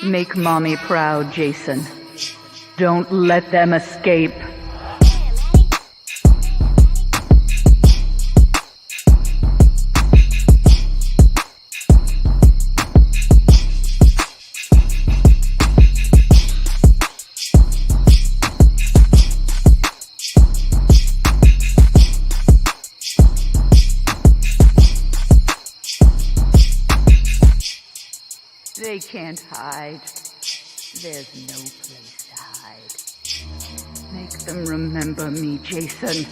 Make mommy proud, Jason. Don't let them escape. They can't hide. There's no place to hide. Make them remember me, Jason.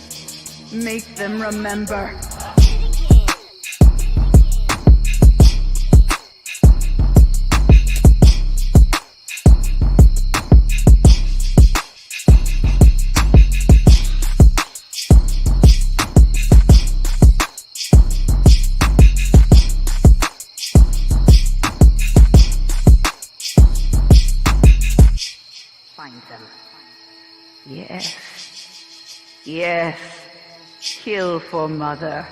Make them remember. Find them. Yes. Yes. Kill for mother.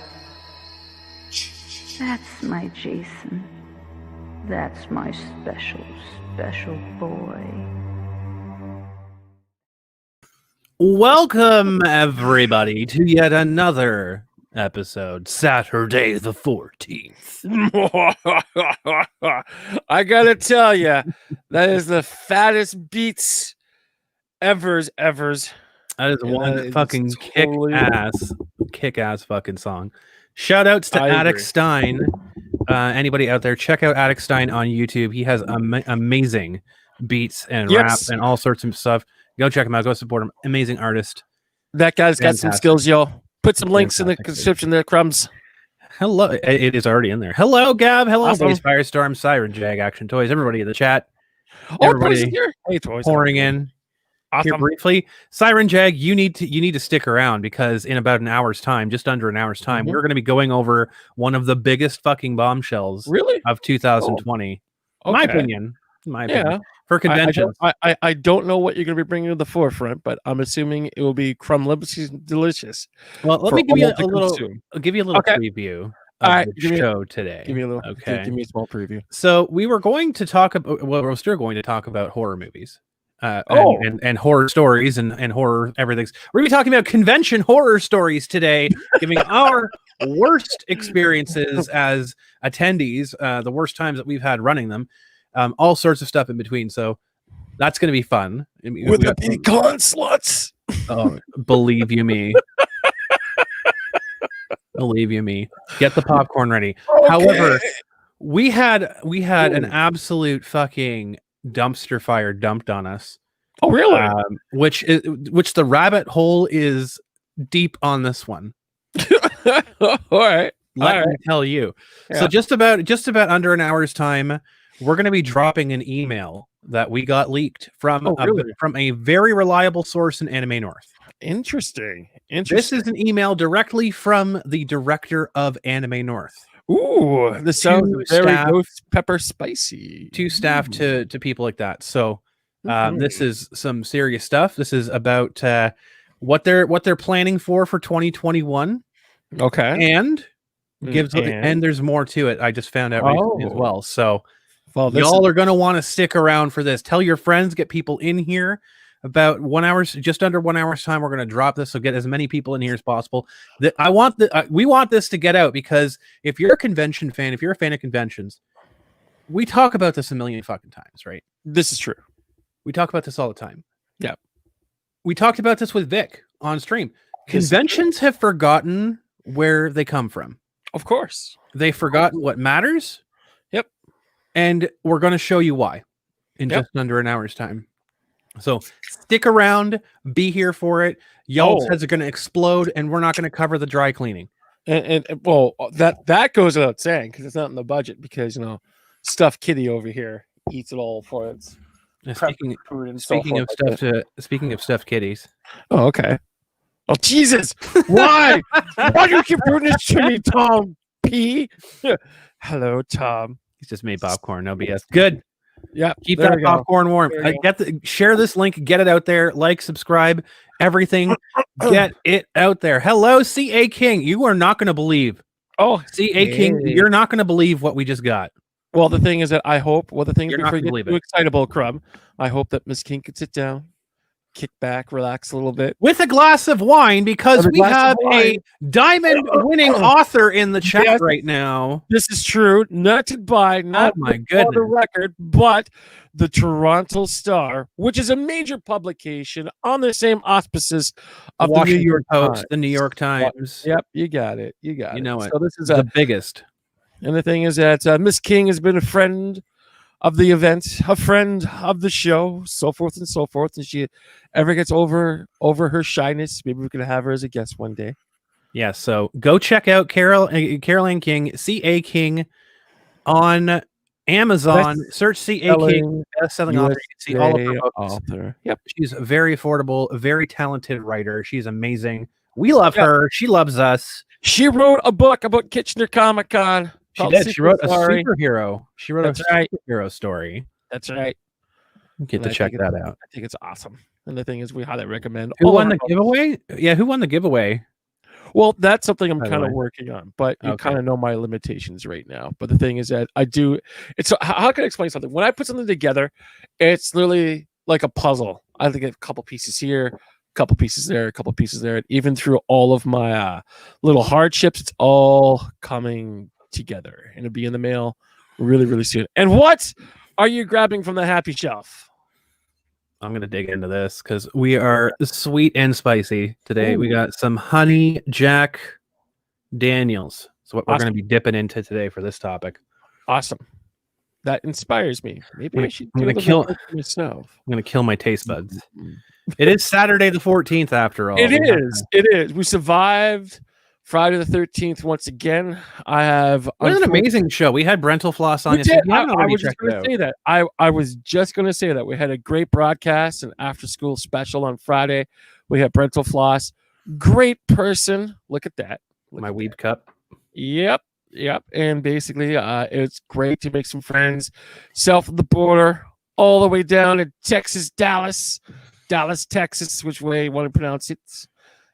That's my Jason. That's my special, special boy. Welcome, everybody, to yet another episode, Saturday the 14th. I gotta tell you, that is the fattest beats evers. That is one it's fucking totally- kick-ass fucking song. Shout outs to I Attic agree. Stein. Anybody out there, check out Attic Stein on YouTube. He has amazing beats and rap Yes. and all sorts of stuff. Go check him out. Go support him. Amazing artist. That guy's got some Fantastic. skills, y'all. Put some links in the Fantastic. description there, Crumbs. Hello. It is already in there. Hello, Gab. Hello, Awesome. Blaze Firestorm, Siren Jag, Action Toys. Everybody in the chat. Oh, Everybody Toys here. Hey, Toys. pouring in. Here Awesome. briefly, Siren Jag, you need to stick around because in about an hour's time, just under an hour's time, we're going to be going over one of the biggest fucking bombshells Really? of 2020. My Okay. opinion. My opinion. Yeah. For I conventions. don't know what you're going to be bringing to the forefront, but I'm assuming it will be delicious. Well, let for me give you all a to little. consume. I'll give you a little Okay. preview of All right, the give me- show today. Give me a little. Okay. Give me a small preview. So we were going to talk about. Well, we're still going to talk about horror movies. Oh. And horror stories and horror everything. We're going to be talking about convention horror stories today, giving our worst experiences as attendees, the worst times that we've had running them, all sorts of stuff in between. So that's going to be fun. I mean, With we the got some- pecan sluts. oh, believe you me. Believe you me. Get the popcorn ready. However, we had an Ooh. absolute fucking dumpster fire dumped on us. Oh, really? Which the rabbit hole is deep on this one. All right. Let me tell you. So Yeah. just about under an hour's time, we're going to be dropping an email that we got leaked from really? from a very reliable source in Anime North. Interesting. This is an email directly from the director of Anime North Ooh, this sounds To very staff- ghost pepper spicy. to staff to people like that. So this is some serious stuff. This is about what they're planning for 2021, Okay. and gives and? and there's more to it. I just found out recently as Oh. well. So Well, this y'all are gonna want to stick around for this. Tell your friends, get people in here. About 1 hour, just under 1 hour's time, we're gonna drop this. So get as many people in here as possible. We want this to get out because if you're a convention fan, if you're a fan of conventions, we talk about this a million fucking times, right? this is true. We talk about this all the time. Yeah. We talked about this with Vic on stream. This is true. Conventions have forgotten where they come from. Of course. They've forgotten what matters. Yep. And we're going to show you why in Yep. just under an hour's time. So stick around, be here for it. Y'all's Oh. heads are going to explode, and we're not going to cover the dry cleaning. And well, that goes without saying because it's not in the budget because stuffed kitty over here eats it all for its Now, prep Speaking, food and so speaking of forth. speaking of stuffed kitties, Oh, okay. Oh, Jesus! Why? Why do you keep doing this to me, Tom P? Hello, Tom. he's just made popcorn. No BS. Good. Yeah, Keep there that we go. popcorn warm. There we go. Share this link. Get it out there. Like, subscribe, everything. Get it out there. Hello, CA King. You are not going to believe. Oh, CA King, Hey. you're not going to believe what we just got. Well, the thing is that I hope. Well, the thing You're not before gonna you believe get too it. excitable, Crumb, I hope that Miss King can sit down, kick back, relax a little bit. With a glass of wine, because With a we glass of have a wine. diamond-winning author in the chat Yes. right now. This is true. Not to buy, not my on the goodness. record, but the Toronto Star, which is a major publication on the same auspices of the New Washington York Post, Times. the New York Times. Yep, you got it. You got You it. know it. So this is The biggest. and the thing is that Miss King has been a friend of the event, a friend of the show, so forth and so forth. And she ever gets over her shyness, maybe we can have her as a guest one day. Yeah, so go check out Caroline King, C.A. King on Amazon. Search C.A. King, best-selling author. You can see all of her books. Author. Yep. She's very affordable, very talented writer. She's amazing. We love her. She loves us. She wrote a book about Kitchener Comic Con. She did. She wrote a superhero. She wrote a superhero story. That's right. Get to check that out. I think it's awesome. And the thing is, we highly recommend. Who won the giveaway? Yeah, who won the giveaway? Well, that's something I'm kind of working on, but you kind of know my limitations right now. But the thing is that I do. It's how can I explain something? When I put something together, it's literally like a puzzle. I think a couple pieces here, a couple pieces there, a couple pieces there. And even through all of my little hardships, it's all coming together, and it'll be in the mail really, really soon. And what are you grabbing from the happy shelf? I'm going to dig into this because we are sweet and spicy today. Ooh. We got some honey Jack Daniels. So what we're going to be dipping into today for this topic. Awesome. That inspires me. Maybe I should do myself. I'm going to kill my taste buds. It is Saturday the 14th after all. It is. We survived Friday the 13th once again. I have an amazing show. We had Brental Floss on. I was just going to say that. I was just going to say that we had a great broadcast, an after school special on Friday. We had Brental Floss, great person. Look at that. My weed cup. Yep. And basically, it's great to make some friends south of the border, all the way down to Texas, Dallas, Texas, which way you want to pronounce it.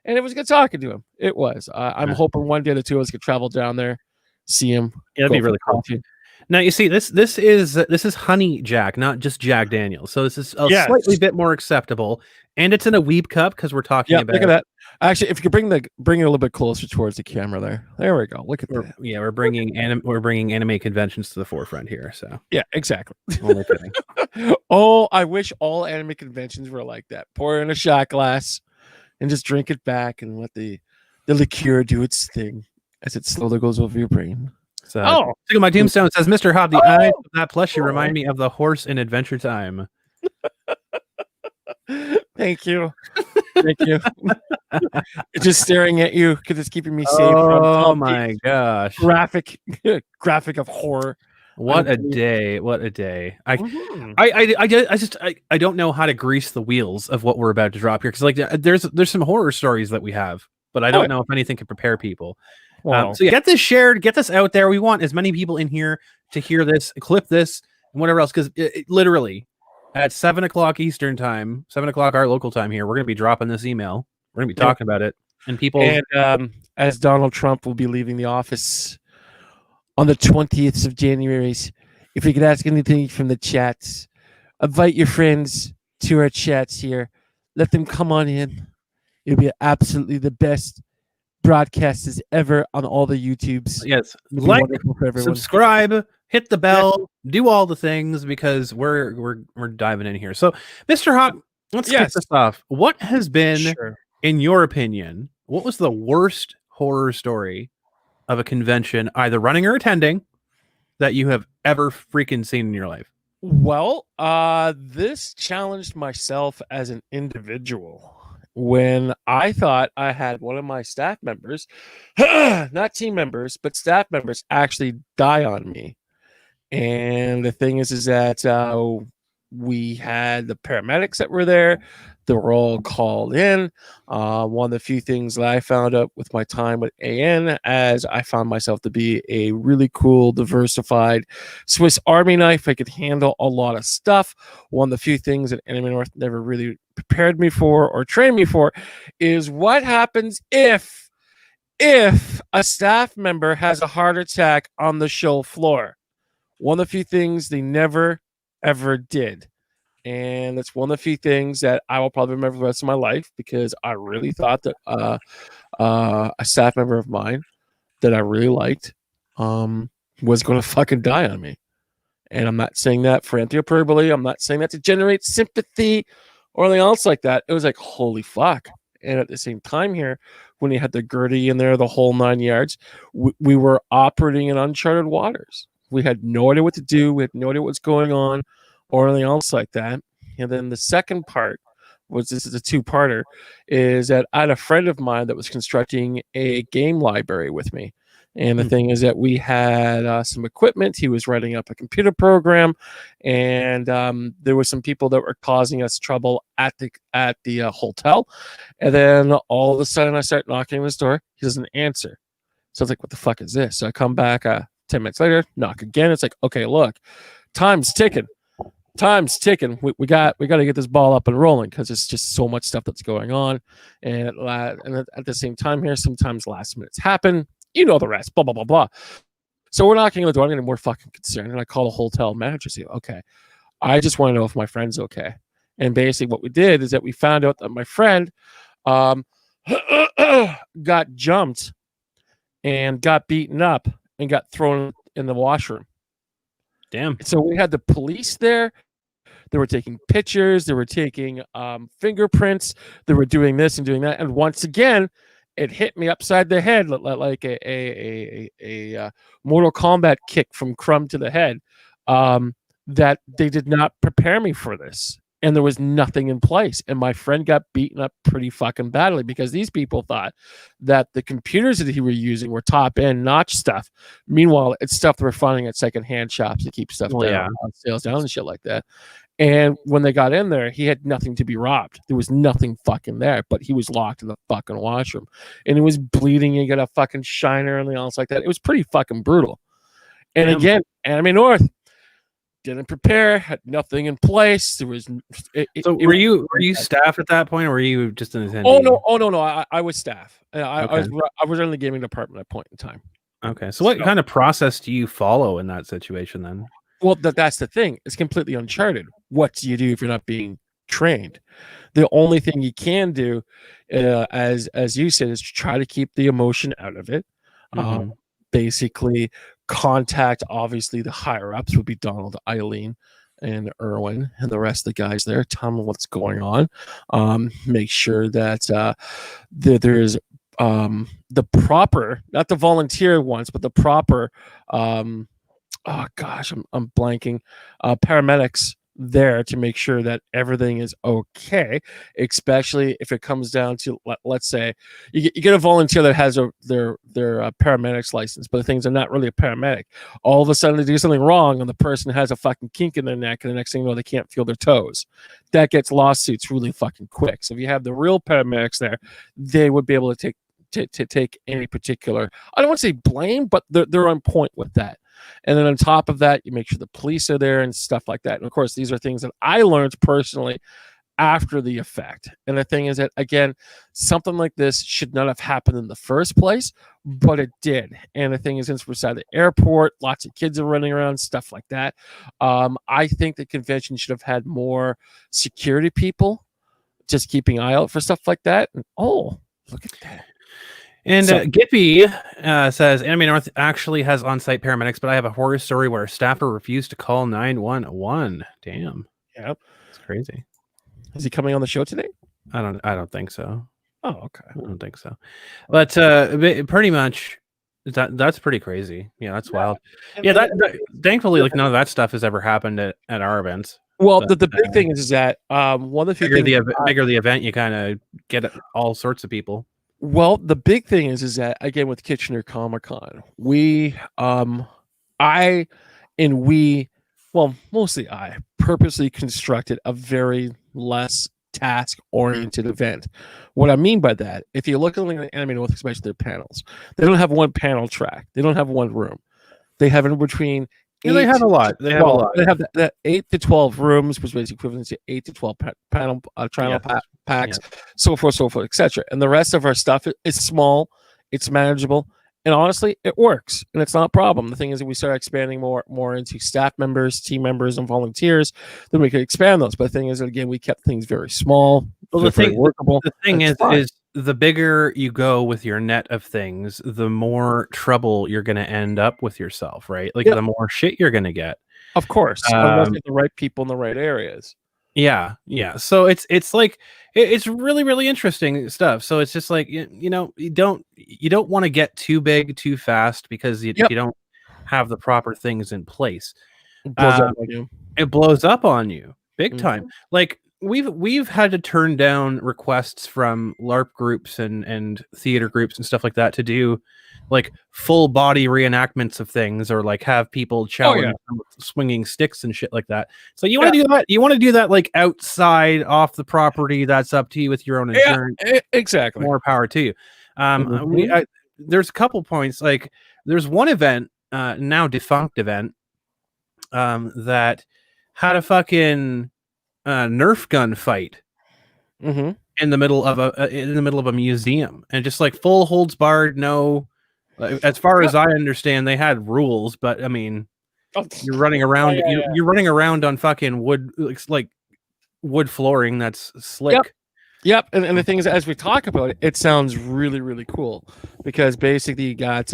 And it was good talking to him. It was. I'm hoping one day the two of us could travel down there, see him. Yeah, that'd be really cool. Now you see, this is Honey Jack, not just Jack Daniels. So this is a slightly bit more acceptable, and it's in a weeb cup because we're talking about. Look at that. Actually, if you could bring it a little bit closer towards the camera there. There we go. Look at that. Yeah, we're bringing anime conventions to the forefront here. So yeah, exactly. Only kidding. Oh, I wish all anime conventions were like that. Pour in a shot glass and just drink it back and let the liqueur do its thing as it slowly goes over your brain. So, my tombstone says, Mr. Hobb, the eyes of that plushie remind me of the horse in Adventure Time. Thank you. It's just staring at you because it's keeping me safe. Oh my gosh. Graphic of horror. What a day. I don't know how to grease the wheels of what we're about to drop here. Cause like there's some horror stories that we have, but I don't know if anything can prepare people. So get this shared, get this out there. We want as many people in here to hear this, clip this, and whatever else. Cause it literally at 7:00 Eastern time, 7:00 our local time here, we're going to be dropping this email. We're going to be talking about it, and people. And as Donald Trump will be leaving the office on the 20th of January, if you could ask anything from the chats, invite your friends to our chats here. Let them come on in. It'll be absolutely the best broadcast as ever on all the YouTubes. Yes, like, subscribe, hit the bell, do all the things because we're diving in here. So, Mr. Hobb, let's kick this off. What has been, in your opinion, what was the worst horror story of a convention, either running or attending, that you have ever freaking seen in your life? Well, this challenged myself as an individual when I thought I had one of my staff members, not team members, but staff members actually die on me. And the thing is that we had the paramedics that were there. They were all called in. One of the few things that I found out with my time with AN, as I found myself to be a really cool, diversified Swiss Army knife. I could handle a lot of stuff. One of the few things that Anime North never really prepared me for or trained me for is what happens if a staff member has a heart attack on the show floor. one of the few things they never ever did. And it's one of the few things that I will probably remember the rest of my life, because I really thought that a staff member of mine that I really liked was going to fucking die on me. And I'm not saying that for anti-hyperbole. I'm not saying that to generate sympathy or anything else like that. It was like, holy fuck. And at the same time here, when he had the Gertie in there, the whole 9 yards, we were operating in uncharted waters. We had no idea what to do. We had no idea what was going on or anything else like that. And then the second part was, this is a two-parter, is that I had a friend of mine that was constructing a game library with me. And the thing is that we had some equipment. He was writing up a computer program, and there were some people that were causing us trouble at the hotel. And then all of a sudden, I start knocking on his door. He doesn't answer. So I was like, "What the fuck is this?" So I come back 10 minutes later, knock again. It's like, "Okay, look, time's ticking. Time's ticking. We got to get this ball up and rolling, because it's just so much stuff that's going on." And at the same time here, sometimes last minutes happen. You know the rest, blah, blah, blah, blah. So we're knocking on the door. I'm getting more fucking concerned. And I call the hotel manager and say, "Okay, I just want to know if my friend's okay." And basically what we did is that we found out that my friend got jumped and got beaten up and got thrown in the washroom. Damn. So we had the police there. They were taking pictures. They were taking fingerprints. They were doing this and doing that. And once again, it hit me upside the head like a Mortal Kombat kick from Crumb to the head, that they did not prepare me for this. And there was nothing in place. And my friend got beaten up pretty fucking badly, because these people thought that the computers that he were using were top-end notch stuff. Meanwhile, it's stuff they were finding at second-hand shops to keep stuff down, on sales down and shit like that. And when they got in there, he had nothing to be robbed. There was nothing fucking there, but he was locked in the fucking washroom. And he was bleeding. He got a fucking shiner and everything else like that. It was pretty fucking brutal. And again, Anime North didn't prepare, had nothing in place. There was. Were you staff at that point, or were you just an attendee? Oh no! I was staff. I was in the gaming department at a point in time. Okay, so what kind of process do you follow in that situation then? Well, that's the thing. It's completely uncharted. What do you do if you're not being trained? The only thing you can do, as you said, is try to keep the emotion out of it. Basically, contact, obviously, the higher ups would be Donald, Eileen, and Erwin, and the rest of the guys there. Tell them what's going on. Make sure that there's the proper, not the volunteer ones, but the proper. Oh gosh, I'm blanking. Paramedics there to make sure that everything is okay, especially if it comes down to, let's say you get a volunteer that has their paramedics license, but the things are not really a paramedic. All of a sudden they do something wrong and the person has a fucking kink in their neck, and the next thing you know, they can't feel their toes. That gets lawsuits really fucking quick. So if you have the real paramedics there, they would be able to take any particular, I don't want to say blame, but they're on point with that. And then on top of that, you make sure the police are there and stuff like that. And of course, these are things that I learned personally after the effect. And the thing is that, again, something like this should not have happened in the first place, but it did. And the thing is, since we're beside the airport, lots of kids are running around, stuff like that. I think the convention should have had more security people just keeping an eye out for stuff like that. And look at that. And Gippy says, Anime North actually has on-site paramedics, but I have a horror story where a staffer refused to call 911. Damn. Yep. It's crazy. Is he coming on the show today? I don't think so. Oh, okay. I don't think so. But pretty much that's pretty crazy. Yeah, that's wild. Yeah, that thankfully, like, none of that stuff has ever happened at our events. Well, the big thing is that one of the bigger the event, you kind of get all sorts of people. Well, the big thing is that, again, with Kitchener Comic-Con, mostly I purposely constructed a very less task-oriented event. What I mean by that, if you look at the Anime North, especially their panels, they don't have one panel track. They don't have one room. They have in between. Yeah, they have a lot. They have that 8 to 12 rooms, which is equivalent to 8 to 12 panel packs, so forth, etc. And the rest of our stuff is small, it's manageable, And honestly, it works, and it's not a problem. The thing is that we start expanding more into staff members, team members, and volunteers, then we could expand those. But the thing is that, again, we kept things very small, Well, the very thing workable. the thing It's fine. is the bigger you go with your net of things, the more trouble you're going to end up with yourself, right? Like Yep. the more shit you're going to get. Of course, unless you have the right people in the right areas. Yeah. So it's like it's really really interesting stuff. So it's just like you know you don't want to get too big too fast because you don't have the proper things in place. It blows up on you. It blows up on you big time. Like we've had to turn down requests from LARP groups and theater groups and stuff like that to do like full body reenactments of things, or like have people challenge swinging sticks and shit like that. So you want to do that? You want to do that like outside, off the property? That's up to you with your own insurance. Exactly. More power to you. There's a couple points. Like there's one event, now defunct event, that had a fucking Nerf gun fight in the middle of a museum, and just like full holds barred, no. As far as I understand, they had rules, but I mean, you're running around. You're running around on fucking wood, like wood flooring that's slick. Yep. And the thing is, as we talk about it, it sounds really, really cool because basically you got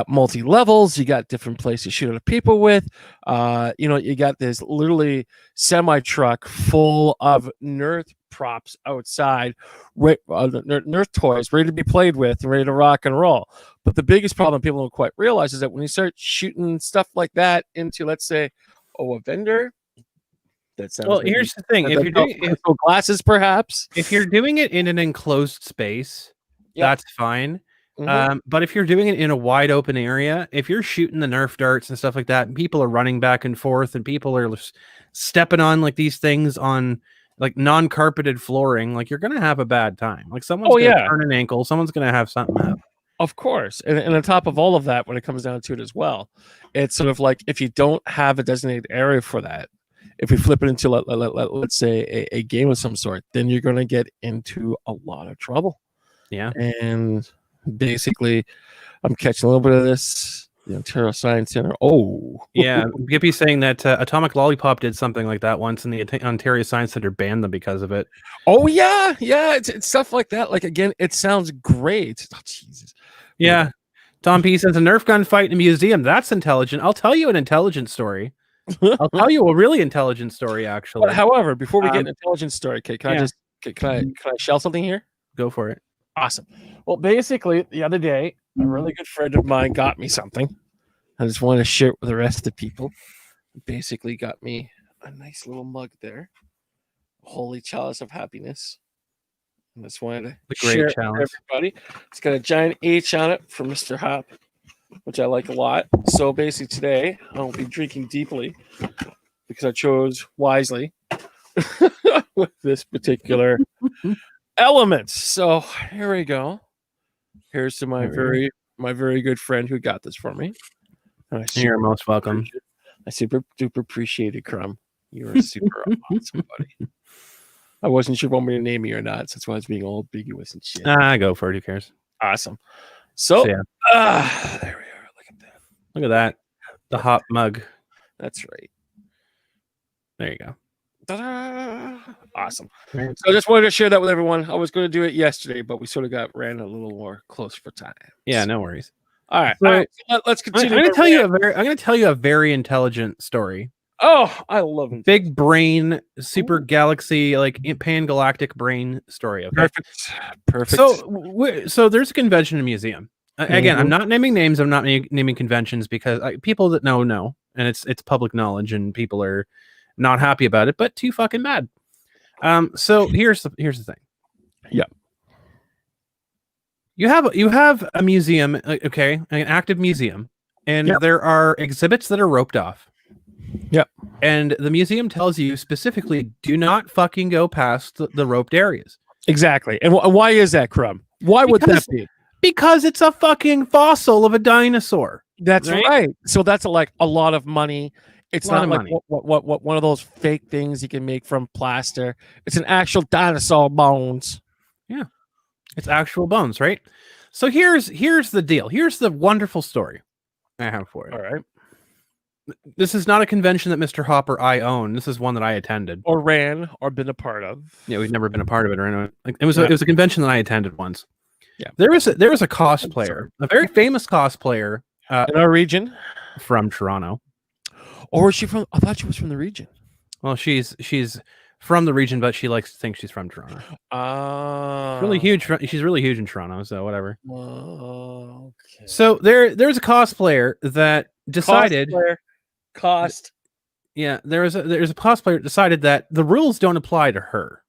multi levels, you got different places to shoot at people with. You got this literally semi truck full of Nerf props outside, Nerf toys ready to be played with and ready to rock and roll. But the biggest problem people don't quite realize is that when you start shooting stuff like that into, let's say, a vendor. That sounds well, here's the thing: if you're doing glasses, perhaps if you're doing it in an enclosed space, that's fine. But if you're doing it in a wide open area, if you're shooting the Nerf darts and stuff like that, and people are running back and forth, and people are stepping on like these things on like non-carpeted flooring, like you're gonna have a bad time. Like someone's gonna turn an ankle, someone's gonna have something happen. Of course. And on top of all of that, when it comes down to it as well, it's sort of like if you don't have a designated area for that, if we flip it into let's say a game of some sort, then you're going to get into a lot of trouble. Yeah. And basically, I'm catching a little bit of this. The Ontario Science Center. Oh, yeah. Gippy's saying that Atomic Lollipop did something like that once, and the Ontario Science Center banned them because of it. Oh yeah. It's stuff like that. Like again, it sounds great. Oh, Jesus. Yeah. Tom P says a Nerf gun fight in a museum. That's intelligent. I'll tell you an intelligent story. I'll tell you a really intelligent story, actually. But however, before we get an intelligent story, can I shell something here? Go for it. Awesome. Well, basically, the other day, a really good friend of mine got me something. I just want to share it with the rest of the people. Basically, got me a nice little mug there. Holy Chalice of Happiness. I just wanted to share it with everybody. It's got a giant H on it for Mr. Hop, which I like a lot. So basically today, I won't be drinking deeply because I chose wisely with this particular element. So here we go. Here's to my very good friend who got this for me. You're most welcome. I super duper appreciate it, Crumb. You're a super awesome buddy. I wasn't sure if you want me to name you or not, so that's why I was being all ambiguous and shit. Go for it. Who cares? Awesome. So there we are. Look at that. The hot mug. That's right. There you go. Ta-da! Awesome. So I just wanted to share that with everyone. I was going to do it yesterday, but we sort of ran a little more close for time. Yeah, no worries. All right. So let's continue. I'm going to tell you a very intelligent story. Oh, I love it. Big brain, super galaxy, like pan-galactic brain story. Okay? Perfect. So there's a convention and museum. Again, I'm not naming names. I'm not naming conventions because people that know, and it's public knowledge, and people are not happy about it, but too fucking mad. So here's the thing. Yeah. You have a museum, okay, an active museum, and there are exhibits that are roped off. Yep. And the museum tells you specifically, do not fucking go past the roped areas. Exactly. And why is that, Crumb? Why would that be? Because it's a fucking fossil of a dinosaur. That's right. So that's like a lot of money. It's not like what one of those fake things you can make from plaster. It's an actual dinosaur bones. Yeah. It's actual bones, right? So here's the deal. Here's the wonderful story I have for you. All right. This is not a convention that Mr. Hopper I own. This is one that I attended. Or ran or been a part of. Yeah, we've never been a part of it or anything. Like, it was a convention that I attended once. Yeah. There was a cosplayer, a very famous cosplayer in our region from Toronto. Or was she from? I thought she was from the region. Well, she's from the region, but she likes to think she's from Toronto. Really huge. She's really huge in Toronto, so whatever. Okay. So there's a cosplayer that decided Yeah, there's a cosplayer that decided that the rules don't apply to her.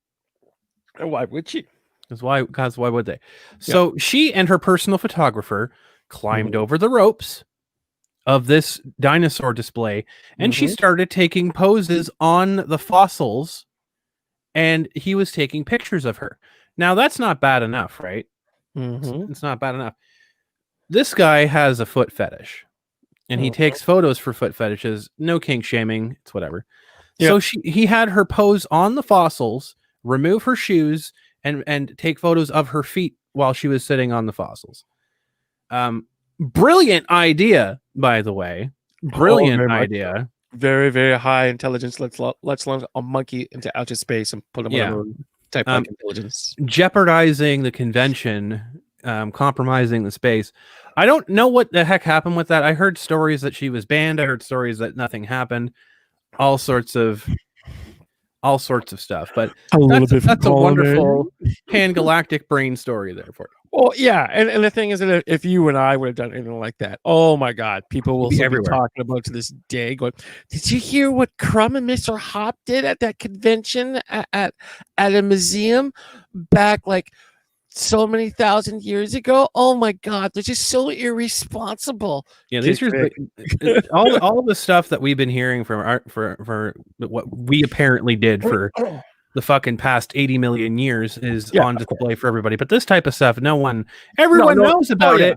Why would she? Because why would they? So she and her personal photographer climbed over the ropes of this dinosaur display, and she started taking poses on the fossils, and he was taking pictures of her. Now that's not bad enough, right? It's not bad enough. This guy has a foot fetish, and he takes photos for foot fetishes. No kink shaming. It's whatever. So he had her pose on the fossils, remove her shoes, and take photos of her feet while she was sitting on the fossils. Brilliant idea, by the way. Brilliant idea. Very, very high intelligence. Let's launch a monkey into outer space and put him on the moon. Type of intelligence. Jeopardizing the convention, compromising the space. I don't know what the heck happened with that. I heard stories that she was banned. I heard stories that nothing happened. All sorts of stuff. But that's a wonderful pan-galactic brain story there for you. Well, yeah, and the thing is that if you and I would have done anything like that, oh my God, people will still be talking about to this day. Going, did you hear what Crumb and Mr. Hop did at that convention at a museum back like so many thousand years ago? Oh my God, they're just so irresponsible. Yeah, these are all the stuff that we've been hearing from for what we apparently did for the fucking past 80 million years is on display for everybody. But this type of stuff, everyone knows about it.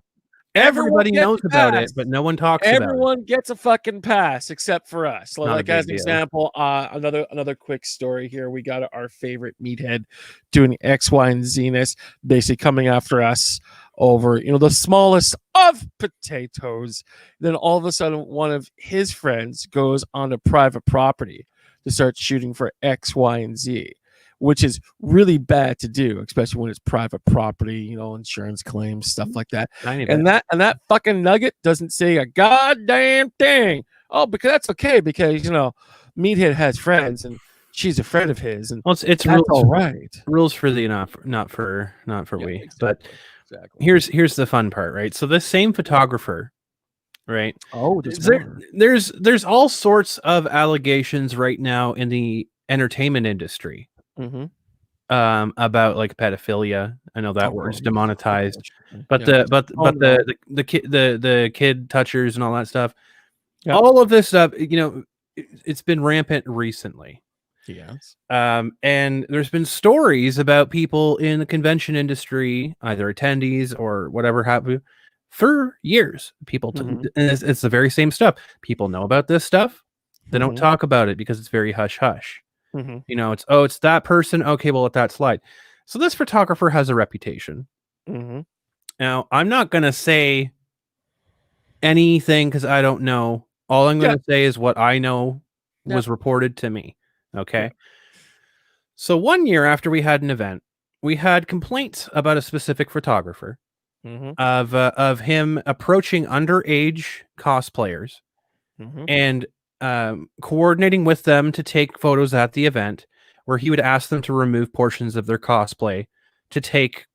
Everybody knows about it, but no one talks about it. Everyone gets a fucking pass except for us. So like as an example, another quick story here. We got our favorite meathead doing X, Y, and Z-ness, basically coming after us over, the smallest of potatoes. Then all of a sudden, one of his friends goes onto private property to start shooting for X, Y, and Z, which is really bad to do, especially when it's private property, insurance claims, stuff like that. And that fucking nugget doesn't say a goddamn thing. Oh, because that's okay, because Meathead has friends and she's a friend of his, and it's rules, all right. Rules for the not for we. Exactly. But here's the fun part, right? So this same photographer, right? Oh, there's all sorts of allegations right now in the entertainment industry about like pedophilia. I know that word's demonetized, but the kid touchers and all that stuff, all of this stuff, it's been rampant recently. Yes. And there's been stories about people in the convention industry, either attendees or whatever have you, for years. People, and it's the very same stuff. People know about this stuff. They don't talk about it because it's very hush hush. It's that person. Okay, we'll let that slide. So this photographer has a reputation. Now, I'm not going to say anything because I don't know. All I'm going to say is what I know was reported to me. Okay. So 1 year after we had an event, we had complaints about a specific photographer of him approaching underage cosplayers and coordinating with them to take photos at the event, where he would ask them to remove portions of their cosplay to take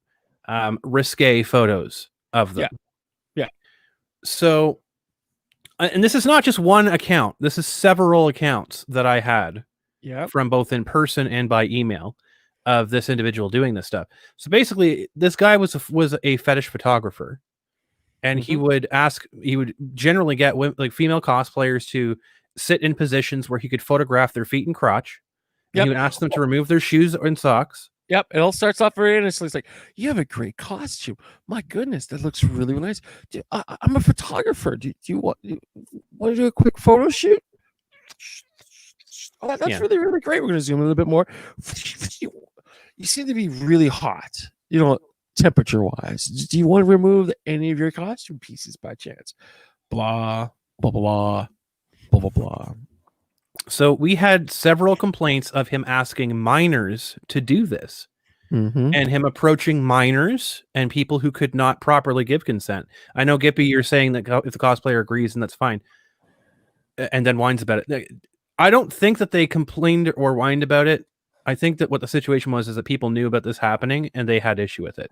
risque photos of them. Yeah. So, and this is not just one account. This is several accounts that I had from both in person and by email of this individual doing this stuff. So basically, this guy was a fetish photographer, and he would generally get like female cosplayers to sit in positions where he could photograph their feet and crotch. And he would ask them to remove their shoes and socks. Yep, it all starts off very innocently. It's like, you have a great costume. My goodness, that looks really nice. I'm a photographer. Do you want to do a quick photo shoot? Oh, that's really, really great. We're going to zoom in a little bit more. You seem to be really hot. temperature wise? Do you want to remove any of your costume pieces by chance? Blah, blah, blah, blah, blah, blah, blah. So we had several complaints of him asking minors to do this. And him approaching minors and people who could not properly give consent. I know, Gippy, you're saying that if the cosplayer agrees, and that's fine, and then whines about it. I don't think that they complained or whined about it. I think that what the situation was is that people knew about this happening and they had issue with it.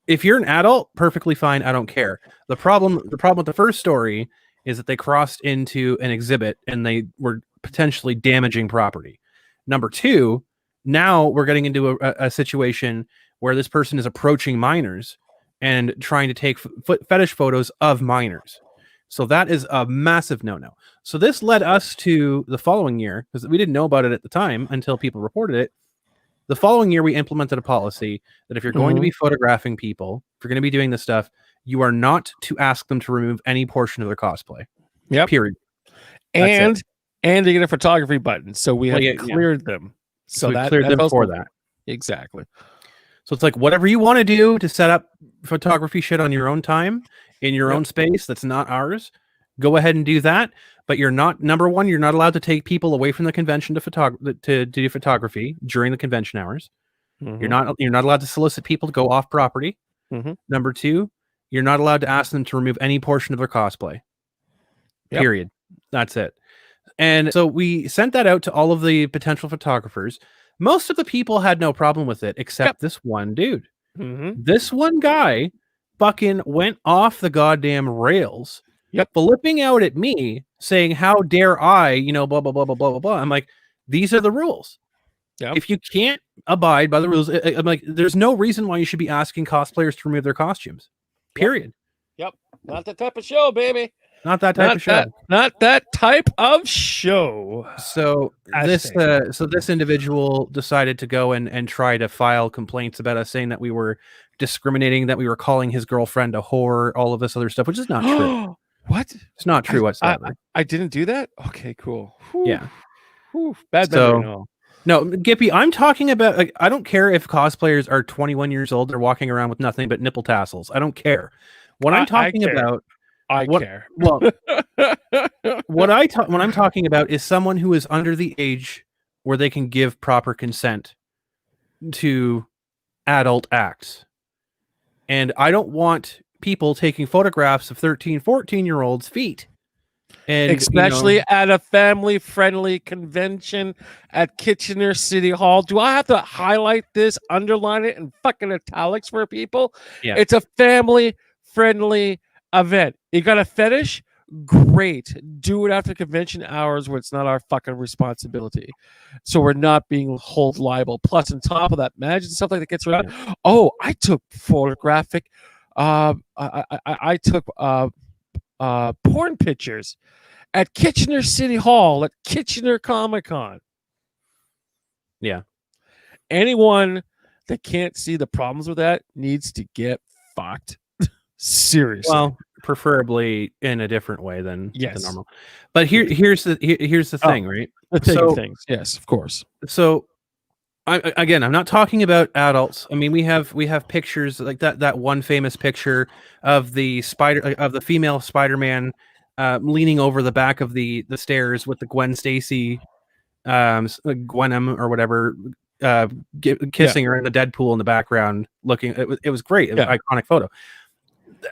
If you're an adult, perfectly fine. I don't care. The problem with the first story is that they crossed into an exhibit and they were potentially damaging property. Number two, now we're getting into a situation where this person is approaching minors and trying to take fetish photos of minors. So that is a massive no-no. So this led us to the following year, because we didn't know about it at the time until people reported it. The following year, we implemented a policy that if you're going to be photographing people, if you're going to be doing this stuff, you are not to ask them to remove any portion of their cosplay. Yep. Period. And they get a photography button. So we have cleared them. So we that cleared them for that. Exactly. So it's like whatever you want to do to set up photography shit on your own time in your own space that's not ours, go ahead and do that. But you're not, number one, you're not allowed to take people away from the convention to do photography during the convention hours. You're not allowed to solicit people to go off property. Number two, you're not allowed to ask them to remove any portion of their cosplay. Period. That's it. And so we sent that out to all of the potential photographers. Most of the people had no problem with it, except this one dude. This one guy fucking went off the goddamn rails, flipping out at me, saying, how dare I, blah, blah, blah, blah, blah, blah, blah. I'm like, these are the rules. If you can't abide by the rules, I'm like, there's no reason why you should be asking cosplayers to remove their costumes. Period. Not that type of show, baby. Not that type of show. Not that type of show. So this individual decided to go and try to file complaints about us, saying that we were discriminating, that we were calling his girlfriend a whore, all of this other stuff, which is not true. What? It's not true whatsoever. I didn't do that? Okay, cool. Whew. Yeah. Whew. Bad memory. No, Gippy, I'm talking about, like, I don't care if cosplayers are 21 years old, they're walking around with nothing but nipple tassels. I don't care. What I'm talking about... I care. Well, when I'm talking about is someone who is under the age where they can give proper consent to adult acts. And I don't want people taking photographs of 13, 14-year-olds' feet. And especially at a family-friendly convention at Kitchener City Hall. Do I have to highlight this, underline it in fucking italics for people? Yeah. It's a family-friendly event. You got a fetish? Great. Do it after convention hours where it's not our fucking responsibility. So we're not being held liable. Plus, on top of that, imagine stuff like that gets around. Yeah. Oh, I took photographic. I took porn pictures at Kitchener City Hall at Kitchener Comic-Con. Yeah. Anyone that can't see the problems with that needs to get fucked. Seriously. Well, preferably in a different way than the normal. But here's the thing, right? The things. Yes, of course. So I'm not talking about adults. I mean, we have pictures like that one famous picture of the female Spider-Man leaning over the back of the stairs with the Gwen Stacy Gwenem or whatever kissing her in the Deadpool in the background looking. It was great. It was an iconic photo.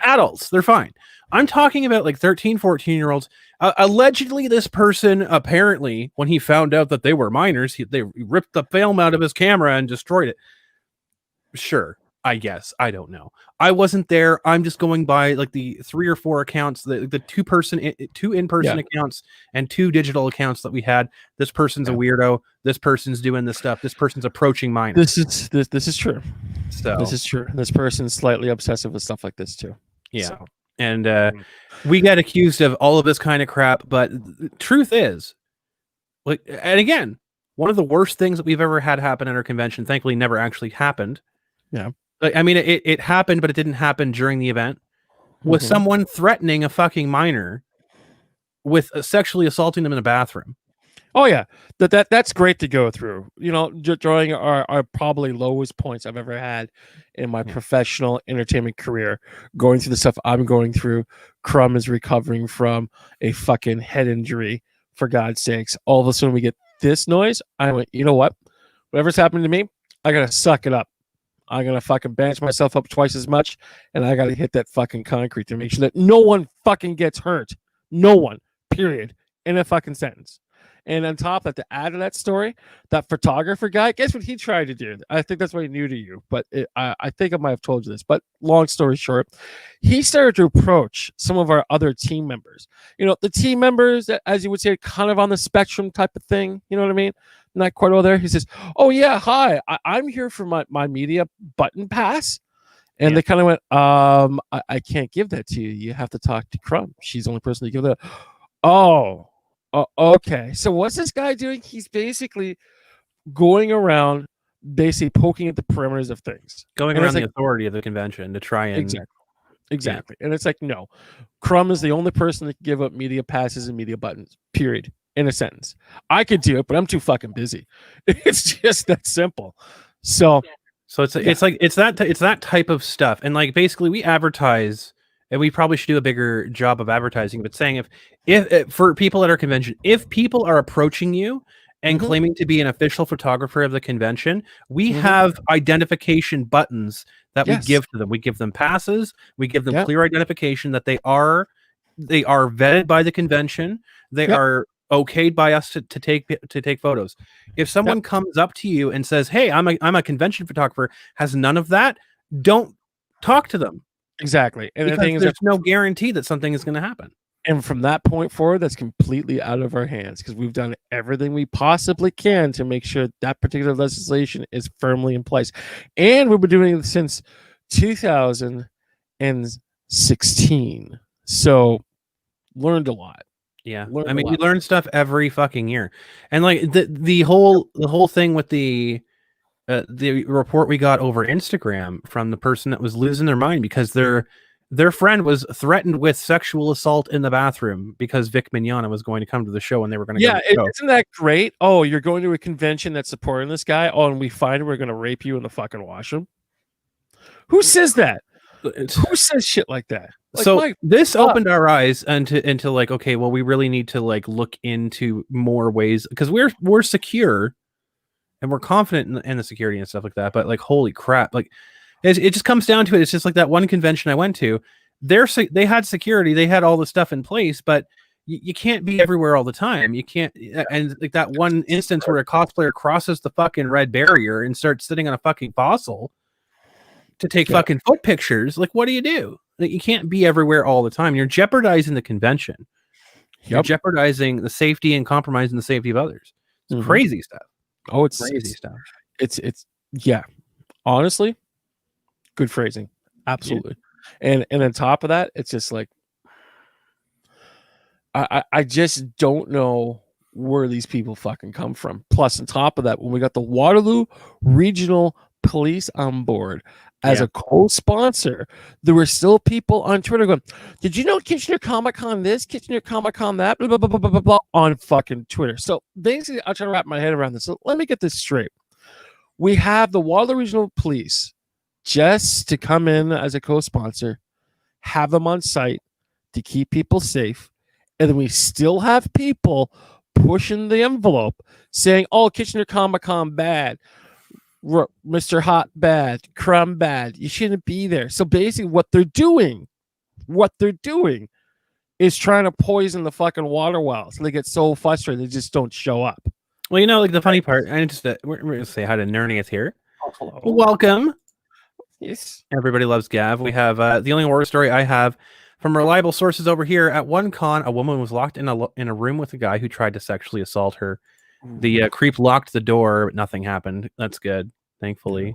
Adults, they're fine. I'm talking about like 13, 14-year-olds. Allegedly, this person, apparently, when he found out that they were minors, they ripped the film out of his camera and destroyed it. Sure, I guess. I don't know. I wasn't there. I'm just going by like the 3 or 4 accounts, the two in-person accounts and 2 digital accounts that we had. This person's a weirdo. This person's doing this stuff. This person's approaching minors. This is true. So this is true. This person's slightly obsessive with stuff like this too. Yeah. So. And we get accused of all of this kind of crap, but the truth is, like, and again, one of the worst things that we've ever had happen at our convention, thankfully never actually happened. Yeah. Like, I mean, it happened, but it didn't happen during the event. Was someone threatening a fucking minor with sexually assaulting them in a bathroom. Oh yeah, that's great to go through. Drawing are probably lowest points I've ever had in my professional entertainment career. Going through the stuff I'm going through, Crumb is recovering from a fucking head injury. For God's sakes, all of a sudden we get this noise. I went, you know what? Whatever's happening to me, I gotta suck it up. I'm gonna fucking bench myself up twice as much, and I gotta hit that fucking concrete to make sure that no one fucking gets hurt. No one. Period. In a fucking sentence. And on top of that, to add to that story, that photographer guy, guess what he tried to do? I think that's why he knew to you, but I think I might have told you this. But long story short, he started to approach some of our other team members. The team members, as you would say, kind of on the spectrum type of thing. You know what I mean? Not quite over there. He says, "Oh yeah, hi, I'm here for my media button pass." And they kind of went, I can't give that to you. You have to talk to Crumb. She's the only person to give that. Oh, okay. So what's this guy doing? He's basically going around, basically poking at the perimeters of things, going around the authority of the convention to try and exactly. And it's like, no, Crumb is the only person that can give up media passes and media buttons. Period. In a sentence, I could do it, but I'm too fucking busy. It's just that simple. So it's that type of stuff, and like basically we advertise. And we probably should do a bigger job of advertising, but saying if for people at our convention, if people are approaching you and claiming to be an official photographer of the convention, we have identification buttons that we give to them. We give them passes. We give them clear identification that they are vetted by the convention. They are okayed by us to take photos. If someone comes up to you and says, "Hey, I'm a convention photographer," has none of that, don't talk to them. Exactly. And because the thing is, there's no guarantee that something is going to happen. And from that point forward, that's completely out of our hands because we've done everything we possibly can to make sure that particular legislation is firmly in place. And we've been doing it since 2016. So learned a lot. Yeah. I mean, you learn stuff every fucking year. And like the whole thing with the report we got over Instagram from the person that was losing their mind because their friend was threatened with sexual assault in the bathroom because Vic Mignogna was going to come to the show and they were going to go to the show. Isn't that great? Oh, you're going to a convention that's supporting this guy. Oh, and we find we're going to rape you in the fucking washroom. Who says that? Who says shit like that? Like, so this opened our eyes into like, okay, well, we really need to like look into more ways because we're secure. And we're confident in the security and stuff like that. But like, holy crap. Like it just comes down to it. It's just like that one convention I went to. They had security. They had all the stuff in place, but you can't be everywhere all the time. You can't. And like that one instance where a cosplayer crosses the fucking red barrier and starts sitting on a fucking fossil to take fucking foot pictures. Like, what do you do? Like, you can't be everywhere all the time. You're jeopardizing the convention. You're jeopardizing the safety and compromising the safety of others. It's crazy stuff. Oh, it's crazy stuff. It's honestly, good phrasing. Absolutely. And on top of that, it's just like I just don't know where these people fucking come from. Plus, on top of that, when we got the Waterloo Regional Police on board as a co-sponsor, there were still people on Twitter going, "Did you know Kitchener Comic Con this, Kitchener Comic Con that, blah, blah, blah, blah, blah, blah," on fucking Twitter. So basically, I'm trying to wrap my head around this. So let me get this straight. We have the Waterloo Regional Police just to come in as a co-sponsor, have them on site to keep people safe, and then we still have people pushing the envelope saying, "Oh, Kitchener Comic Con bad. Mr. Hot bad, Crumb bad. You shouldn't be there." So basically what they're doing is trying to poison the fucking water wells. They get so frustrated they just don't show up. Well, you know, like the funny part, I just we're gonna say hi to Nernius here. Oh, hello. Welcome. Yes. Everybody loves Gav. We have the only horror story I have from reliable sources over here. At one con, a woman was locked in a room with a guy who tried to sexually assault her. The creep locked the door, but nothing happened. That's good, thankfully.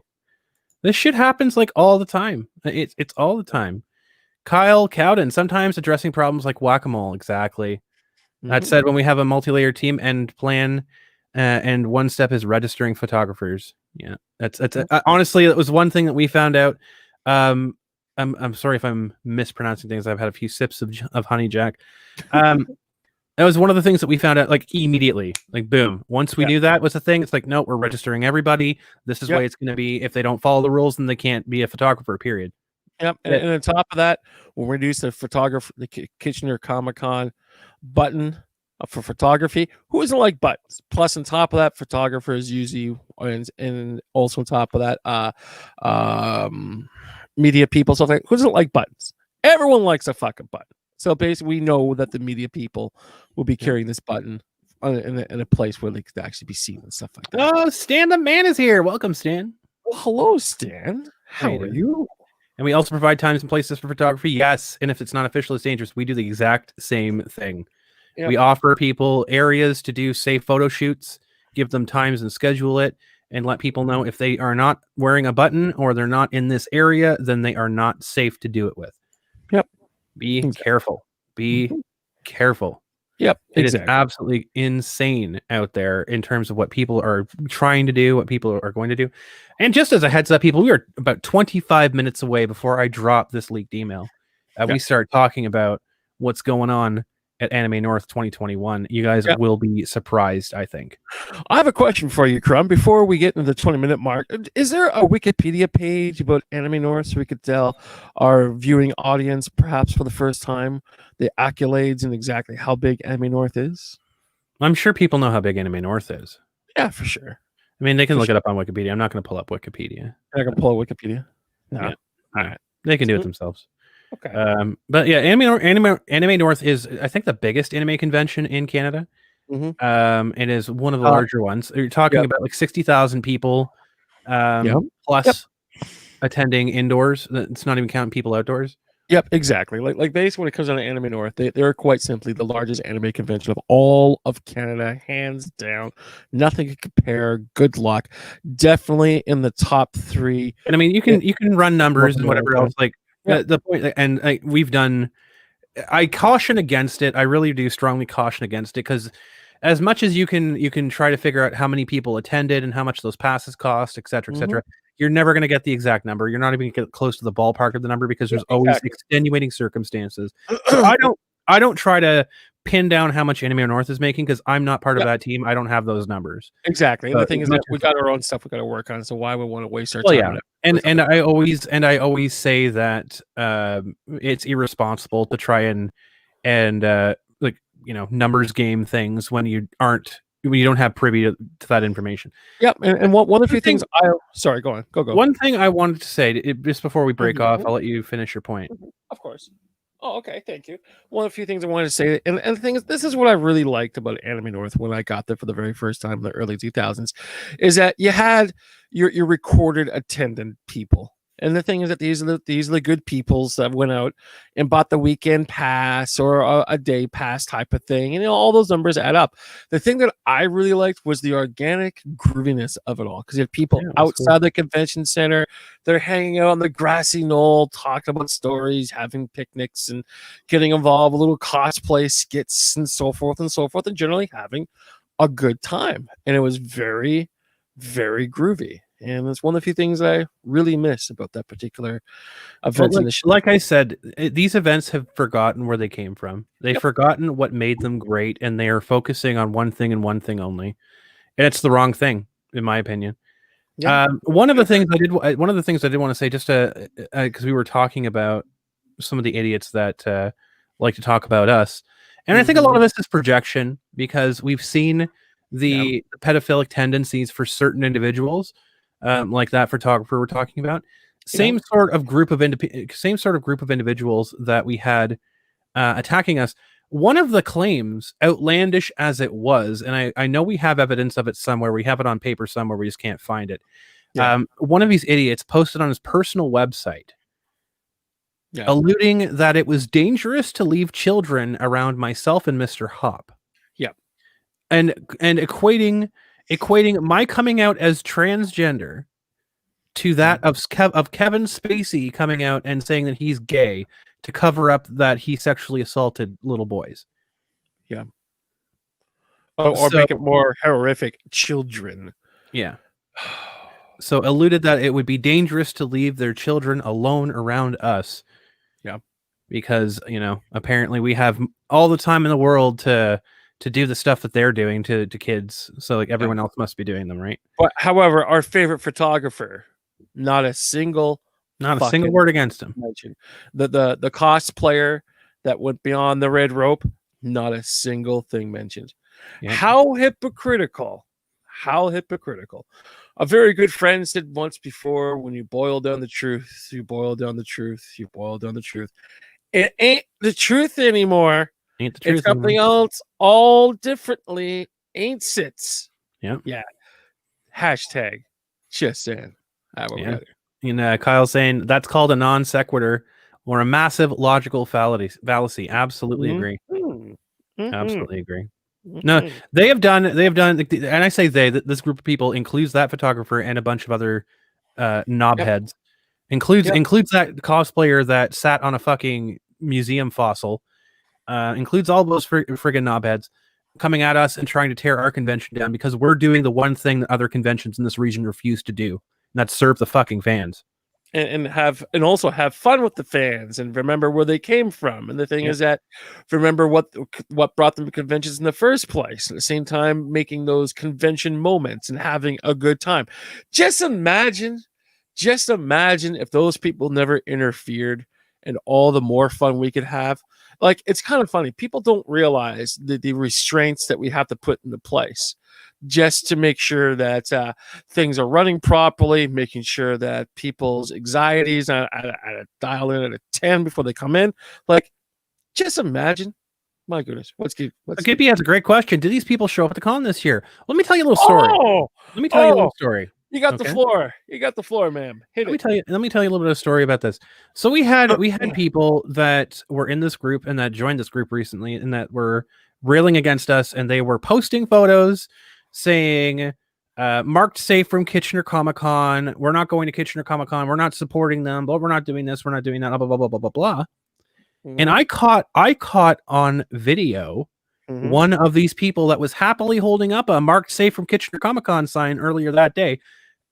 This shit happens like all the time. It's all the time. Kyle Cowden, sometimes addressing problems like whack-a-mole. Exactly. That said, when we have a multi-layer team and plan, and one step is registering photographers. Yeah, that's honestly, it was one thing that we found out. I'm sorry if I'm mispronouncing things. I've had a few sips of honey jack. That was one of the things that we found out like immediately. Like boom. Once we knew that was a thing, it's like, no, we're registering everybody. This is the way it's going to be. If they don't follow the rules, then they can't be a photographer, period. Yep. And on top of that, we'll reduce the photographer, the Kitchener Comic-Con button for photography. Who doesn't like buttons? Plus, on top of that, photographers usually, and also on top of that, media people, stuff like, who doesn't like buttons? Everyone likes a fucking button. So basically, we know that the media people will be carrying this button in a place where they could actually be seen and stuff like that. Oh, Stan the man is here. Welcome, Stan. Well, hello, Stan. How are you? And we also provide times and places for photography. Yes. And if it's not official, it's dangerous. We do the exact same thing. Yep. We offer people areas to do safe photo shoots, give them times and schedule it, and let people know if they are not wearing a button or they're not in this area, then they are not safe to do it with. Yep. Be careful. Be careful. Yep. It is absolutely insane out there in terms of what people are trying to do, what people are going to do. And just as a heads up, people, we are about 25 minutes away before I drop this leaked email. We start talking about what's going on at Anime North 2021. You guys will be surprised, I think. I have a question for you, Crumb. Before we get into the 20-minute mark, is there a Wikipedia page about Anime North so we could tell our viewing audience, perhaps for the first time, the accolades and exactly how big Anime North is? I'm sure people know how big Anime North is. Yeah, for sure. I mean, they can look it up on Wikipedia. I'm not going to pull up Wikipedia. I can pull up Wikipedia. No. Yeah. All right. They can do it themselves. Okay. But yeah, Anime North is, I think, the biggest anime convention in Canada. It is one of the larger ones. You're talking about like 60,000 people plus attending indoors. It's not even counting people outdoors. Yep, exactly. Like basically when it comes down to Anime North, they're quite simply the largest anime convention of all of Canada, hands down. Nothing can compare. Good luck. Definitely in the top 3. And I mean, you can run numbers and whatever else. Like the point, and we've done. I caution against it. I really do strongly caution against it because, as much as you can try to figure out how many people attended and how much those passes cost, et cetera, you're never going to get the exact number. You're not even going to get close to the ballpark of the number because there's always extenuating circumstances. So I don't try to pin down how much Anime North is making because I'm not part of that team. I don't have those numbers. Exactly. And the thing is that we got our own stuff we got to work on. So why would we want to waste our time? Yeah. And I always say that it's irresponsible to try and numbers game things when you don't have privy to that information. Yep. And one of the few things sorry, go on. Go. One thing I wanted to say just before we break off, I'll let you finish your point. Of course. Oh, okay. Thank you. One of the few things I wanted to say, and the thing is, this is what I really liked about Anime North when I got there for the very first time in the early 2000s, is that you had your recorded attendant people. And the thing is that these are the good peoples that went out and bought the weekend pass or a day pass type of thing. And all those numbers add up. The thing that I really liked was the organic grooviness of it all. Because you have people outside the convention center, they're hanging out on the grassy knoll, talking about stories, having picnics and getting involved with little cosplay skits and so forth, and generally having a good time. And it was very, very groovy. And it's one of the few things I really miss about that particular event. Like I said, these events have forgotten where they came from. They've forgotten what made them great, and they are focusing on one thing and one thing only. And it's the wrong thing, in my opinion. Yeah. One of the things I did want to say, just because we were talking about some of the idiots that like to talk about us, and I think a lot of this is projection because we've seen the pedophilic tendencies for certain individuals. Like that photographer we're talking about, same sort of group of individuals that we had attacking us. One of the claims, outlandish as it was, and I know we have evidence of it somewhere. We have it on paper somewhere. We just can't find it. One of these idiots posted on his personal website, alluding that it was dangerous to leave children around myself and Mr. Hop. Yeah, and equating my coming out as transgender to that of Kevin Spacey coming out and saying that he's gay to cover up that he sexually assaulted little boys. Yeah. Or make it more horrific, children. Yeah. So alluded that it would be dangerous to leave their children alone around us. Yeah. because apparently we have all the time in the world to do the stuff that they're doing to kids. So like everyone else must be doing them, right? But however, our favorite photographer, not a single word against him. mention. The cosplayer that went beyond the red rope, not a single thing mentioned. Yeah. How hypocritical. A very good friend said once before, when you boil down the truth, you boil down the truth, you boil down the truth. It ain't the truth anymore. Ain't the truth it's something else all differently. Ain't sits. Yeah. Yeah. Hashtag just saying. Kyle's saying that's called a non sequitur or a massive logical fallacy. Absolutely agree. Absolutely agree. No, they have done, and I say this group of people includes that photographer and a bunch of other knobheads. Includes that cosplayer that sat on a fucking museum fossil. Includes all those friggin' knobheads coming at us and trying to tear our convention down because we're doing the one thing that other conventions in this region refuse to do, and that's serve the fucking fans. And also have fun with the fans and remember where they came from. And the thing is that remember what brought them to conventions in the first place. At the same time, making those convention moments and having a good time. Just imagine if those people never interfered and all the more fun we could have. Like, it's kind of funny. People don't realize the restraints that we have to put into place just to make sure that things are running properly, making sure that people's anxieties are at a dial in at a 10 before they come in. Like, just imagine. My goodness. Gippy has a great question. Did these people show up at the con this year? Let me tell you a little story. Let me tell you a little story. You got the floor. You got the floor, ma'am. Let me tell you a little bit of a story about this. So we had people that were in this group and that joined this group recently and that were railing against us, and they were posting photos saying marked safe from Kitchener Comic-Con. We're not going to Kitchener Comic-Con. We're not supporting them, but we're not doing this. We're not doing that. Blah blah blah blah blah blah. And I caught on video one of these people that was happily holding up a marked safe from Kitchener Comic-Con sign earlier that day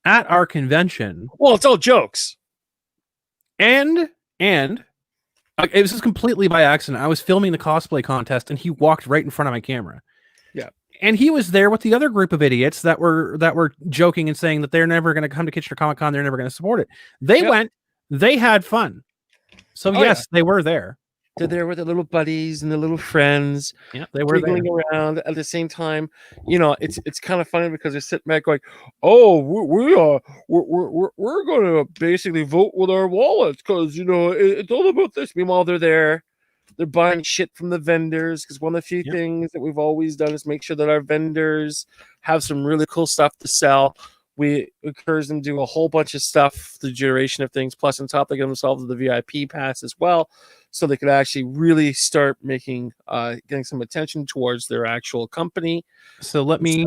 at our convention. Well, it's all jokes. And it was just completely by accident. I was filming the cosplay contest and he walked right in front of my camera. Yeah. And he was there with the other group of idiots that were joking and saying that they're never going to come to Kitchener Comic-Con. They're never going to support it. They went, they had fun. So yes, they were there. They're there with their little buddies and their little friends. Yeah, they were giggling around at the same time. It's kind of funny because they're sitting back going, "Oh, we're going to basically vote with our wallets because it's all about this." Meanwhile, they're buying shit from the vendors because one of the few things that we've always done is make sure that our vendors have some really cool stuff to sell. We encourage them to do a whole bunch of stuff, the duration of things, plus on top they give themselves the VIP pass as well, so they could actually really start getting some attention towards their actual company. So let me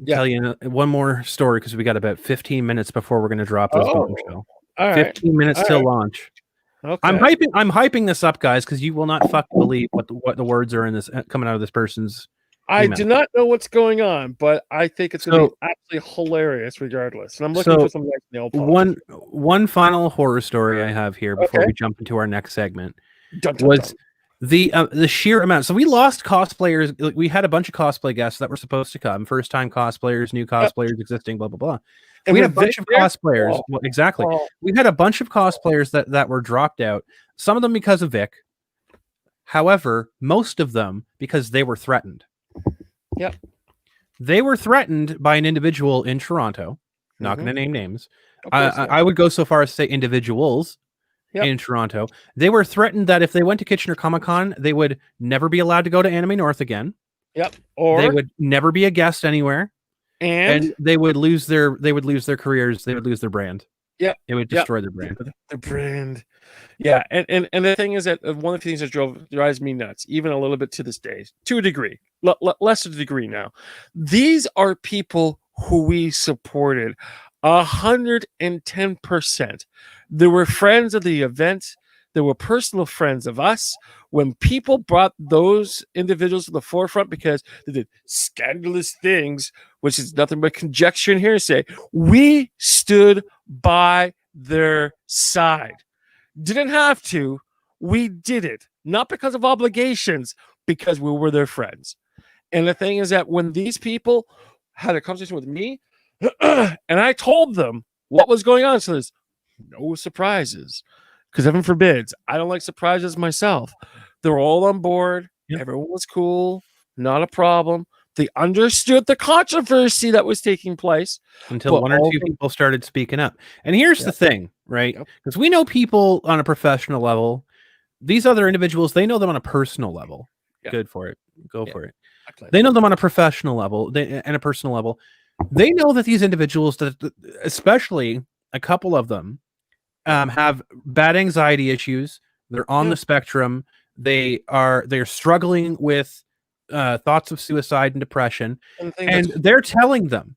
tell you one more story because we got about 15 minutes before we're going to drop this bombshell. 15 minutes till launch. Okay. I'm hyping this up, guys, because you will not fucking believe what the words are in this coming out of this person's I do not know what's going on, but I think it's going to be absolutely hilarious regardless. And I'm looking for some next nail polish. One final horror story I have here before we jump into our next segment was the sheer amount. So we lost cosplayers. We had a bunch of cosplay guests that were supposed to come. First time cosplayers, new cosplayers, existing, blah, blah, blah. And we had a bunch of cosplayers. Well, exactly. We had a bunch of cosplayers that were dropped out. Some of them because of Vic. However, most of them because they were threatened. Yep. They were threatened by an individual in Toronto. Not going to name names. I would go so far as to say individuals in Toronto. They were threatened that if they went to Kitchener Comic-Con, they would never be allowed to go to Anime North again. Yep. Or they would never be a guest anywhere. And they would lose their careers. They would lose their brand. Yep. It would destroy their brand. The brand. Yeah. And the thing is that one of the things that drives me nuts, even a little bit to this day, to a degree, less to a degree now. These are people who we supported 110%. They were friends of the event. They were personal friends of us. When people brought those individuals to the forefront because they did scandalous things, which is nothing but conjecture and hearsay, we stood by their side. Didn't have to. We did it not because of obligations, because we were their friends. And the thing is that when these people had a conversation with me, and I told them what was going on, so there's no surprises, because heaven forbids, I don't like surprises myself. They were all on board. Yep. Everyone was cool, not a problem. They understood the controversy that was taking place until but one or two people started speaking up. And here's the thing, right? Because we know people on a professional level. These other individuals, they know them on a personal level. Good for it. Go for it. They know them on a professional level and a personal level. They know that these individuals, that especially a couple of them, have bad anxiety issues. They're on the spectrum. They're struggling with thoughts of suicide and depression, and they're telling them,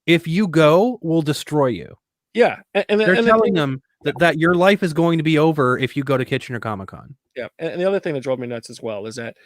if you go, we'll destroy you. Yeah, and they're telling them that your life is going to be over if you go to Kitchener Comic-Con. Yeah, and the other thing that drove me nuts as well is that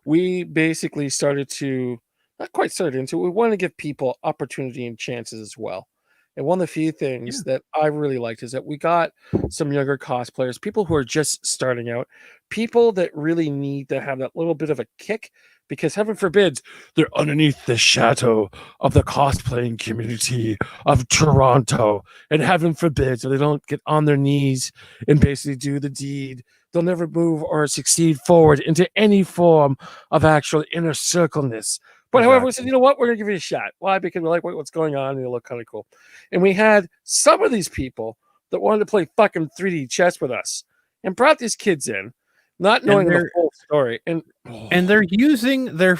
we basically started to, not quite started into, we wanted to give people opportunity and chances as well. And one of the few things that I really liked is that we got some younger cosplayers, people who are just starting out, people that really need to have that little bit of a kick, because heaven forbids, they're underneath the shadow of the cosplaying community of Toronto. And heaven forbids, if they don't get on their knees and basically do the deed, they'll never move or succeed forward into any form of actual inner circleness. But however, we said, you know what? We're going to give it a shot. Why? Because we like what's going on and it look kind of cool. And we had some of these people that wanted to play fucking 3D chess with us and brought these kids in, not knowing the whole story. And they're using their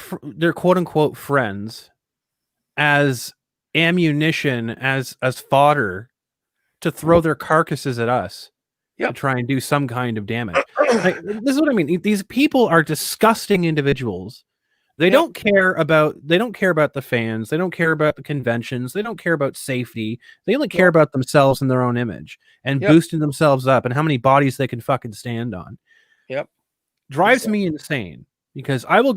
quote unquote friends as ammunition, as fodder to throw their carcasses at us to try and do some kind of damage. Like, this is what I mean. These people are disgusting individuals. They don't care about the fans. They don't care about the conventions. They don't care about safety. They only care about themselves and their own image and boosting themselves up and how many bodies they can fucking stand on. Drives me insane, because I will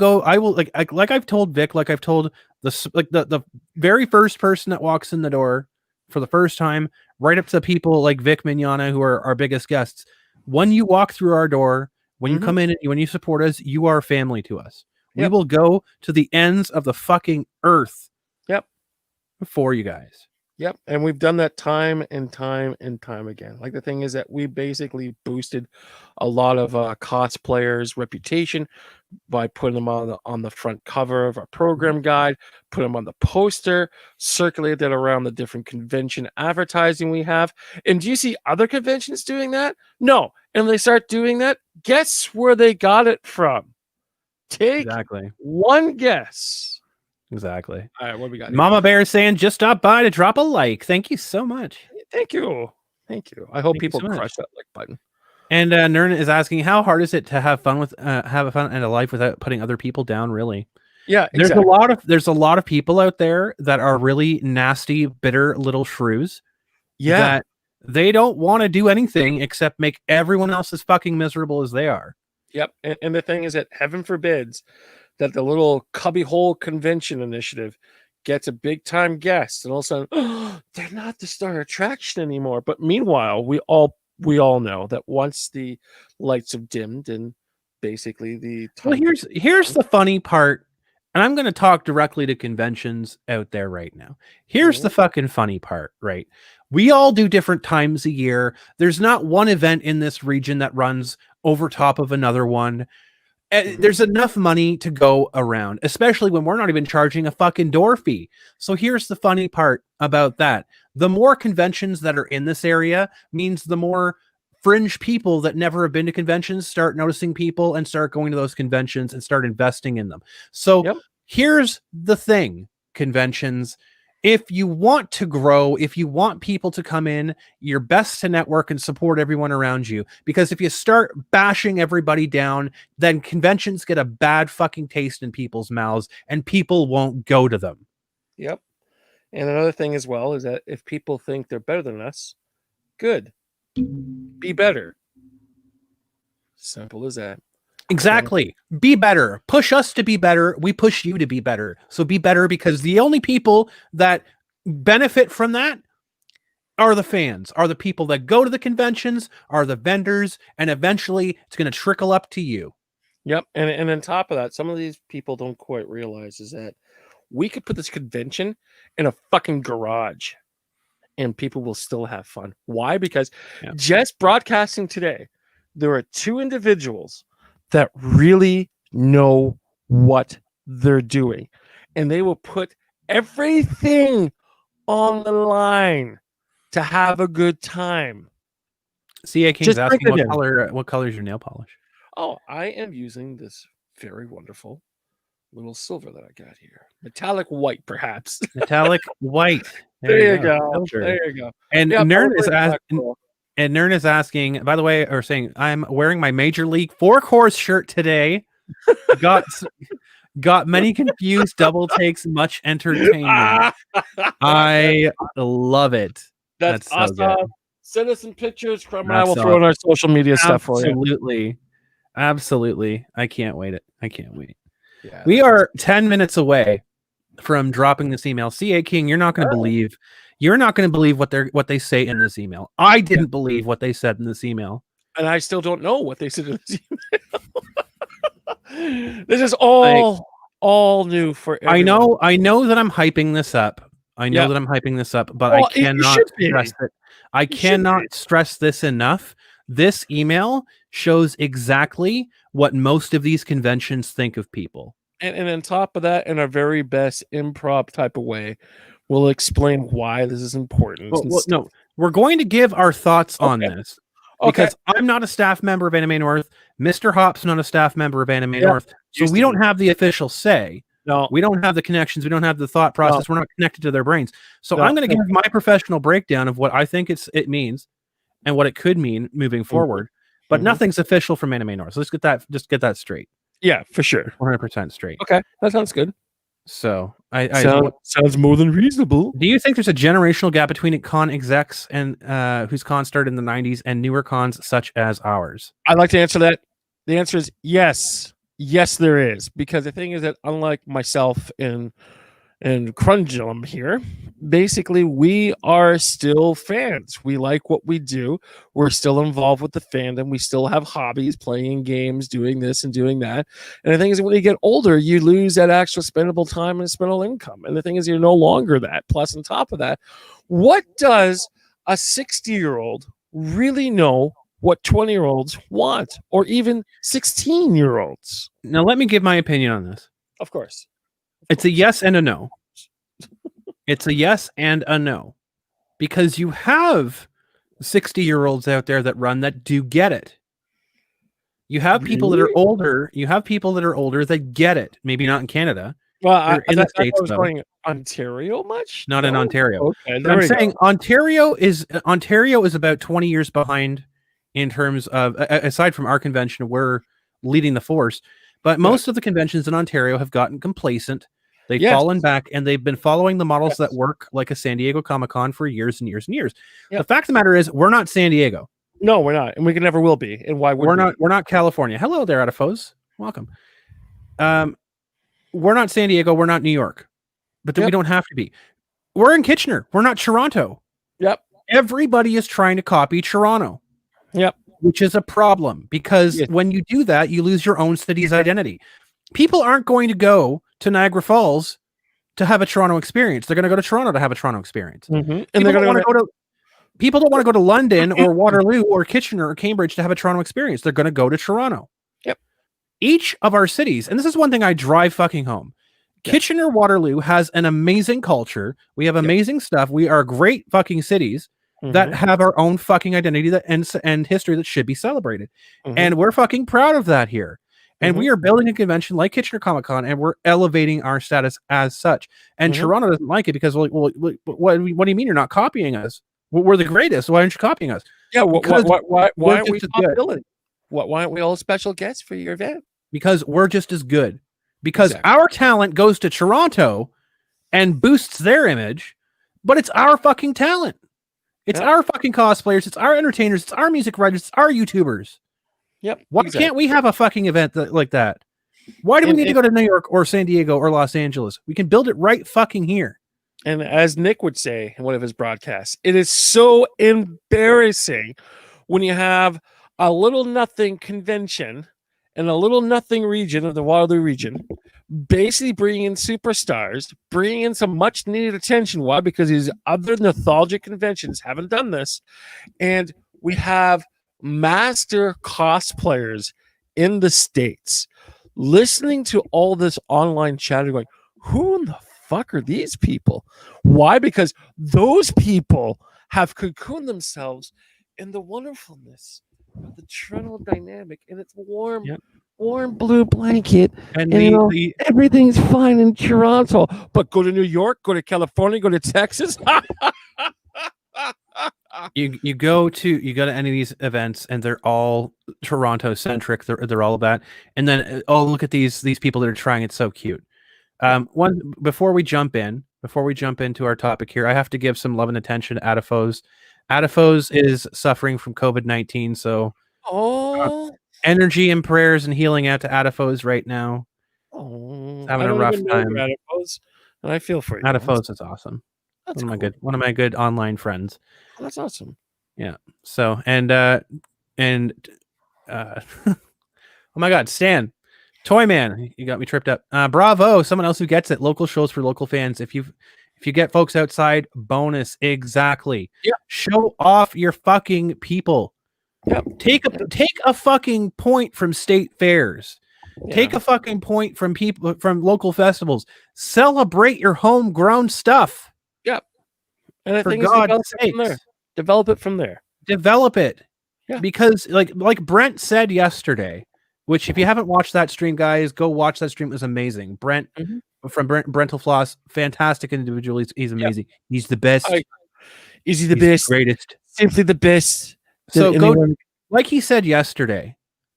like I've told Vic, like I've told the very first person that walks in the door for the first time, right up to people like Vic Mignogna, who are our biggest guests. When you walk through our door, when you come in and when you support us, you are family to us. We will go to the ends of the fucking earth. For you guys. And we've done that time and time and time again. Like, the thing is that we basically boosted a lot of cosplayers' reputation by putting them on the front cover of our program guide, put them on the poster, circulate that around the different convention advertising we have. And do you see other conventions doing that? No. And they start doing that. Guess where they got it from? Take one guess. Exactly. All right, what we got? Mama Bear is saying, just stop by to drop a like. Thank you so much. Thank you. I hope people crush that like button. And Nern is asking, how hard is it to have fun in a life without putting other people down? Really? Yeah, exactly. There's a lot of people out there that are really nasty, bitter little shrews. That they don't want to do anything except make everyone else as fucking miserable as they are. And the thing is that heaven forbids that the little cubbyhole convention initiative gets a big time guest, and all of a sudden, they're not the star attraction anymore. But meanwhile, we all know that once the lights have dimmed and basically the time. Well, here's the funny part, and I'm going to talk directly to conventions out there right now. Here's the fucking funny part, right? We all do different times a year. There's not one event in this region that runs over top of another one. There's enough money to go around, especially when we're not even charging a fucking door fee. So here's the funny part about that. The more conventions that are in this area means the more fringe people that never have been to conventions start noticing people and start going to those conventions and start investing in them. So here's the thing, conventions. If you want to grow, if you want people to come in, you're best to network and support everyone around you. Because if you start bashing everybody down, then conventions get a bad fucking taste in people's mouths and people won't go to them. And another thing as well is that if people think they're better than us, good. Be better. Simple as that. Exactly. Be better. Push us to be better. We push you to be better. So be better, because the only people that benefit from that are the fans, are the people that go to the conventions, are the vendors, and eventually it's going to trickle up to you. Yep. And on top of that, some of these people don't quite realize is that we could put this convention in a fucking garage and people will still have fun. Why? Because just broadcasting today, there are two individuals that really know what they're doing, and they will put everything on the line to have a good time. CA King's asking what color is your nail polish? Oh, I am using this very wonderful little silver that I got here. Metallic white, perhaps. Metallic white. There you go. There you go. And Nern is asking, by the way, or saying, I'm wearing my Major League 4 Course shirt today. Got many confused double takes, much entertainment. I love it. That's so awesome. Good. Send us some pictures. Crumb and I will throw in our social media stuff for you. Absolutely. I can't wait. Yeah, we are 10 minutes away from dropping this email. CA King, you're not going to believe. You're not going to believe what they say in this email. I didn't believe what they said in this email, and I still don't know what they said in this email. This is all new for everyone. I know that I'm hyping this up. But I cannot stress it. I cannot stress this enough. This email shows exactly what most of these conventions think of people. And on top of that, in our very best improv type of way, we'll explain why this is important. No, we're going to give our thoughts on this. Because I'm not a staff member of Anime North. Mr. Hop's not a staff member of Anime North. So we don't have the official say. No. We don't have the connections. We don't have the thought process. We're not connected to their brains. So I'm going to give my professional breakdown of what I think it means and what it could mean moving forward. But nothing's official from Anime North. So let's get that straight. Yeah, for sure. 100% straight. Okay, that sounds good. So sounds more than reasonable. Do you think there's a generational gap between con execs and whose con started in the 90s and newer cons such as ours? I'd like to answer that. The answer is yes. Yes, there is. Because the thing is that unlike myself and Crungelum here, basically we are still fans. We like what we do. We're still involved with the fandom. We still have hobbies, playing games, doing this and doing that. And the thing is that when you get older, you lose that extra spendable time and spendable income. And the thing is you're no longer that. Plus, on top of that, what does a 60-year-old really know what 20-year-olds want, or even 16-year-olds? Now, let me give my opinion on this. Of course. It's a yes and a no. It's a yes and a no. Because you have 60-year-olds out there that run that do get it. You have people that are older. You have people that are older that get it. Maybe not in Canada. Well, in the States, going Ontario much? Not in Ontario. Okay, I'm saying Ontario is about 20 years behind in terms of, aside from our convention, we're leading the force. But most of the conventions in Ontario have gotten complacent. They've fallen back, and they've been following the models that work, like a San Diego Comic-Con, for years and years and years. The fact of the matter is, we're not San Diego. No, we're not, and we never will be. And why would we? We're not California. Hello there, Adifos. Welcome. We're not San Diego. We're not New York. But then we don't have to be. We're in Kitchener. We're not Toronto. Yep. Everybody is trying to copy Toronto. Yep. Which is a problem, because when you do that, you lose your own city's identity. People aren't going to go to Niagara Falls to have a Toronto experience. They're going to go to Toronto to have a Toronto experience. Mm-hmm. And people don't want to go to London or Waterloo or Kitchener or Cambridge to have a Toronto experience. They're going to go to Toronto. Yep. Each of our cities, and this is one thing I drive fucking home. Kitchener, Waterloo has an amazing culture. We have amazing stuff. We are great fucking cities that have our own fucking identity and history that should be celebrated. And we're fucking proud of that here. And we are building a convention like Kitchener Comic-Con, and we're elevating our status as such. And Toronto doesn't like it because, what do you mean you're not copying us? We're the greatest. Why aren't you copying us? Yeah, why aren't we top-billing? Why aren't we all special guests for your event? Because we're just as good. Because our talent goes to Toronto and boosts their image, but it's our fucking talent. It's our fucking cosplayers. It's our entertainers. It's our music writers. It's our YouTubers. Yep. Why can't we have a fucking event like that? Why do we need to go to New York or San Diego or Los Angeles? We can build it right fucking here. And as Nick would say in one of his broadcasts, it is so embarrassing when you have a little nothing convention and a little nothing region of the Waterloo region basically bringing in superstars, bringing in some much needed attention. Why? Because these other nostalgic conventions haven't done this. And we have master cosplayers in the States listening to all this online chatter going, who in the fuck are these people? Why? Because those people have cocooned themselves in the wonderfulness of the Toronto dynamic and its warm, warm blue blanket. And Everything's fine in Toronto, but go to New York, go to California, go to Texas. you go to any of these events and they're all Toronto centric. They're all about, and then look at these people that are trying it so cute. Before we jump into our topic here, I have to give some love and attention to Adifos. Adifos is suffering from COVID-19, so energy and prayers and healing out to Adifos right now. Having a rough time. Adifos, and I feel for you. Adifos is awesome. That's one of my good online friends. Oh, that's awesome. Yeah. So oh my God, Stan, Toy Man, you got me tripped up. Bravo, someone else who gets it. Local shows for local fans. If you get folks outside, bonus. Exactly. Yeah. Show off your fucking people. Yep. Take a fucking point from state fairs. Yeah. Take a fucking point from people from local festivals. Celebrate your homegrown stuff. Yep. And I for think God's sake, develop it from there. Develop it. Yeah. Because like Brent said yesterday, which if you haven't watched that stream, guys, go watch that stream. It was amazing. Brent from Brental Floss, fantastic individual. He's amazing. Yep. He's the best. Is he the best? Greatest. Simply the best. So like he said yesterday,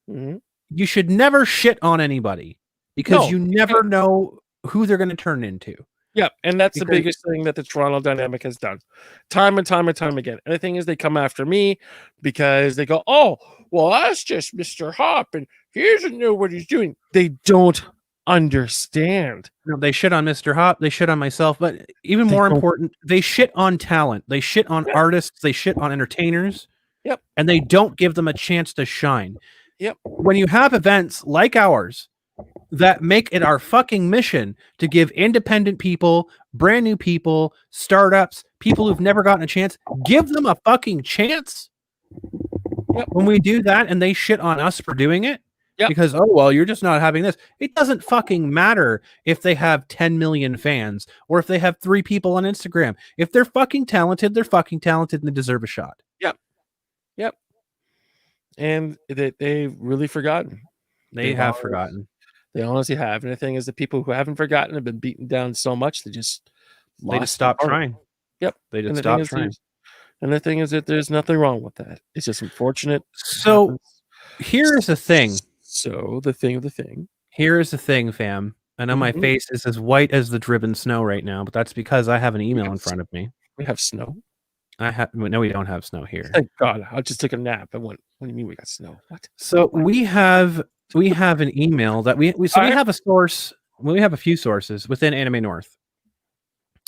you should never shit on anybody because you never know who they're going to turn into. Yep, and that's the biggest thing that the Toronto dynamic has done, time and time again. And the thing is, they come after me because they go, "Oh, well, that's just Mr. Hop, and he doesn't know what he's doing." They don't understand. No, they shit on Mr. Hop. They shit on myself, but even more important, they shit on talent. They shit on artists. They shit on entertainers. Yep, and they don't give them a chance to shine. Yep. When you have events like ours that make it our fucking mission to give independent people, brand new people, startups, people who've never gotten a chance, give them a fucking chance. Yep. When we do that and they shit on us for doing it, because, oh, well, you're just not having this. It doesn't fucking matter if they have 10 million fans or if they have 3 people on Instagram. If they're fucking talented, they're fucking talented and they deserve a shot. Yep. And they've really forgotten. They have forgotten. They honestly have. And the thing is, the people who haven't forgotten have been beaten down so much they just stopped trying. Yep. They just stopped trying. And the thing is that there's nothing wrong with that. It's just unfortunate. So here's the thing. So the thing. Here is the thing, fam. I know my face is as white as the driven snow right now, but that's because I have an email in front of me. We have snow. No, we don't have snow here. Thank God. I just took a nap and went, what do you mean we got snow? What? So we have an email that we have a source. We have a few sources within Anime North.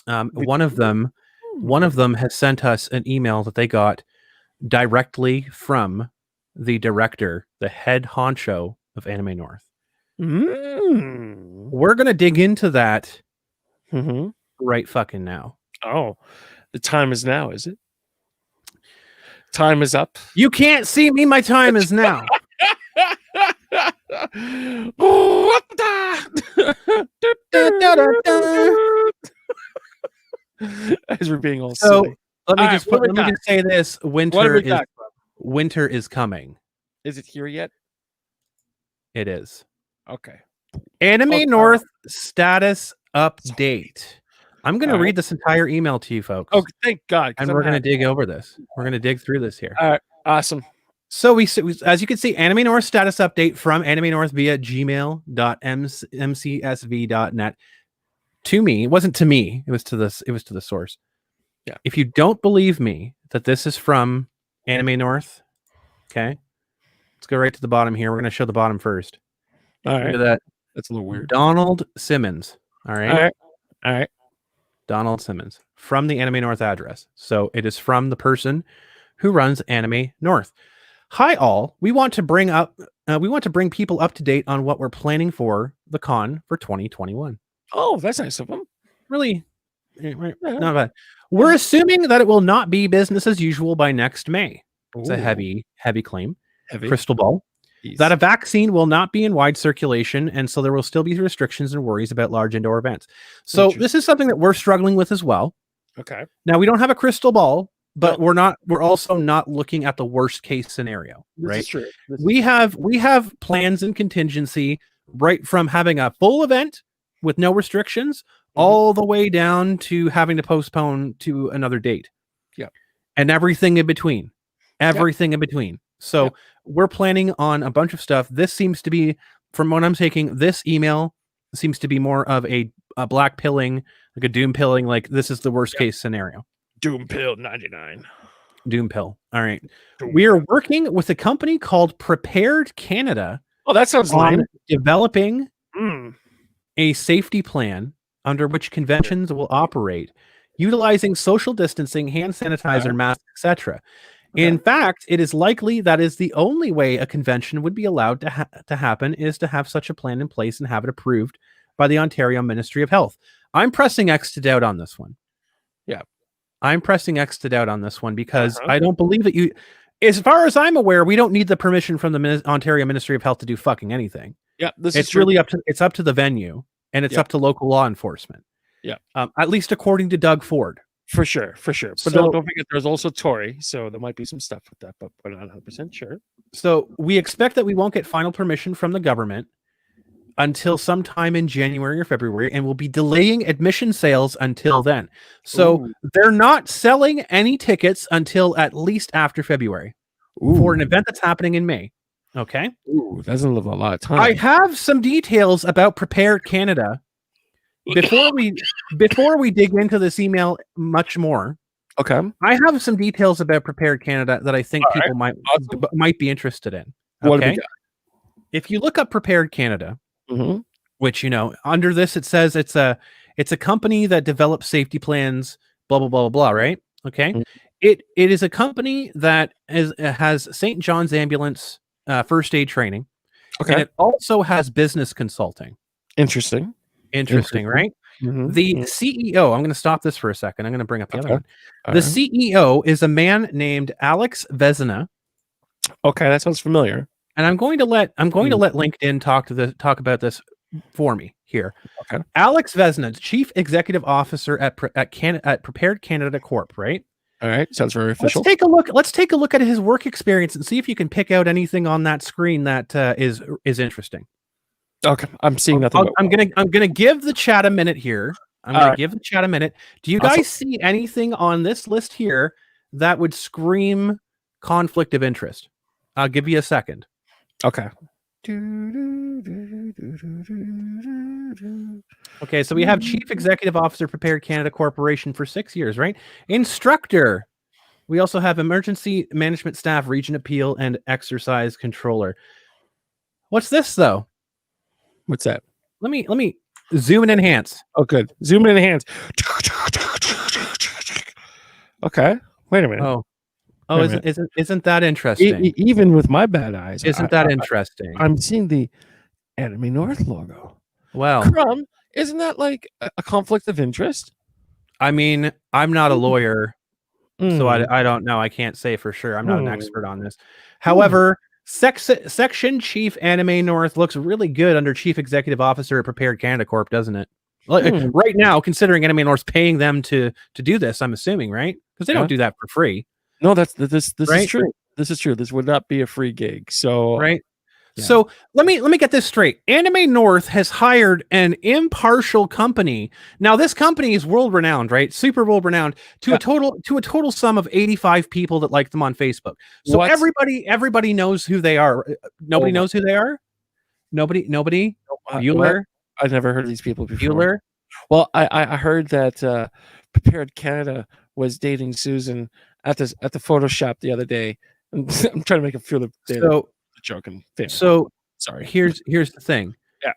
One of them has sent us an email that they got directly from the director, the head honcho of Anime North. We're gonna dig into that right fucking now. Oh, the time is now, is it? Time is up. You can't see me. My time is now. As we're being all so silly. Let me just say this: winter is coming. Is it here yet? It is. Okay. Anime North status update. I'm going to read this entire email to you folks. Oh, thank God. And we're going to dig over this. We're going to dig through this here. All right. Awesome. So we as you can see, Anime North status update from Anime North via gmail.mcsv.net. To me, it wasn't to me. It was to the source. Yeah. If you don't believe me that this is from Anime North, okay, let's go right to the bottom here. We're going to show the bottom first. All right. Look at that. That's a little weird. Donald Simmons. All right. All right. Donald Simmons from the Anime North address. So it is from the person who runs Anime North. Hi all. We want to bring people up to date on what we're planning for the con for 2021. Oh, that's nice of them. Really, not bad. We're assuming that it will not be business as usual by next May. It's a heavy claim. Crystal ball. That a vaccine will not be in wide circulation, and so there will still be restrictions and worries about large indoor events. So this is something that we're struggling with as well. Okay. Now we don't have a crystal ball, but we're also not looking at the worst case scenario, right? This is true. We have plans and contingency right from having a full event with no restrictions all the way down to having to postpone to another date. Yeah. And everything in between. In between. So we're planning on a bunch of stuff. This seems to be, from what I'm taking, this email seems to be more of a black pilling, like a doom pilling, like this is the worst case scenario. Doom pill 99. Doom pill. All right. We are working with a company called Prepared Canada. Oh, that sounds on developing Mm. a safety plan under which conventions will operate, utilizing social distancing, hand sanitizer, masks, etc. In fact, it is likely that is the only way a convention would be allowed to happen is to have such a plan in place and have it approved by the Ontario Ministry of Health. I'm pressing X to doubt on this one. Yeah. I'm pressing X to doubt on this one because I don't believe that you, as far as I'm aware, we don't need the permission from the Ontario Ministry of Health to do fucking anything. Yeah, it's really up to the venue, and it's up to local law enforcement. Yeah. At least according to Doug Ford. For sure. But don't forget, there's also Tory, so there might be some stuff with that, but we're not 100% sure. So we expect that we won't get final permission from the government until sometime in January or February, and we'll be delaying admission sales until then. So they're not selling any tickets until at least after February for an event that's happening in May. Okay. Doesn't live a lot of time. I have some details about Prepared Canada. Before we dig into this email much more, okay, I have some details about Prepared Canada that I think people might be interested in. Okay, if you look up Prepared Canada, which under this it says it's a company that develops safety plans, blah blah blah blah, right? Okay, it is a company that has St. John's Ambulance first aid training, and it also has business consulting. Interesting, right? The CEO, I'm going to stop this for a second. I'm going to bring up the other one. The CEO is a man named Alex Vezina. Okay, that sounds familiar. And I'm going to let LinkedIn talk about this for me here. Okay. Alex Vezina, Chief Executive Officer at Prepared Canada Corp, right? All right, sounds very official. Let's take a look at his work experience and see if you can pick out anything on that screen that is interesting. Okay, I'm seeing nothing. I'm gonna give the chat a minute here. Give the chat a minute. Do you guys see anything on this list here that would scream conflict of interest? I'll give you a second. Okay. Okay, so we have Chief Executive Officer, Prepared Canada Corporation for 6 years, right? Instructor. We also have Emergency Management Staff, Region Appeal, and Exercise Controller. What's this though? What's that? Let me zoom and enhance. Oh, good. Zoom and enhance. Okay. Wait a minute. Isn't that interesting? Even with my bad eyes, isn't that interesting? I'm seeing the Anime North logo. Well, Crumb, isn't that like a conflict of interest? I mean, I'm not a lawyer, so I don't know. I can't say for sure. I'm not an expert on this. However, Section Chief Anime North looks really good under Chief Executive Officer at Prepared Canada Corp, doesn't it? Right now, considering Anime North's paying them to do this, I'm assuming, right? Because they don't do that for free. No, this is true. This is true. This would not be a free gig. So right. Yeah. So let me get this straight. Anime North has hired an impartial company. Now this company is world renowned, right? Super world renowned to a total sum of 85 people that like them on Facebook. So everybody knows who they are. Nobody knows who they are. Nobody. Bueller. I've never heard of these people before. Bueller. Well, I heard that Prepared Canada was dating Susan at the Photoshop the other day. I'm trying to make it feel the joking thing. So sorry. Here's the thing. Yeah.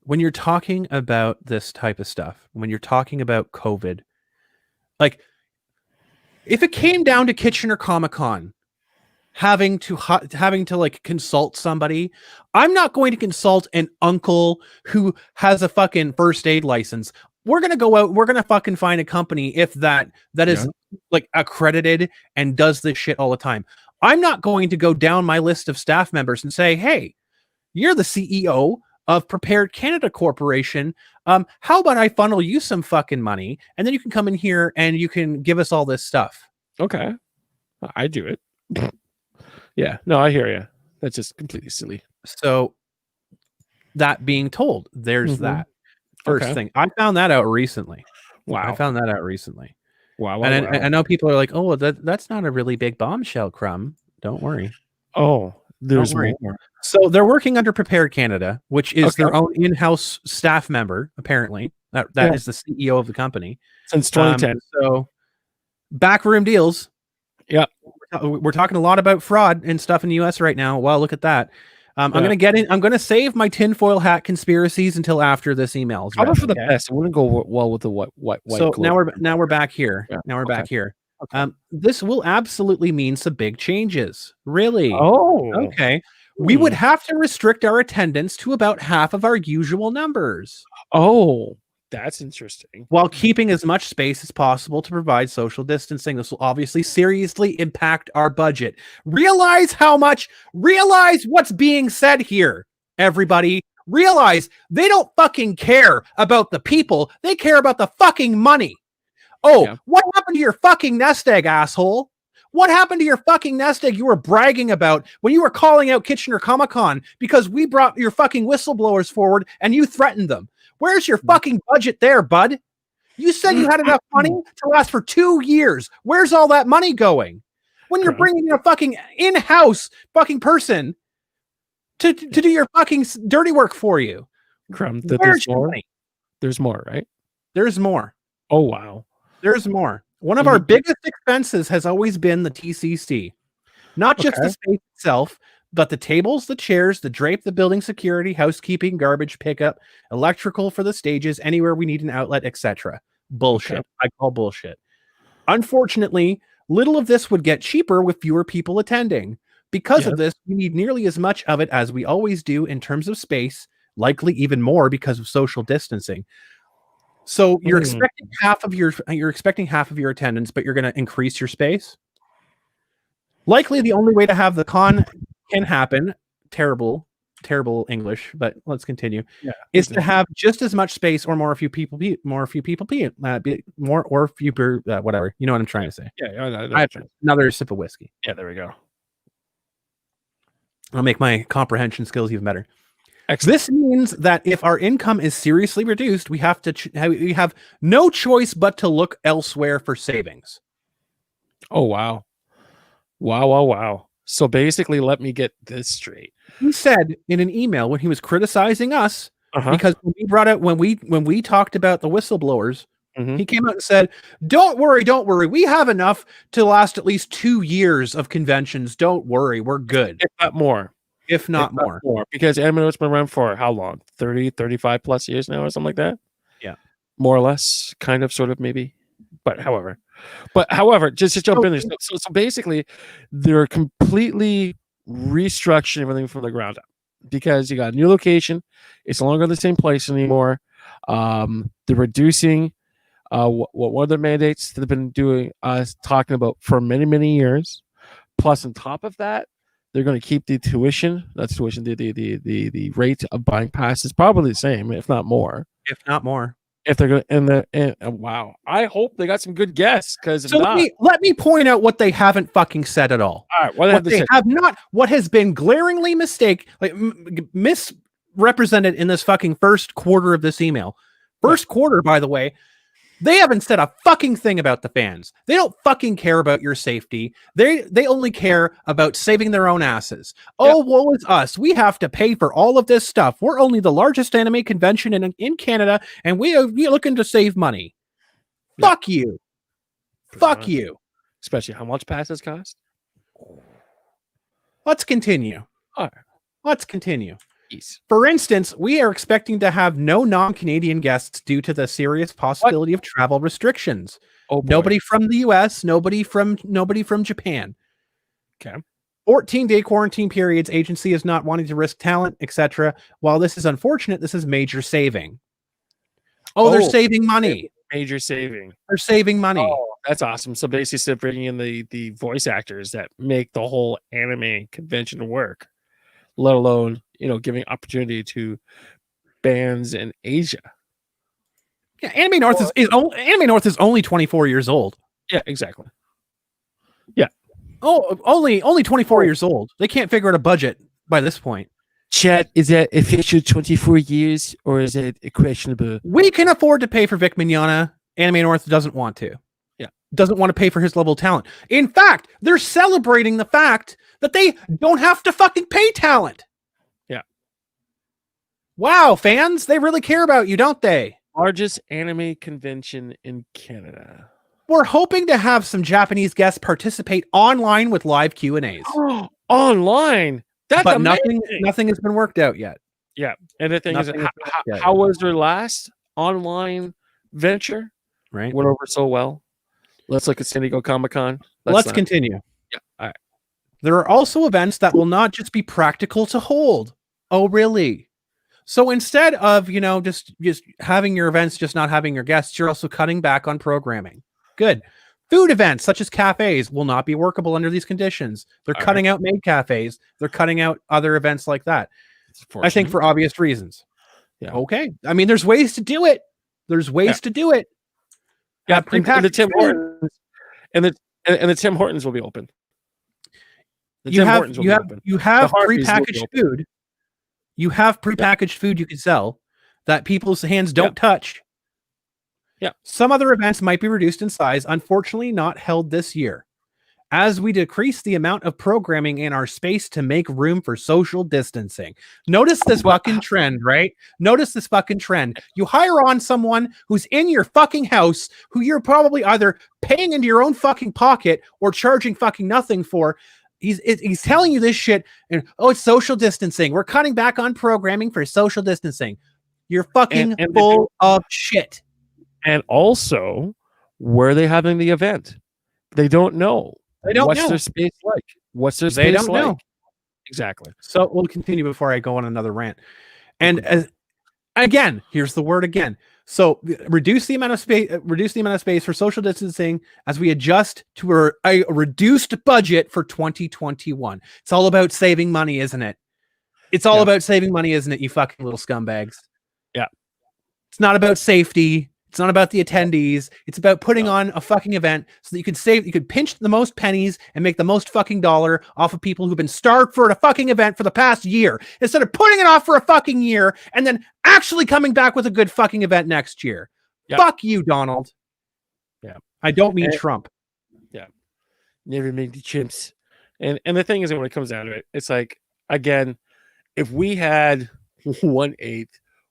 When you're talking about this type of stuff, when you're talking about COVID, Like, if it came down to Kitchener Comic-Con having to like consult somebody, I'm not going to consult an uncle who has a fucking first aid license. We're gonna go out. We're gonna fucking find a company if that is like accredited and does this shit all the time. I'm not going to go down my list of staff members and say, "Hey, you're the CEO of Prepared Canada Corporation. How about I funnel you some fucking money, and then you can come in here and you can give us all this stuff." Okay, I do it. Yeah, no, I hear you. That's just completely silly. So, that being told, there's that first thing. I found that out recently. Wow, I found that out recently. Wow. And I know people are like, "Oh, that's not a really big bombshell, Crumb." Don't worry. Oh, there's more. So they're working under Prepared Canada, which is their own in-house staff member. Apparently, that is the CEO of the company since 2010. So backroom deals. Yeah, we're talking a lot about fraud and stuff in the U.S. right now. Well, look at that. I'm gonna get in. I'm gonna save my tinfoil hat conspiracies until after this email. How for the best? It wouldn't go well with the white. So now we're back here. Yeah. Now we're back here. Okay. This will absolutely mean some big changes. Really? Oh, okay. We would have to restrict our attendance to about half of our usual numbers. Oh, that's interesting. While keeping as much space as possible to provide social distancing. This will obviously seriously impact our budget. Realize what's being said here, everybody. Realize they don't fucking care about the people. They care about the fucking money. Oh, What happened to your fucking nest egg, asshole? What happened to your fucking nest egg you were bragging about when you were calling out Kitchener Comic-Con because we brought your fucking whistleblowers forward and you threatened them? Where's your fucking budget there, bud? You said you had enough money to last for 2 years. Where's all that money going? When you're bringing in a fucking in-house fucking person to do your fucking dirty work for you. Crumb, there's more. There's more, right? There's more. Oh, wow. There's more. One of our biggest expenses has always been the TCC. Not just the space itself, but the tables, the chairs, the drape, the building security, housekeeping, garbage pickup, electrical for the stages, anywhere we need an outlet, etc. Bullshit. Okay. I call bullshit. Unfortunately, little of this would get cheaper with fewer people attending. Because of this, we need nearly as much of it as we always do in terms of space, likely even more because of social distancing. So you're expecting half of your attendance, but you're going to increase your space. Likely the only way to have the con can happen. Terrible English, but let's continue. Is to have just as much space or more, fewer whatever. You know what I'm trying to say. I have another sip of whiskey. Yeah, there we go. I'll make my comprehension skills even better. Excellent. This means that if our income is seriously reduced, we have no choice but to look elsewhere for savings. Oh, wow. Wow. So basically, let me get this straight. He said in an email when he was criticizing us, because when we talked about the whistleblowers, he came out and said, don't worry. We have enough to last at least 2 years of conventions. Don't worry. We're good. If not more. Because Edmonton's been around for how long? 30, 35 plus years now or something like that? Yeah. More or less, kind of, sort of, maybe. But however, just to jump in there. So basically, they're completely restructuring everything from the ground up because you got a new location. It's no longer the same place anymore. They're reducing what are the mandates that they've been doing, talking about for many, many years. Plus, on top of that, they're going to keep the tuition. That's tuition. The rate of buying passes probably the same, if not more. If they're going and wow, I hope they got some good guests because let me point out what they haven't fucking said at all. All right, what has been glaringly misrepresented in this fucking first quarter of this email. First quarter, by the way. They haven't said a fucking thing about the fans. They don't fucking care about your safety. They only care about saving their own asses. Oh, woe is us. We have to pay for all of this stuff. We're only the largest anime convention in Canada, and we're looking to save money. Fuck you. Fuck you. Especially how much passes cost? Let's continue. All right. Let's continue. For instance, we are expecting to have no non-Canadian guests due to the serious possibility of travel restrictions. Oh, boy. Nobody from the US, nobody from Japan. Okay. 14-day quarantine periods. Agency is not wanting to risk talent, etc. While this is unfortunate, this is major saving. Oh, they're saving money. Major saving. They're saving money. Oh, that's awesome. So basically, bringing in the voice actors that make the whole anime convention work, let alone giving opportunity to bands in Asia. Yeah, Anime North Anime North is only 24 years old. Yeah, exactly. Yeah. Oh, only 24 years old. They can't figure out a budget by this point. Chat, is that official 24 years or is it questionable? We can afford to pay for Vic Mignogna. Anime North doesn't want to. Yeah. Doesn't want to pay for his level of talent. In fact, they're celebrating the fact that they don't have to fucking pay talent. Yeah. Wow, fans, they really care about you, don't they? Largest anime convention in Canada. We're hoping to have some Japanese guests participate online with live Q&As. Online? That's but amazing. nothing has been worked out yet. Yeah. And the thing is, how was their last online venture? Right. Went over so well. Let's look at San Diego Comic-Con. Let's continue. Yeah. All right. There are also events that will not just be practical to hold. Oh, really? So instead of, just having your events, just not having your guests, you're also cutting back on programming. Good. Food events such as cafes will not be workable under these conditions. They're cutting out maid cafes. They're cutting out other events like that. I think for obvious reasons. Yeah. Okay. I mean, there's ways to do it. There's ways to do it. Yeah. And the Tim Hortons and the Tim Hortons will be open. You have prepackaged food. You have prepackaged food you can sell that people's hands don't touch. Yeah. Some other events might be reduced in size, unfortunately not held this year, as we decrease the amount of programming in our space to make room for social distancing. Notice this fucking trend, right? Notice this fucking trend. You hire on someone who's in your fucking house, who you're probably either paying into your own fucking pocket or charging fucking nothing for. He's telling you this shit, and it's social distancing. We're cutting back on programming for social distancing. You're fucking full of shit. And also, where are they having the event? They don't know. They don't know. What's their space like? What's their space They don't like? know. Exactly. So we'll continue before I go on another rant. And again, here's the word again. So reduce the amount of space for social distancing as we adjust to a reduced budget for 2021. It's all about saving money, isn't it? It's all about saving money, isn't it, you fucking little scumbags? Yeah. It's not about safety. It's not about the attendees. It's about putting on a fucking event so that you could pinch the most pennies and make the most fucking dollar off of people who've been starved for a fucking event for the past year, instead of putting it off for a fucking year and then actually coming back with a good fucking event next year. Yep. Fuck you, Donald. Yeah. I don't mean Trump. Yeah. Never make the chimps. And the thing is, when it comes down to it, it's like, again, if we had 1/8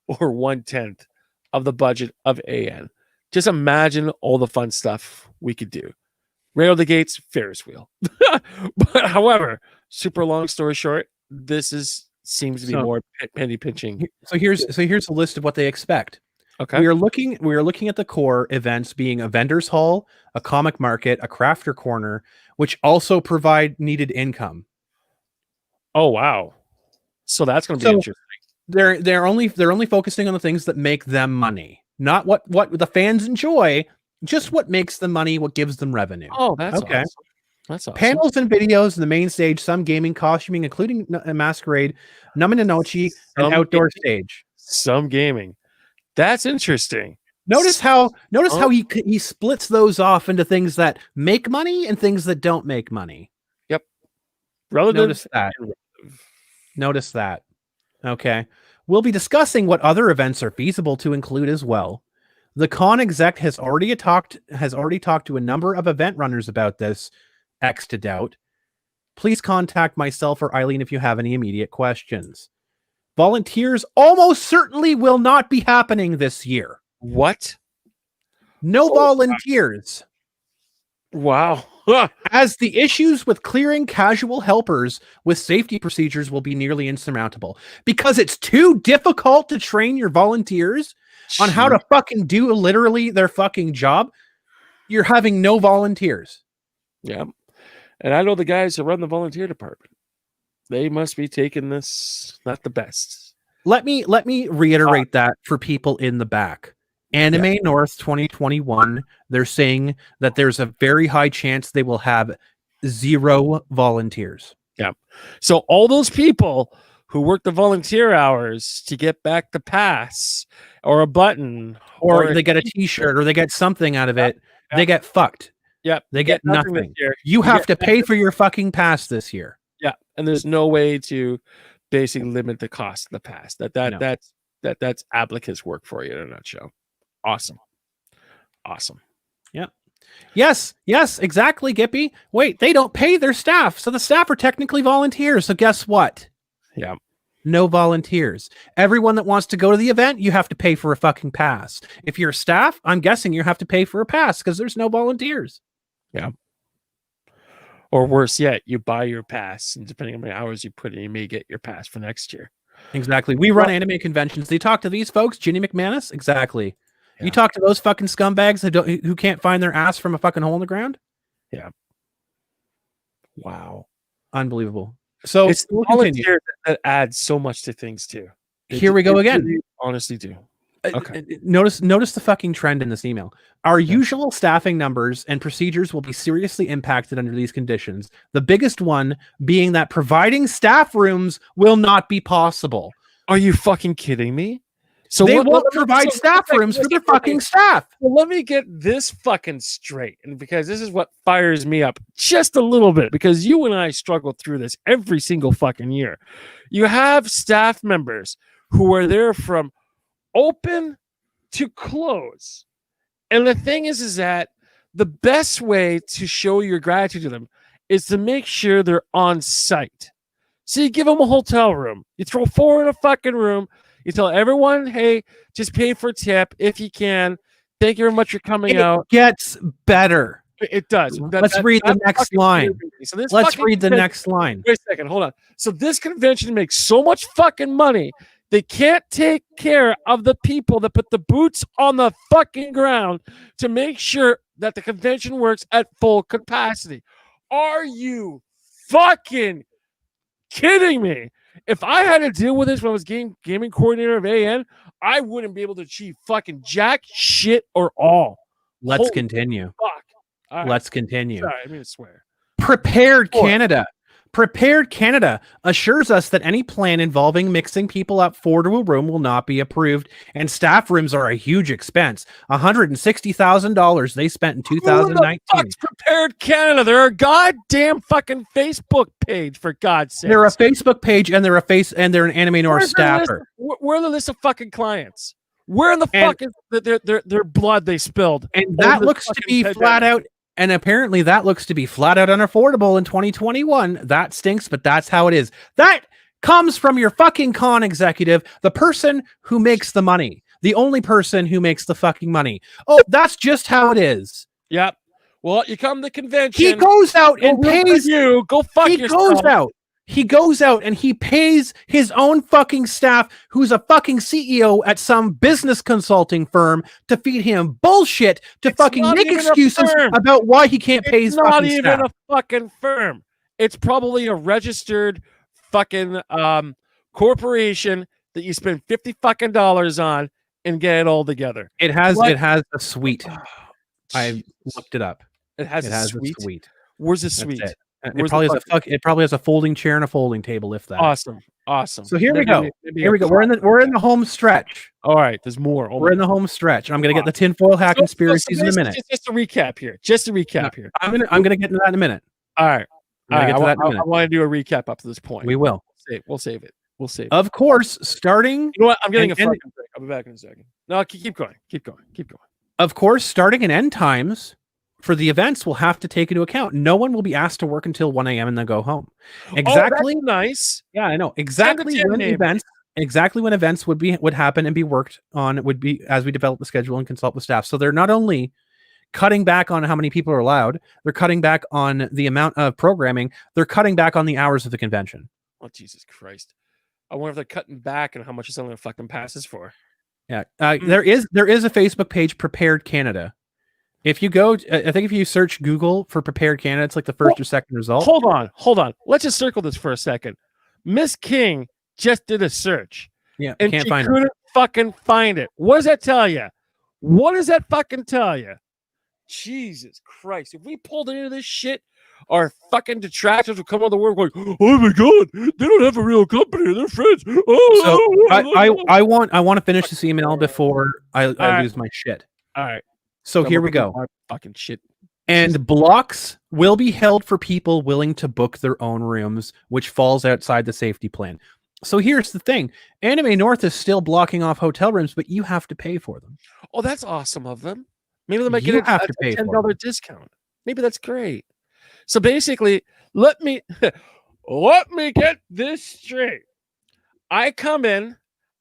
or 1/10 of the budget of AN, just imagine all the fun stuff we could do. Rail the gates, Ferris wheel. But however, super long story short, this seems to be more penny pinching. So here's a list of what they expect. Okay. We are looking at the core events being a vendor's hall, a comic market, a crafter corner, which also provide needed income. Oh wow. So that's going to be interesting. They're only focusing on the things that make them money, not what the fans enjoy, just what makes them money, what gives them revenue. Oh, that's okay. Awesome. That's awesome. Panels and videos in the main stage, some gaming, costuming, including a masquerade, Naminanochi, and outdoor stage. Some gaming. That's interesting. Notice how he splits those off into things that make money and things that don't make money. Yep. Relative. Notice that. Okay. We'll be discussing what other events are feasible to include as well. The con exec has already talked to a number of event runners about this. X to doubt. Please contact myself or Eileen if you have any immediate questions. Volunteers almost certainly will not be happening this year. What? No volunteers. Wow. as the issues with clearing casual helpers with safety procedures will be nearly insurmountable because it's too difficult to train your volunteers on how to fucking do literally their fucking job. You're having no volunteers. Yeah. And I know the guys who run the volunteer department. They must be taking this not the best. Let me reiterate that for people in the back. Anime North 2021, they're saying that there's a very high chance they will have 0 volunteers. Yeah. So all those people who work the volunteer hours to get back the pass or a button or they get a t-shirt or they get something out of it, they get fucked. Yep. They get nothing. You have to pay for your fucking pass this year. Yeah. And there's no way to basically limit the cost of the pass. That's applicants work for you in a nutshell. Awesome. Yeah. Yes, exactly, Gippy. Wait, they don't pay their staff, so the staff are technically volunteers. So guess what? Yeah. No volunteers. Everyone that wants to go to the event, you have to pay for a fucking pass. If you're staff, I'm guessing you have to pay for a pass because there's no volunteers. Yeah. Or worse yet, you buy your pass, and depending on how many hours you put in, you may get your pass for next year. Exactly. We run anime conventions. They talk to these folks, Ginny McManus. Exactly. Yeah. You talk to those fucking scumbags who can't find their ass from a fucking hole in the ground. Yeah. Wow. Unbelievable. So it's the volunteer that adds so much to things too. Here we go again. Really honestly do. Okay. Notice the fucking trend in this email. Our usual staffing numbers and procedures will be seriously impacted under these conditions. The biggest one being that providing staff rooms will not be possible. Are you fucking kidding me? So they won't provide staff rooms for their fucking staff. Well, let me get this fucking straight. And because this is what fires me up just a little bit, because you and I struggle through this every single fucking year. You have staff members who are there from open to close. And the thing is that the best way to show your gratitude to them is to make sure they're on site. So you give them a hotel room. You throw 4 in a fucking room. You tell everyone, hey, just pay for a tip if you can. Thank you very much for coming out. It gets better. It does. Let's read the next line. So let's read the next line. Wait a second. Hold on. So this convention makes so much fucking money. They can't take care of the people that put the boots on the fucking ground to make sure that the convention works at full capacity. Are you fucking kidding me? If I had to deal with this when I was gaming coordinator of AN, I wouldn't be able to achieve fucking jack shit or all. Let's continue. Fuck. Right. Let's continue. Sorry, I mean to swear. Prepared Canada assures us that any plan involving mixing people up 4 to a room will not be approved, and staff rooms are a huge expense. $160,000 they spent in 2019. Who the fuck's Prepared Canada? They're a goddamn fucking Facebook page, for God's sake. They're a Facebook page, and they're an Anime North staffer. Where are the list of fucking clients? Where in the fuck is their blood they spilled? And that looks to be flat out. And apparently that looks to be flat out unaffordable in 2021. That stinks, but that's how it is. That comes from your fucking con executive, the person who makes the money, the only person who makes the fucking money. Oh, that's just how it is. Yep. Well, you come to the convention. He goes out and pays you. Go fuck yourself. He goes out and he pays his own fucking staff, who's a fucking CEO at some business consulting firm, to feed him bullshit, to fucking make excuses about why he can't pay his fucking staff. It's not even a fucking firm. It's probably a registered fucking corporation that you spend $50 fucking on and get it all together. It has a suite. I looked it up. It has a suite. Where's the suite? It probably has a folding chair and a folding table, if that. Awesome. So here we go. We're in the home stretch. All right, there's more. We're in the home stretch. I'm gonna get the tinfoil hat conspiracies in a minute. Just a recap here. I'm gonna get into that in a minute. All right. I want to do a recap up to this point. We will. We'll save it. Of course, starting. You know what? I'm getting a fucking break. I'll be back in a second. No, keep going. Of course, starting and end times for the events will have to take into account. No one will be asked to work until 1 a.m. and then go home. Exactly. That's nice. Yeah, I know. Exactly when events would happen and be worked on would be as we develop the schedule and consult with staff. So they're not only cutting back on how many people are allowed. They're cutting back on the amount of programming. They're cutting back on the hours of the convention. Oh, Jesus Christ. I wonder if they're cutting back and how much is selling the fucking passes for. Yeah. There is a Facebook page, Prepared Canada. If you go, I think if you search Google for Prepared Canada, it's like the first or second result. Hold on. Let's just circle this for a second. Miss King just did a search. Yeah, and can't she find couldn't fucking find it. What does that tell you? What does that fucking tell you? Jesus Christ. If we pulled into this shit, our fucking detractors would come on the work like, oh my God, they don't have a real company. They're friends. So I want to finish this email before I lose my shit. All right. So here we go. Fucking shit. And blocks will be held for people willing to book their own rooms, which falls outside the safety plan. So here's the thing. Anime North is still blocking off hotel rooms, but you have to pay for them. Oh, that's awesome of them. Maybe they might You get have a to pay for $10 discount. Maybe that's great. So basically, let me get this straight. I come in,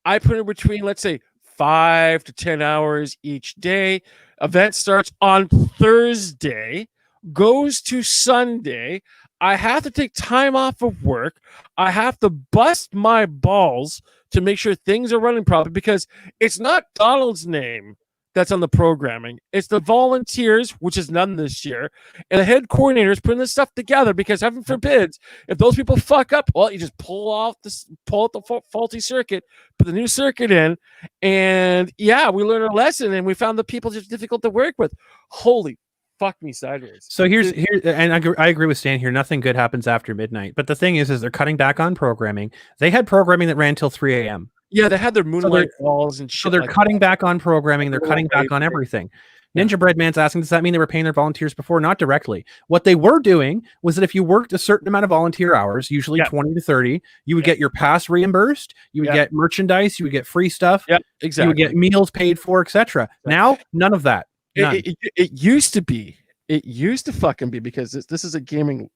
I put in between, let's say, 5 to 10 hours each day. Event starts on Thursday, goes to Sunday. I have to take time off of work. I have to bust my balls to make sure things are running properly because it's not Donald's name that's on the programming. It's the volunteers, which is none this year, and the head coordinators putting this stuff together because heaven forbids, if those people fuck up, well, you just pull out the faulty circuit, put the new circuit in, and yeah, we learned our lesson and we found the people just difficult to work with. Holy fuck me sideways. So here, and I agree with Stan here. Nothing good happens after midnight. But the thing is they're cutting back on programming. They had programming that ran till 3 a.m. Yeah, they had their moonlight walls and shit. So they're cutting back on programming. They're cutting back on everything. Ninja Breadman's asking, does that mean they were paying their volunteers before? Not directly. What they were doing was that if you worked a certain amount of volunteer hours, usually 20 to 30, you would get your pass reimbursed. You would get merchandise. You would get free stuff. Yeah, exactly. You would get meals paid for, etc. Now, none of that. It used to be. It used to fucking be because this is a gaming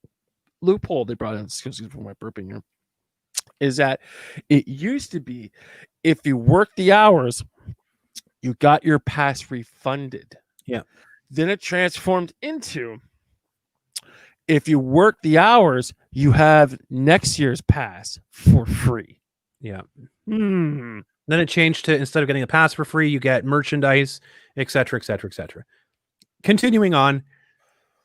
loophole they brought in. Excuse me for my burping here. Is that it used to be if you worked the hours, you got your pass refunded. Yeah. Then it transformed into if you work the hours, you have next year's pass for free. Yeah. Then it changed to instead of getting a pass for free, you get merchandise, etc., etc., etc. Continuing on.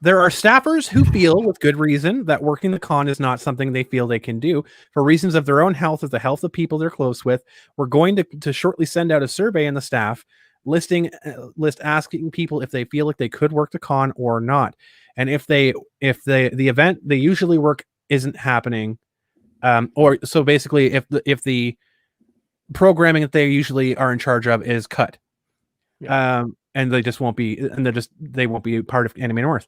There are staffers who feel, with good reason, that working the con is not something they feel they can do for reasons of their own health or the health of people they're close with. We're going to shortly send out a survey in the staff list asking people if they feel like they could work the con or not, and if the event they usually work isn't happening, or so basically if the programming that they usually are in charge of is cut, and they just won't be, and they won't be part of Anime North.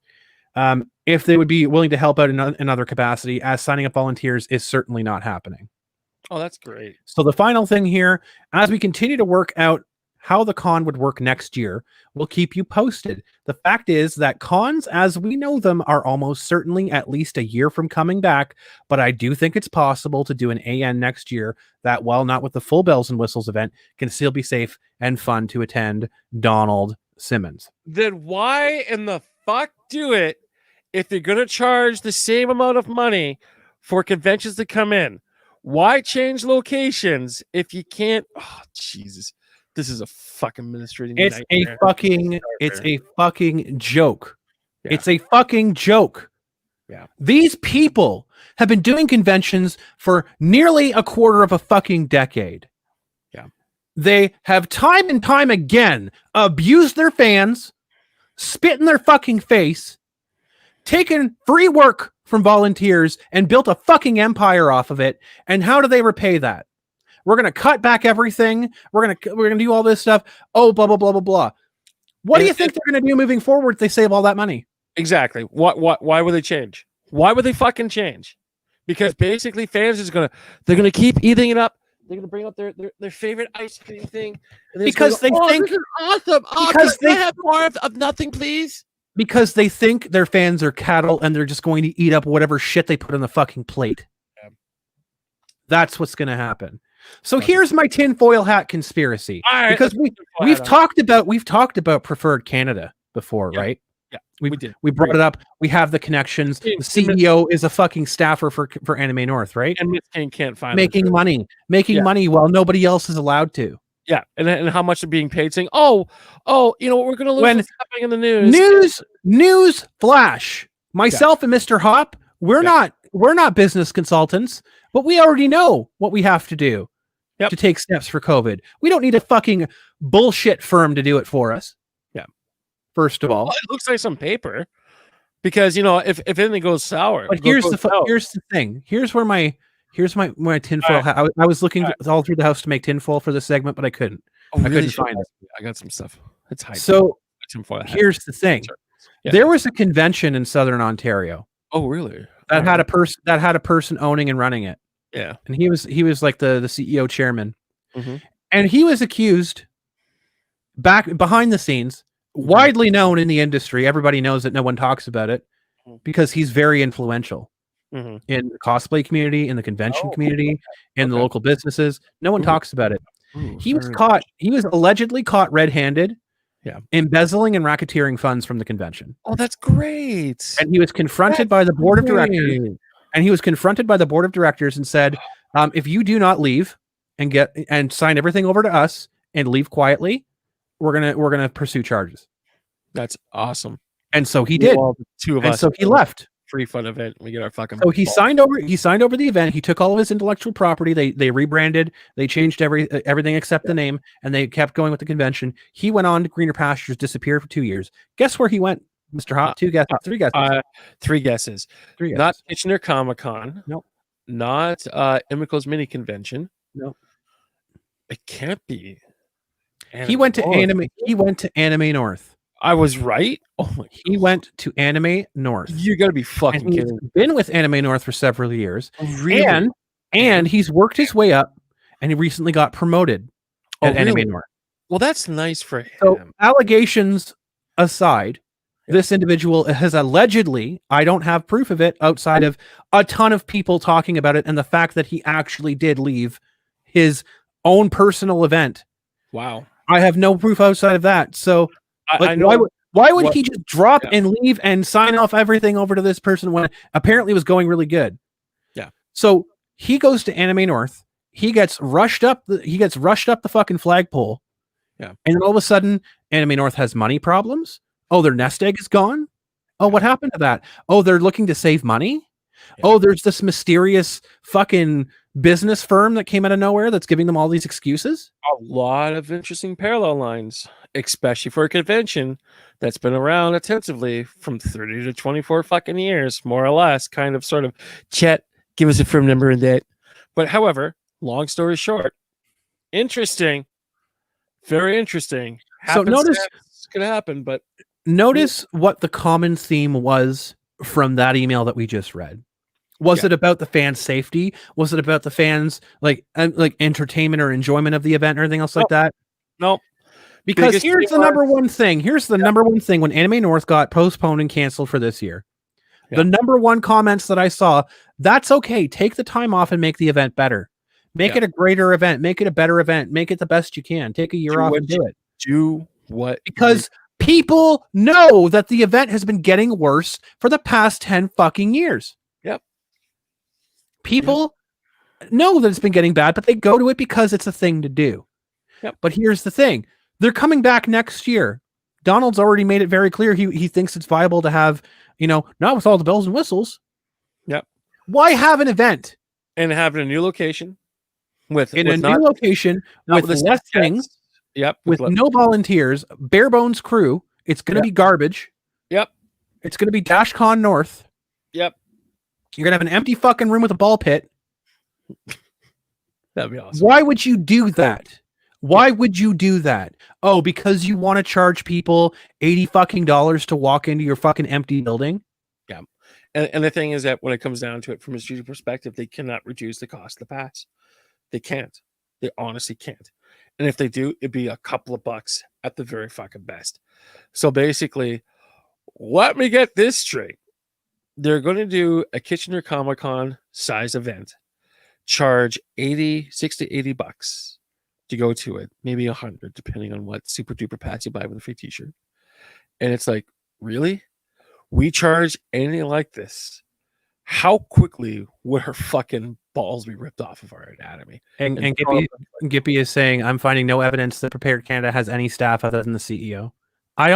If they would be willing to help out in another capacity, as signing up volunteers is certainly not happening. Oh, that's great. So the final thing here, as we continue to work out how the con would work next year, we'll keep you posted. The fact is that cons, as we know them, are almost certainly at least a year from coming back, but I do think it's possible to do an AN next year that, while not with the full bells and whistles event, can still be safe and fun to attend. Donald Simmons. Then why in the fuck do it if you're going to charge the same amount of money for conventions to come in? Why change locations if you can't? Oh, Jesus. This is a fucking administrative nightmare. It's a fucking joke. Yeah. It's a fucking joke. Yeah. These people have been doing conventions for nearly a quarter of a fucking decade. Yeah. They have time and time again abused their fans, spit in their fucking face, taken free work from volunteers, and built a fucking empire off of it. And how do they repay that? We're going to cut back everything. We're going to do all this stuff. Oh, blah, blah, blah, blah, blah. What do you think they're going to do moving forward if they save all that money? Exactly. Why would they change? Why would they fucking change? Because basically fans they're going to keep eating it up. They're going to bring up their favorite ice cream thing. And because they think this is awesome. Because they have more of nothing, please. Because they think their fans are cattle and they're just going to eat up whatever shit they put on the fucking plate. Yeah. That's what's going to happen. So here's my tinfoil hat conspiracy, right, because we've talked about Preferred Canada. before, right? Yeah, We did. We brought it up. We have the connections. The CEO is a fucking staffer for Anime North, right? And Miss King can't find making money Yeah. while nobody else is allowed to. Yeah, and how much they're being paid, saying, you know what, we're gonna lose When what's happening in the news flash. Myself and Mr. Hop, we're not business consultants, but we already know what we have to do to take steps for COVID. We don't need a fucking bullshit firm to do it for us. Yeah. First of all, well, it looks nice on paper, because you know if anything goes sour. but here's the thing. Here's my tinfoil hat. I was looking all through the house to make tinfoil for this segment, but I couldn't. I couldn't find it. I got some stuff. It's high. So here's the thing. There was a convention in Southern Ontario. Oh, really? That had a person owning and running it. Yeah. And he was like the CEO chairman. Mm-hmm. And he was accused back behind the scenes, widely known in the industry. Everybody knows that no one talks about it because he's very influential in the cosplay community, in the convention community, in the local businesses. No one talks about it. He was allegedly caught red-handed, embezzling and racketeering funds from the convention. Oh, that's great. And he was confronted by the board of directors. And he was confronted by the board of directors and said, if you do not leave and sign everything over to us and leave quietly, we're gonna pursue charges. That's awesome. And so he did. Two of us. And so he left. Free fun event. We get our fucking. So he signed over the event. He took all of his intellectual property. They rebranded. They changed everything except the name, and they kept going with the convention. He went on to greener pastures, disappeared for 2 years. Guess where he went, Mr. Hop? 3 guesses. 3 guesses. 3 guesses. Not Kitchener Comic-Con. Nope. Not Imiko's mini convention. Nope. It can't be. He went to Anime. He went to Anime North. I was right. Oh my! He went to Anime North. You got to be fucking kidding. He's been with Anime North for several years, really? and he's worked his way up, and he recently got promoted at Anime North. Well, that's nice for him. So, allegations aside, this individual has allegedly, I don't have proof of it outside of a ton of people talking about it, and the fact that he actually did leave his own personal event. Wow. I have no proof outside of that. So, why would he just drop and leave and sign off everything over to this person when apparently it was going really good? Yeah. So he goes to Anime North. He gets rushed up the fucking flagpole. Yeah. And then all of a sudden, Anime North has money problems. Oh, their nest egg is gone. Oh, what happened to that? Oh, they're looking to save money. Yeah. Oh, there's this mysterious fucking business firm that came out of nowhere that's giving them all these excuses. A lot of interesting parallel lines, especially for a convention that's been around attentively from 30 to 24 fucking years, more or less, kind of sort of. Chet, give us a firm number in that. But however, long story short, interesting, very interesting. So notice it's gonna happen, but notice what the common theme was from that email that we just read. Was it about the fans' safety? Was it about the fans like entertainment or enjoyment of the event or anything else like that? No. Because here's the number one thing. Here's the number one thing when Anime North got postponed and canceled for this year. Yeah. The number one comments that I saw, that's okay. Take the time off and make the event better. Make it a greater event. Make it a better event. Make it the best you can. Take a year off and do it. Do what? Because people know that the event has been getting worse for the past 10 fucking years. Yep. People know that it's been getting bad, but they go to it because it's a thing to do. Yep. But here's the thing. They're coming back next year. Donald's already made it very clear he thinks it's viable to have, not with all the bells and whistles. Yep. Why have an event? And have a new location with new location with less things. Yep. With no volunteers, bare bones crew. It's going to be garbage. Yep. It's going to be DashCon North. Yep. You're going to have an empty fucking room with a ball pit. That'd be awesome. Why would you do that? Why would you do that? Oh, because you want to charge people $80 fucking to walk into your fucking empty building? Yeah. And the thing is that when it comes down to it, from a student perspective, they cannot reduce the cost of the pass. They can't. They honestly can't. And if they do, it'd be a couple of bucks at the very fucking best. So basically, let me get this straight. They're going to do a Kitchener Comic-Con size event, charge $60 to $80 to go to it, maybe $100, depending on what super duper pass you buy with a free t-shirt. And it's like, really? We charge anything like this? How quickly would her fucking balls be ripped off of our anatomy? And And Gippy is saying, I'm finding no evidence that Prepared Canada has any staff other than the CEO. I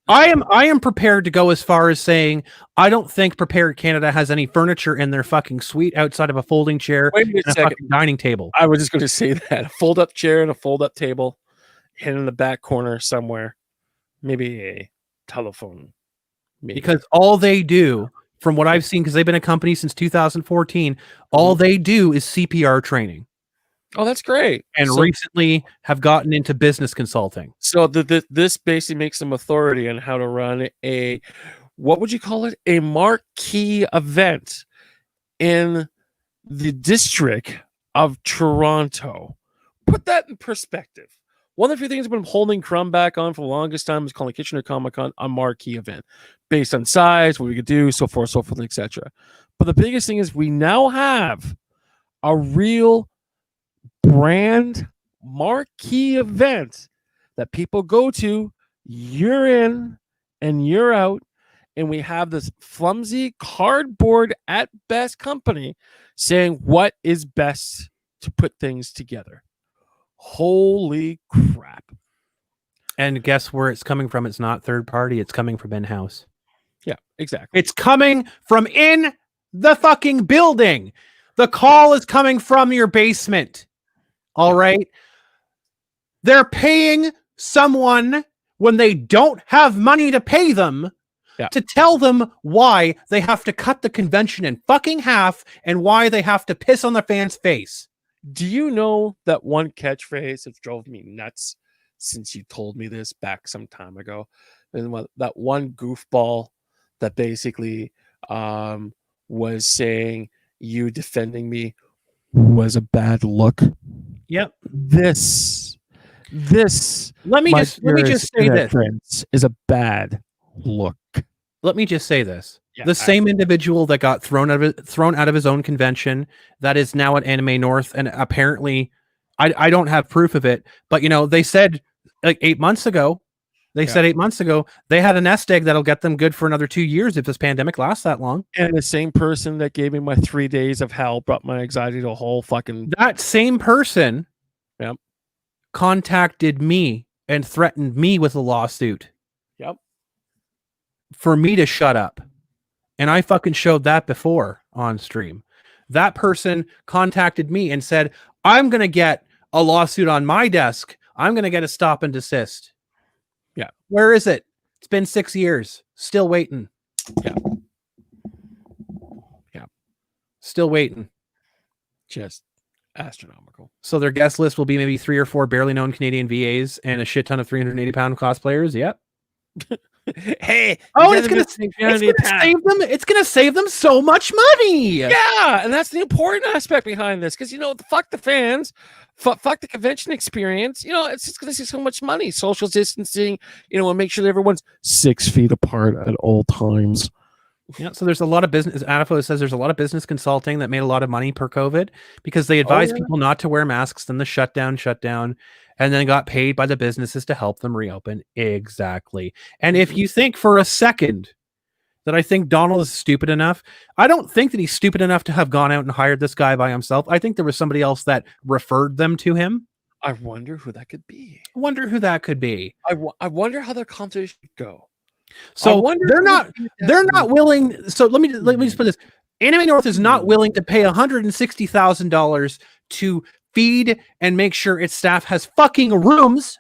am prepared to go as far as saying I don't think Prepared Canada has any furniture in their fucking suite outside of a folding chair Wait and a a second. fucking dining table. I was just going to say that. A fold-up chair and a fold-up table hidden in the back corner somewhere. Maybe a telephone. Maybe. Because all they do, from what I've seen, because they've been a company since 2014, all they do is CPR training. Oh, that's great. And recently have gotten into business consulting. So this basically makes them authority on how to run a, what would you call it? A marquee event in the district of Toronto. Put that in perspective. One of the few things I've been holding Crumb back on for the longest time is calling Kitchener Comic-Con a marquee event based on size, what we could do, so forth, etc. But the biggest thing is we now have a real brand marquee event that people go to year in and year out, and we have this flimsy cardboard at best company saying what is best to put things together. Holy crap. And guess where it's coming from? It's not third party, it's coming from in-house. Yeah, exactly. It's coming from in the fucking building. The call is coming from your basement. All right. They're paying someone when they don't have money to pay them to tell them why they have to cut the convention in fucking half and why they have to piss on the fan's face. Do you know that one catchphrase that drove me nuts since you told me this back some time ago? And that one goofball that basically was saying you defending me was a bad look. Yep. This let me just say this is a bad look. Let me just say this. Yeah, same individual that got thrown out of his own convention that is now at Anime North, and apparently I don't have proof of it, but you know, they said like 8 months ago, they had a nest egg that'll get them good for another 2 years if this pandemic lasts that long. And the same person that gave me my 3 days of hell brought my anxiety to a whole fucking... That same person contacted me and threatened me with a lawsuit. Yep. For me to shut up. And I fucking showed that before on stream. That person contacted me and said, I'm going to get a lawsuit on my desk. I'm going to get a stop and desist. Yeah. Where is it? It's been 6 years. Still waiting. Yeah. Still waiting. Just astronomical. So their guest list will be maybe 3 or 4 barely known Canadian VAs and a shit ton of 380-pound cosplayers. Yep. Hey, it's gonna save them. It's gonna save them so much money. Yeah, and that's the important aspect behind this, because you know, fuck the fans, fuck the convention experience. You know, it's just gonna save so much money. Social distancing, you know, and make sure that everyone's 6 feet apart at all times. Yeah, so there's a lot of business. Adifo says there's a lot of business consulting that made a lot of money per COVID because they advised people not to wear masks. Then the shutdown, and then got paid by the businesses to help them reopen. Exactly. And if you think for a second that I think Donald is stupid enough, I don't think that he's stupid enough to have gone out and hired this guy by himself. I think there was somebody else that referred them to him. I wonder who that could be. I wonder I wonder how their conversation would go. So they're not willing. So let me just put this. Anime North is not willing to pay $160,000 to feed and make sure its staff has fucking rooms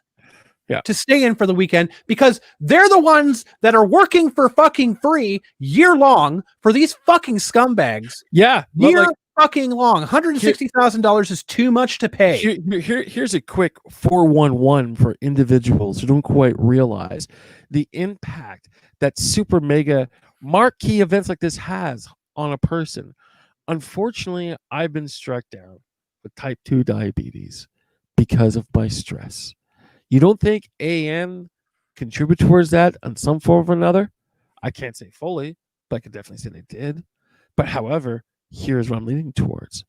to stay in for the weekend, because they're the ones that are working for fucking free year long for these fucking scumbags. Yeah. Year fucking long. $160,000 is too much to pay. Here's a quick 411 for individuals who don't quite realize the impact that super mega marquee events like this has on a person. Unfortunately, I've been struck down with type 2 diabetes because of my stress. You don't think AN contribute towards that in some form or another? I can't say fully, but I could definitely say they did. But however, here's what I'm leaning towards.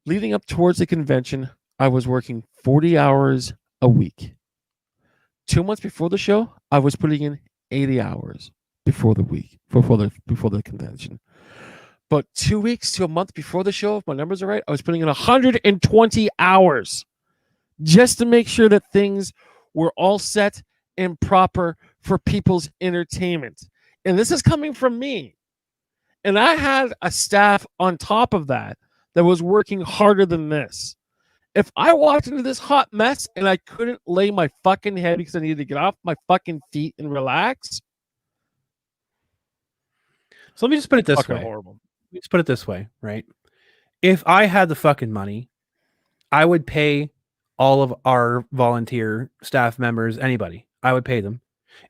Leading up towards the convention, I was working 40 hours a week. 2 months before the show, I was putting in 80 hours before the week, before the convention. But 2 weeks to a month before the show, if my numbers are right, I was putting in 120 hours just to make sure that things were all set and proper for people's entertainment. And this is coming from me. And I had a staff on top of that was working harder than this. If I walked into this hot mess and I couldn't lay my fucking head because I needed to get off my fucking feet and relax. So let me just put it this way. Horrible. Let's put it this way, right? If I had the fucking money, I would pay all of our volunteer staff members, anybody. I would pay them.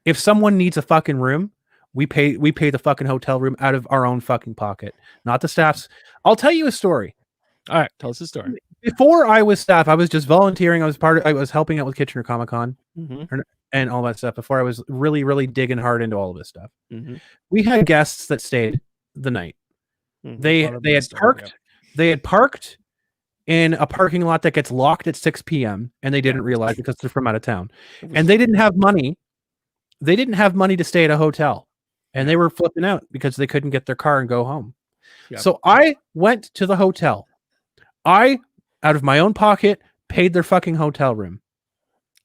If someone needs a fucking room, we pay the fucking hotel room out of our own fucking pocket, not the staff's. I'll tell you a story. All right, tell us a story. Before I was staff, I was just volunteering. I was helping out with Kitchener Comic Con and all that stuff before I was really, really digging hard into all of this stuff. We had guests that stayed the night. They had parked in a parking lot that gets locked at 6 p.m. and they didn't realize because they're from out of town. And they didn't have money. They didn't have money to stay at a hotel. And they were flipping out because they couldn't get their car and go home. Yep. So I went to the hotel. I, out of my own pocket, paid their fucking hotel room.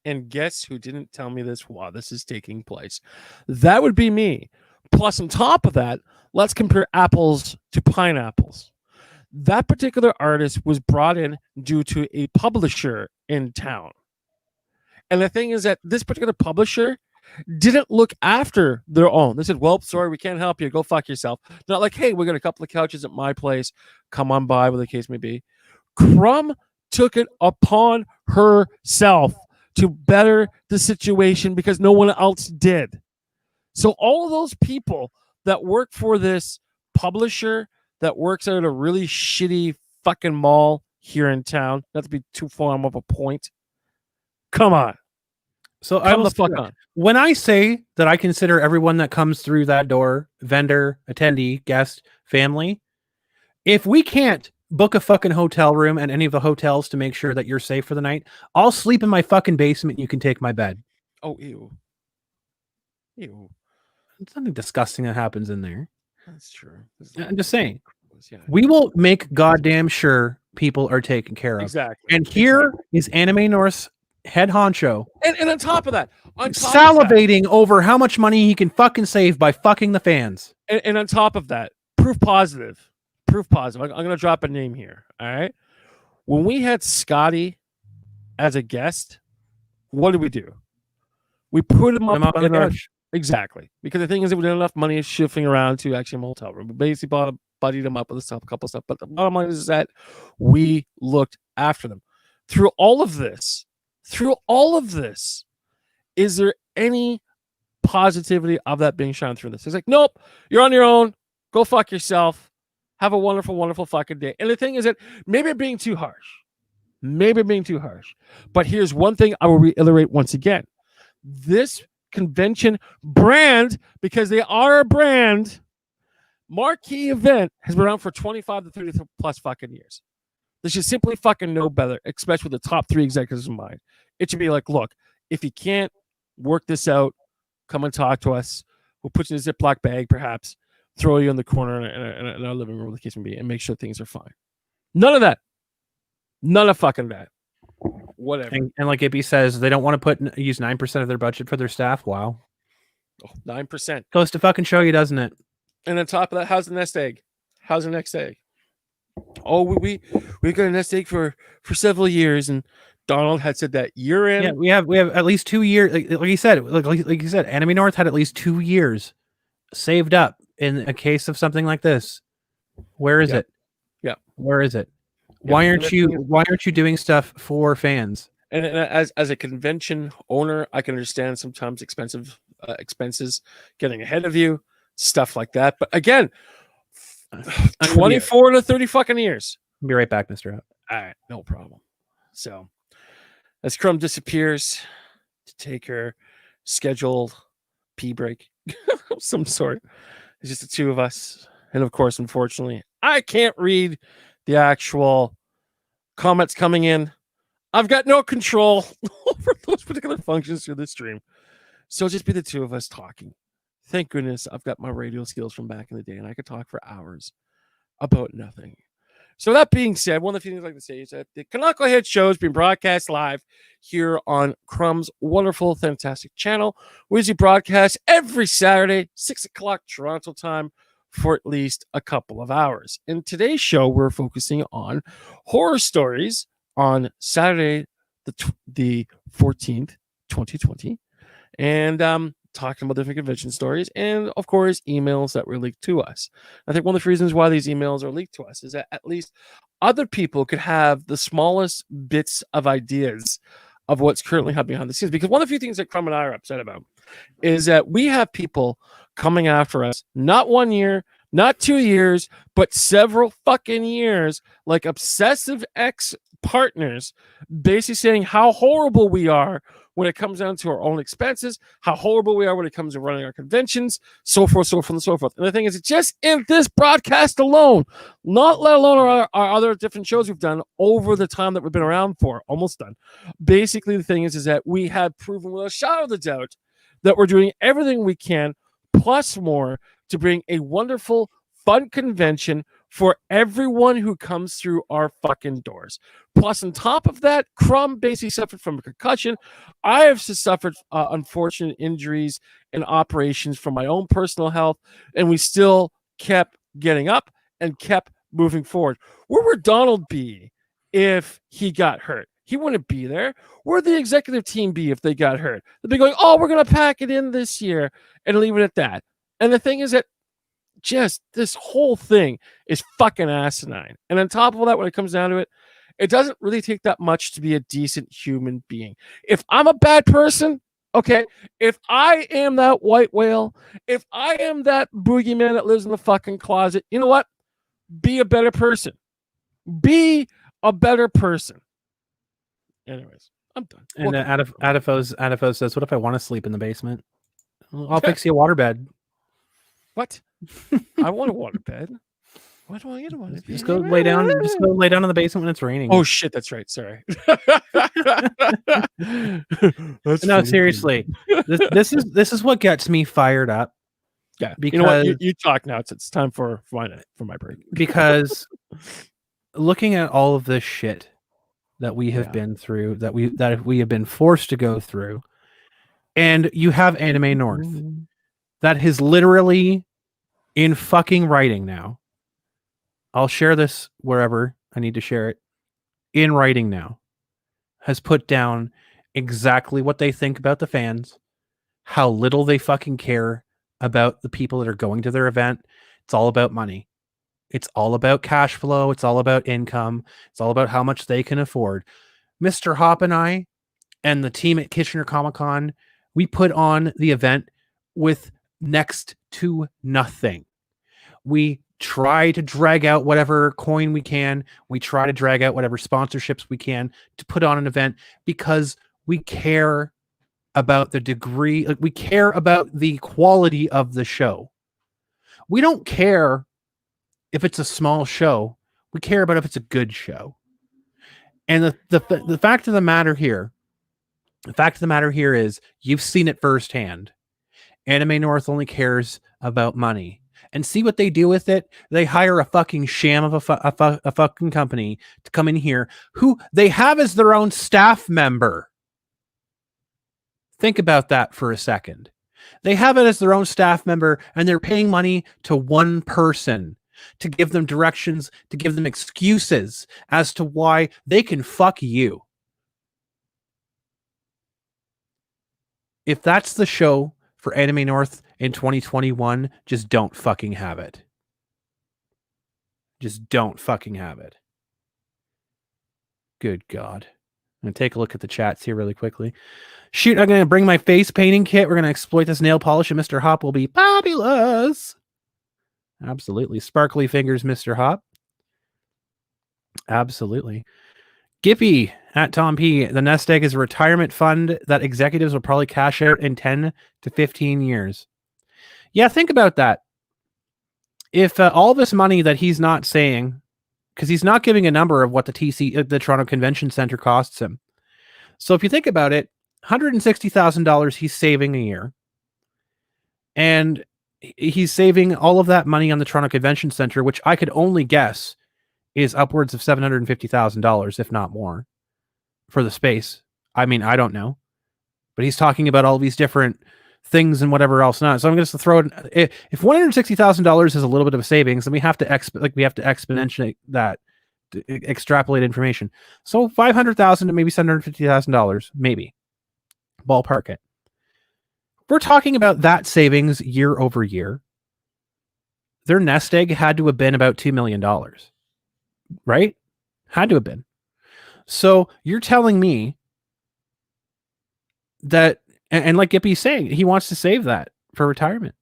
And guess who didn't tell me this while this is taking place? That would be me. Plus, on top of that, let's compare apples to pineapples. That particular artist was brought in due to a publisher in town. And the thing is that this particular publisher didn't look after their own. They said, well, sorry, we can't help you. Go fuck yourself. Not like, hey, we got a couple of couches at my place. Come on by, whatever the case may be. Crumb took it upon herself to better the situation because no one else did. So all of those people that work for this publisher that works at a really shitty fucking mall here in town, not to be too far of a point, come on. So I will fuck on. When I say that I consider everyone that comes through that door, vendor, attendee, guest, family, if we can't book a fucking hotel room at any of the hotels to make sure that you're safe for the night, I'll sleep in my fucking basement and you can take my bed. Oh, ew. Ew. It's something disgusting that happens in there. That's true. I'm just saying. Yeah. We will make goddamn sure people are taken care of. Exactly. And here is Anime North's head honcho. And on top of that, salivating over how much money he can fucking save by fucking the fans. And on top of that, proof positive. I'm going to drop a name here. All right. When we had Scotty as a guest, what did we do? We put him up on the couch. Exactly. Because the thing is that we didn't have enough money shifting around to actually a hotel room. We basically buddied him up with a couple of stuff. But the bottom line is that we looked after them. Through all of this, is there any positivity of that being shown through this? It's like, nope, you're on your own. Go fuck yourself. Have a wonderful, wonderful fucking day. And the thing is that maybe being too harsh. But here's one thing I will reiterate once again. This convention brand, because they are a brand, marquee event has been around for 25 to 30 plus fucking years. They should simply fucking know better, especially with the top 3 executives in mind. It should be like, look, if you can't work this out, come and talk to us. We'll put you in a Ziploc bag, perhaps, throw you in the corner in our living room, the case may be, and make sure things are fine. None of that. None of fucking that. Whatever. And like Ippy says, they don't want to use 9% of their budget for their staff. Wow. 9%. Goes to fucking show you, doesn't it? And on top of that, how's the nest egg? How's the next egg? Oh, we got a nest egg for several years, and Donald had said that year in. Yeah, we have at least 2 years. Like you said, like you said, Anime North had at least 2 years saved up in a case of something like this. Where is it? Yeah, where is it? Why aren't you doing stuff for fans? And as a convention owner, I can understand sometimes expenses getting ahead of you, stuff like that. But again, 24 to 30 fucking years. I'll be right back, Mr. Hutt. All right, no problem. So as Crumb disappears to take her scheduled pee break of some sort, it's just the two of us. And of course, unfortunately, I can't read the actual comments coming in. I've got no control over those particular functions through this stream. So it'll just be the two of us talking. Thank goodness I've got my radio skills from back in the day, and I could talk for hours about nothing. So that being said, one of the few things I'd like to say is that the Canuckleheads show is being broadcast live here on Crumb's wonderful, fantastic channel. We usually broadcast every Saturday, 6 o'clock Toronto time, for at least a couple of hours. In today's show, we're focusing on horror stories on Saturday, the 14th, 2020, and talking about different convention stories, and of course, emails that were leaked to us. I think one of the reasons why these emails are leaked to us is that at least other people could have the smallest bits of ideas of what's currently happening behind the scenes. Because one of the few things that Crumb and I are upset about is that we have people coming after us, not 1 year, not 2 years, but several fucking years, like obsessive ex-partners, basically saying how horrible we are when it comes down to our own expenses, how horrible we are when it comes to running our conventions, so forth, so forth, and so forth. And the thing is, just in this broadcast alone, not let alone our other different shows we've done over the time that we've been around for, almost done. Basically, the thing is that we have proven with a shadow of a doubt that we're doing everything we can, plus more, to bring a wonderful, fun convention for everyone who comes through our fucking doors. Plus, on top of that, Crumb basically suffered from a concussion. I have suffered unfortunate injuries and operations from my own personal health, and we still kept getting up and kept moving forward. Where would Donald be if he got hurt? He wouldn't be there. Where'd the executive team be if they got hurt? They'd be going, oh, we're going to pack it in this year and leave it at that. And the thing is that just this whole thing is fucking asinine. And on top of all that, when it comes down to it, it doesn't really take that much to be a decent human being. If I'm a bad person, okay, if I am that white whale, if I am that boogeyman that lives in the fucking closet, you know what? Be a better person. Be a better person. Anyways, I'm done. And Adifos says, what if I want to sleep in the basement? I'll fix you a waterbed. What? I want a water bed. Why do I get a water bed? Just go lay down. Just go lay down in the basement when it's raining. Oh shit, that's right. Sorry. No, seriously. This is what gets me fired up. Yeah, because you know what? You talk now. It's time for my break. Because looking at all of this shit that we have been through, that we have been forced to go through, and you have Anime North that is literally in fucking writing now. I'll share this wherever I need to share it. In writing now, has put down exactly what they think about the fans, how little they fucking care about the people that are going to their event. It's all about money. It's all about cash flow. It's all about income. It's all about how much they can afford. Mr. Hop and I and the team at Kitchener Comic-Con, we put on the event with next to nothing. We try to drag out whatever coin we can. We try to drag out whatever sponsorships we can to put on an event because we care about the degree, like we care about the quality of the show. We don't care if it's a small show. We care about if it's a good show. And the fact of the matter here, is you've seen it firsthand. Anime North only cares about money. And see what they do with it? They hire a fucking sham of a fucking company to come in here who they have as their own staff member. Think about that for a second. They have it as their own staff member, and they're paying money to one person to give them directions, to give them excuses as to why they can fuck you. If that's the show for Anime North in 2021, just don't fucking have it. Just don't fucking have it. Good God. I'm going to take a look at the chats here really quickly. Shoot, I'm going to bring my face painting kit. We're going to exploit this nail polish, and Mr. Hop will be fabulous. Absolutely. Sparkly fingers, Mr. Hop. Absolutely. Gippy at Tom P. The nest egg is a retirement fund that executives will probably cash out in 10 to 15 years. Yeah, think about that. If all this money that he's not saying because he's not giving a number of what the Toronto Convention Center costs him. So if you think about it, $160,000 he's saving a year, and he's saving all of that money on the Toronto Convention Center, which I could only guess is upwards of $750,000, if not more, for the space. I mean, I don't know, but he's talking about all these different things and whatever else not. So I'm going to throw it. If $160,000 is a little bit of a savings, then we have to exponentiate that, to extrapolate information. So $500,000 to maybe $750,000, maybe ballpark it. We're talking about that savings year over year. Their nest egg had to have been about $2 million, right? Had to have been. So you're telling me that, and like Gippy's saying, he wants to save that for retirement.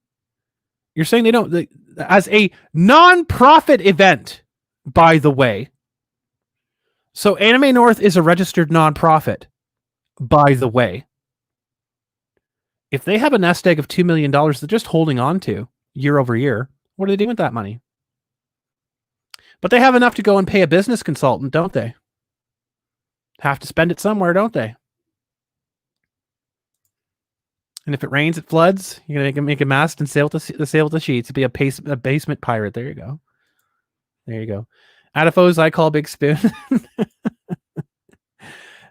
You're saying they don't, as a non-profit event, by the way. So Anime North is a registered non-profit, by the way. If they have a nest egg of $2 million they're just holding on to year over year, what are they doing with that money? But they have enough to go and pay a business consultant, don't they? Have to spend it somewhere, don't they? And if it rains, it floods. You're gonna make a mast and sail with the sheets. Be a basement pirate. There you go. There you go. Adifos, I call Big Spoon.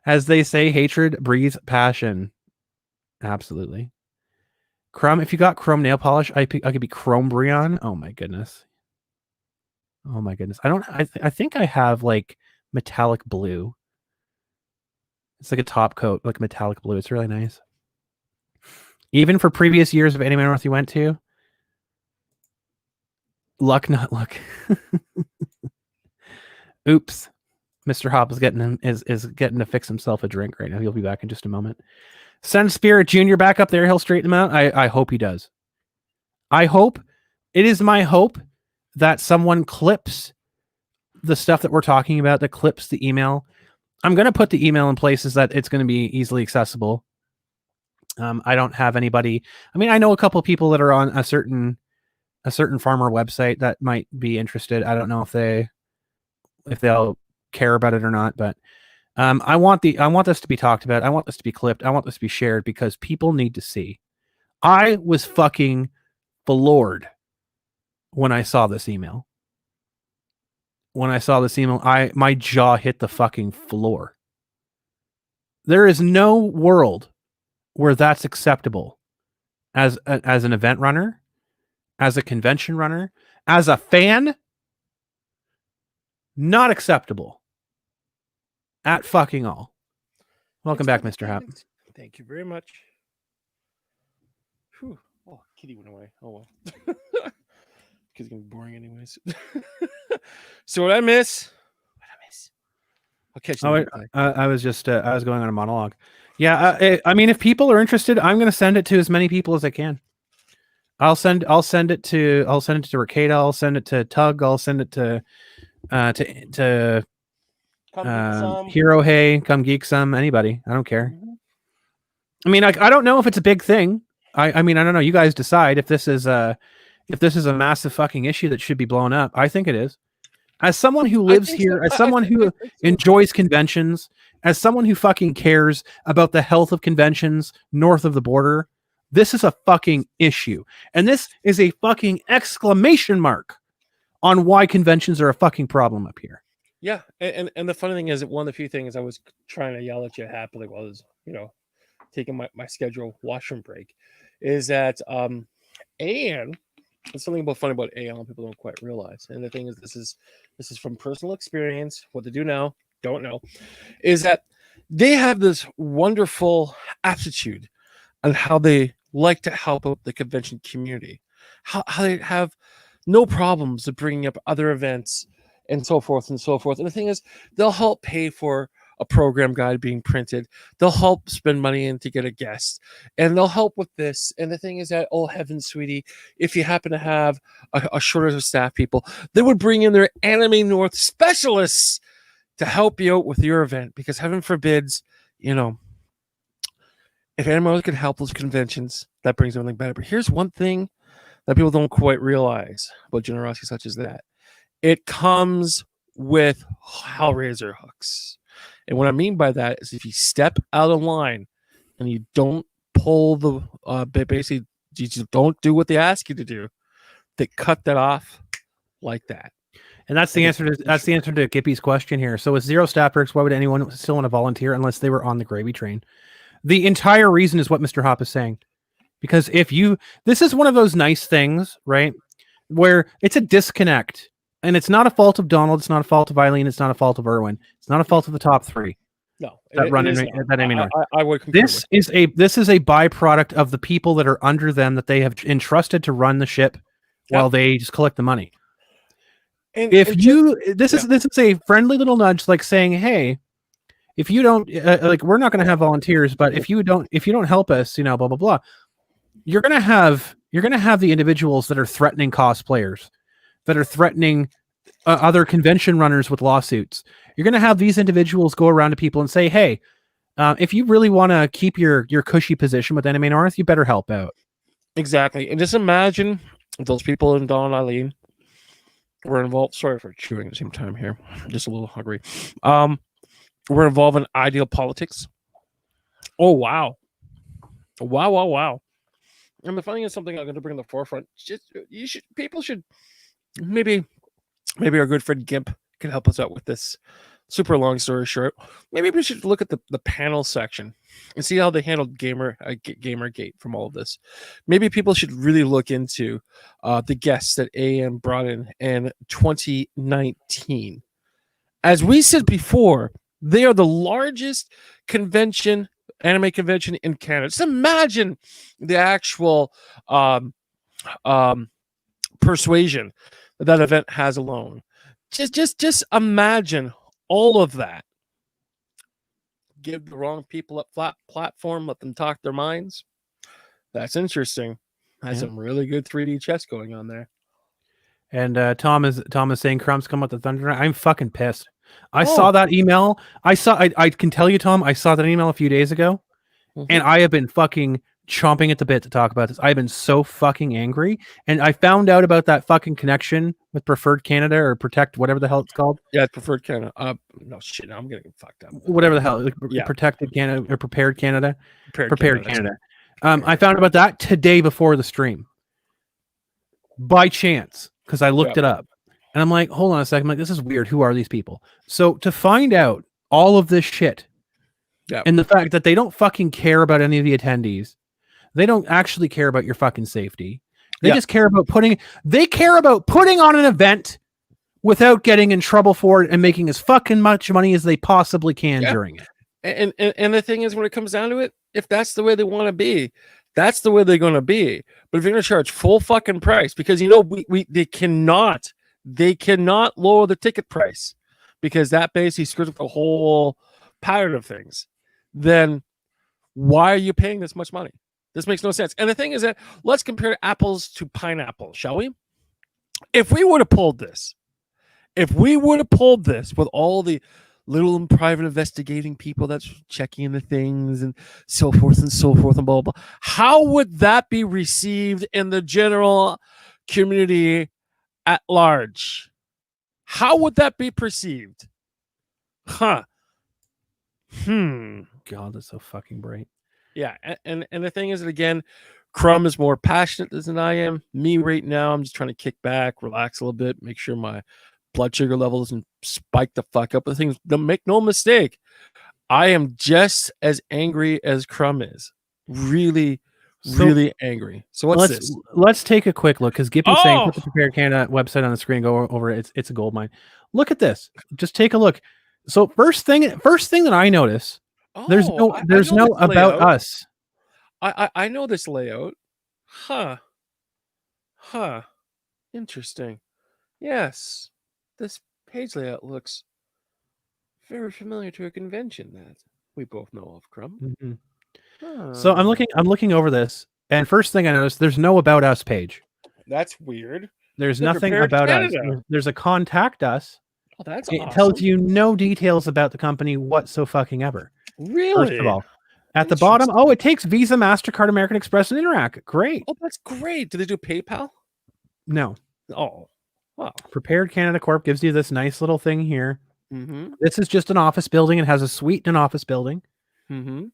As they say, hatred breeds passion. Absolutely. Crumb, if you got chrome nail polish, I could be Chrome Brion. Oh my goodness. Oh my goodness. I think I have like metallic blue. It's like a top coat, like metallic blue. It's really nice. Even for previous years of Anime North you went to, luck not luck. Oops. Mr. Hop is getting to fix himself a drink right now. He'll be back in just a moment. Send Spirit Jr. back up there. He'll straighten him out. I hope he does. I hope. It is my hope that someone clips the stuff that we're talking about, that clips the email. I'm going to put the email in places that it's going to be easily accessible. I don't have anybody. I mean, I know a couple of people that are on a certain farmer website that might be interested. I don't know if they'll care about it or not, but I want this to be talked about. I want this to be clipped. I want this to be shared because people need to see. I was fucking floored when I saw this email. My jaw hit the fucking floor. There is no world where that's acceptable as an event runner, as a convention runner, as a fan. Not acceptable at fucking all. Welcome back, Mr. Happ. Thank you very much. Whew. Oh, Kitty went away. Oh well. Kitty's gonna be boring anyways. So what I miss? I'll catch you. I was just I was going on a monologue. Yeah, I mean, if people are interested, I'm going to send it to as many people as I can. I'll send it to Ricada. I'll send it to Tug. I'll send it to Hero Hey, Come Geek Some, anybody. I don't care. Mm-hmm. I mean, I don't know if it's a big thing. I mean, I don't know. You guys decide if this is a massive fucking issue that should be blown up. I think it is. As someone who lives here, as someone who enjoys conventions, as someone who fucking cares about the health of conventions north of the border, this is a fucking issue. And this is a fucking exclamation mark on why conventions are a fucking problem up here. Yeah. And the funny thing is that one of the few things I was trying to yell at you happily while I was, taking my scheduled washroom break is that and there's something funny about AL people don't quite realize. And the thing is, this is from personal experience. What they do now, don't know, is that they have this wonderful aptitude on how they like to help out the convention community, how they have no problems of bringing up other events and so forth and so forth. And the thing is, they'll help pay for a program guide being printed. They'll help spend money in to get a guest, and they'll help with this. And the thing is that, oh heavens, sweetie, if you happen to have a shortage of staff people, they would bring in their Anime North specialists to help you out with your event, because heaven forbids, if Anime North can help those conventions, that brings everything better. But here's one thing that people don't quite realize about generosity such as that. It comes with Hellraiser hooks. And what I mean by that is if you step out of line and you don't pull the basically you just don't do what they ask you to do, they cut that off like that. And that's the answer to Gippy's question here. So with 0 stat perks, why would anyone still want to volunteer unless they were on the gravy train? The entire reason is what Mr. Hop is saying. Because this is one of those nice things, right? Where it's a disconnect. And it's not a fault of Donald, it's not a fault of Eileen, it's not a fault of Erwin. It's not a fault of the top 3. No, that run in that I would concur this is a byproduct of the people that are under them that they have entrusted to run the ship while they just collect the money. This is a friendly little nudge, like saying, hey, if you don't like, we're not going to have volunteers, but if you don't help us, blah blah blah, you're going to have the individuals that are threatening cosplayers, that are threatening other convention runners with lawsuits. You're going to have these individuals go around to people and say, hey, if you really want to keep your cushy position with Anime North, you better help out. Exactly. And just imagine if those people in Don Eileen were involved. Sorry for chewing at the same time here. I'm just a little hungry. We're involved in ideal politics. Oh, wow. Wow. And the funny is something I'm going to bring to the forefront. People should maybe our good friend Gimp can help us out with this. Super long story short, maybe we should look at the panel section and see how they handled Gamergate from all of this. Maybe people should really look into the guests that AM brought in 2019. As we said before, they are the largest anime convention in Canada. Just imagine the actual persuasion that event has alone. Just imagine all of that. Give the wrong people a flat platform, let them talk their minds. That's interesting. That's some really good 3D chess going on there. And Tom is saying crumbs come with the thunder. I'm fucking pissed. I saw that email. I can tell you, Tom, I saw that email a few days ago, and I have been fucking chomping at the bit to talk about this. I've been so fucking angry, and I found out about that fucking connection with Preferred Canada or Protect, whatever the hell it's called. Yeah, Preferred Canada. No shit, I'm getting fucked up. Whatever the hell, Protected Canada or Prepared Canada. Prepared Canada. I found out about that today before the stream, by chance, because I looked it up, and I'm like, hold on a second, I'm like, this is weird. Who are these people? So to find out all of this shit, and the fact that they don't fucking care about any of the attendees. They don't actually care about your fucking safety. They just care about putting on an event without getting in trouble for it and making as fucking much money as they possibly can during it. And the thing is, when it comes down to it, if that's the way they want to be, that's the way they're going to be. But if you're going to charge full fucking price, because they cannot lower the ticket price, because that basically screws up the whole pattern of things, then why are you paying this much money? This makes no sense. And the thing is that let's compare apples to pineapples, shall we? If we would have pulled this with all the little and private investigating people that's checking the things and so forth and blah, blah, how would that be received in the general community at large? How would that be perceived? God, that's so fucking bright. Yeah, and the thing is that, again, Crumb is more passionate than I am. Me right now, I'm just trying to kick back, relax a little bit, make sure my blood sugar level doesn't spike the fuck up. The things, don't make no mistake, I am just as angry as Crumb is. Really angry. So this? Let's take a quick look, because Gippy's saying put the Prepared Canada website on the screen, go over it. It's a gold mine. Look at this. Just take a look. So first thing that I notice. There's no about us. I know this layout. Huh. Interesting. Yes. This page layout looks very familiar to a convention that we both know of, Crumb. Mm-hmm. So I'm looking over this, and first thing I noticed, there's no about us page. That's weird. There's nothing about us. There's a contact us. Oh, that's it awesome. tells you no details about the company whatsoever. Really? First of all, at the bottom, it takes Visa, MasterCard, American Express, and Interac. Great. Oh, that's great. Do they do PayPal? No. Oh, Wow. Prepared Canada Corp gives you this nice little thing here. Mm-hmm. This is just an office building. It has a suite in an office building. Mm-hmm.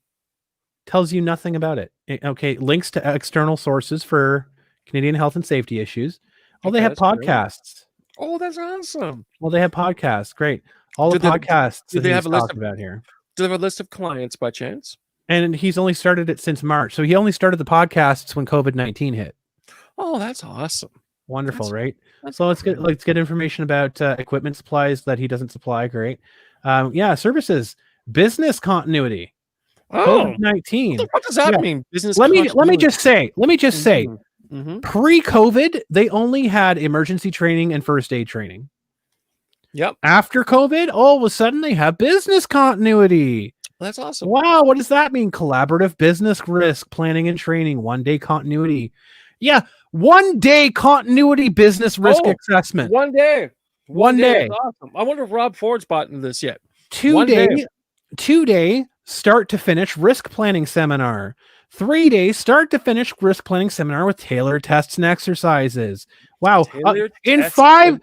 Tells you nothing about it. Okay, links to external sources for Canadian health and safety issues. Oh, they Okay, have that's great. podcasts. Oh, that's awesome. Well, they have podcasts. Great. All Do the they- podcasts do that they he's have a list talked of- about here. Do they have a list of clients by chance? And he's only started it since March. So he only started the podcasts when COVID-19 hit. Oh, that's awesome. Wonderful, That's- right? That's So let's great. get information about equipment supplies that he doesn't supply. Great. Yeah, services, business continuity. Oh, COVID-19. what does that Yeah. mean? Business. Let me continuity. just say, Mm-hmm. pre-COVID, they only had emergency training and first aid training. Yep, After COVID, all of a sudden they have business continuity. that's awesome. Wow, what does that mean? Collaborative business risk planning and training, 1 day continuity. Yeah, 1 day continuity business risk Oh, assessment. One day. One day. That's awesome. I wonder if Rob Ford's bought into this yet. 2 1 day, day. 2 day start to finish risk planning seminar. 3 days start to finish risk planning seminar with tailored tests and exercises. Wow. Tailored In tests 5 and-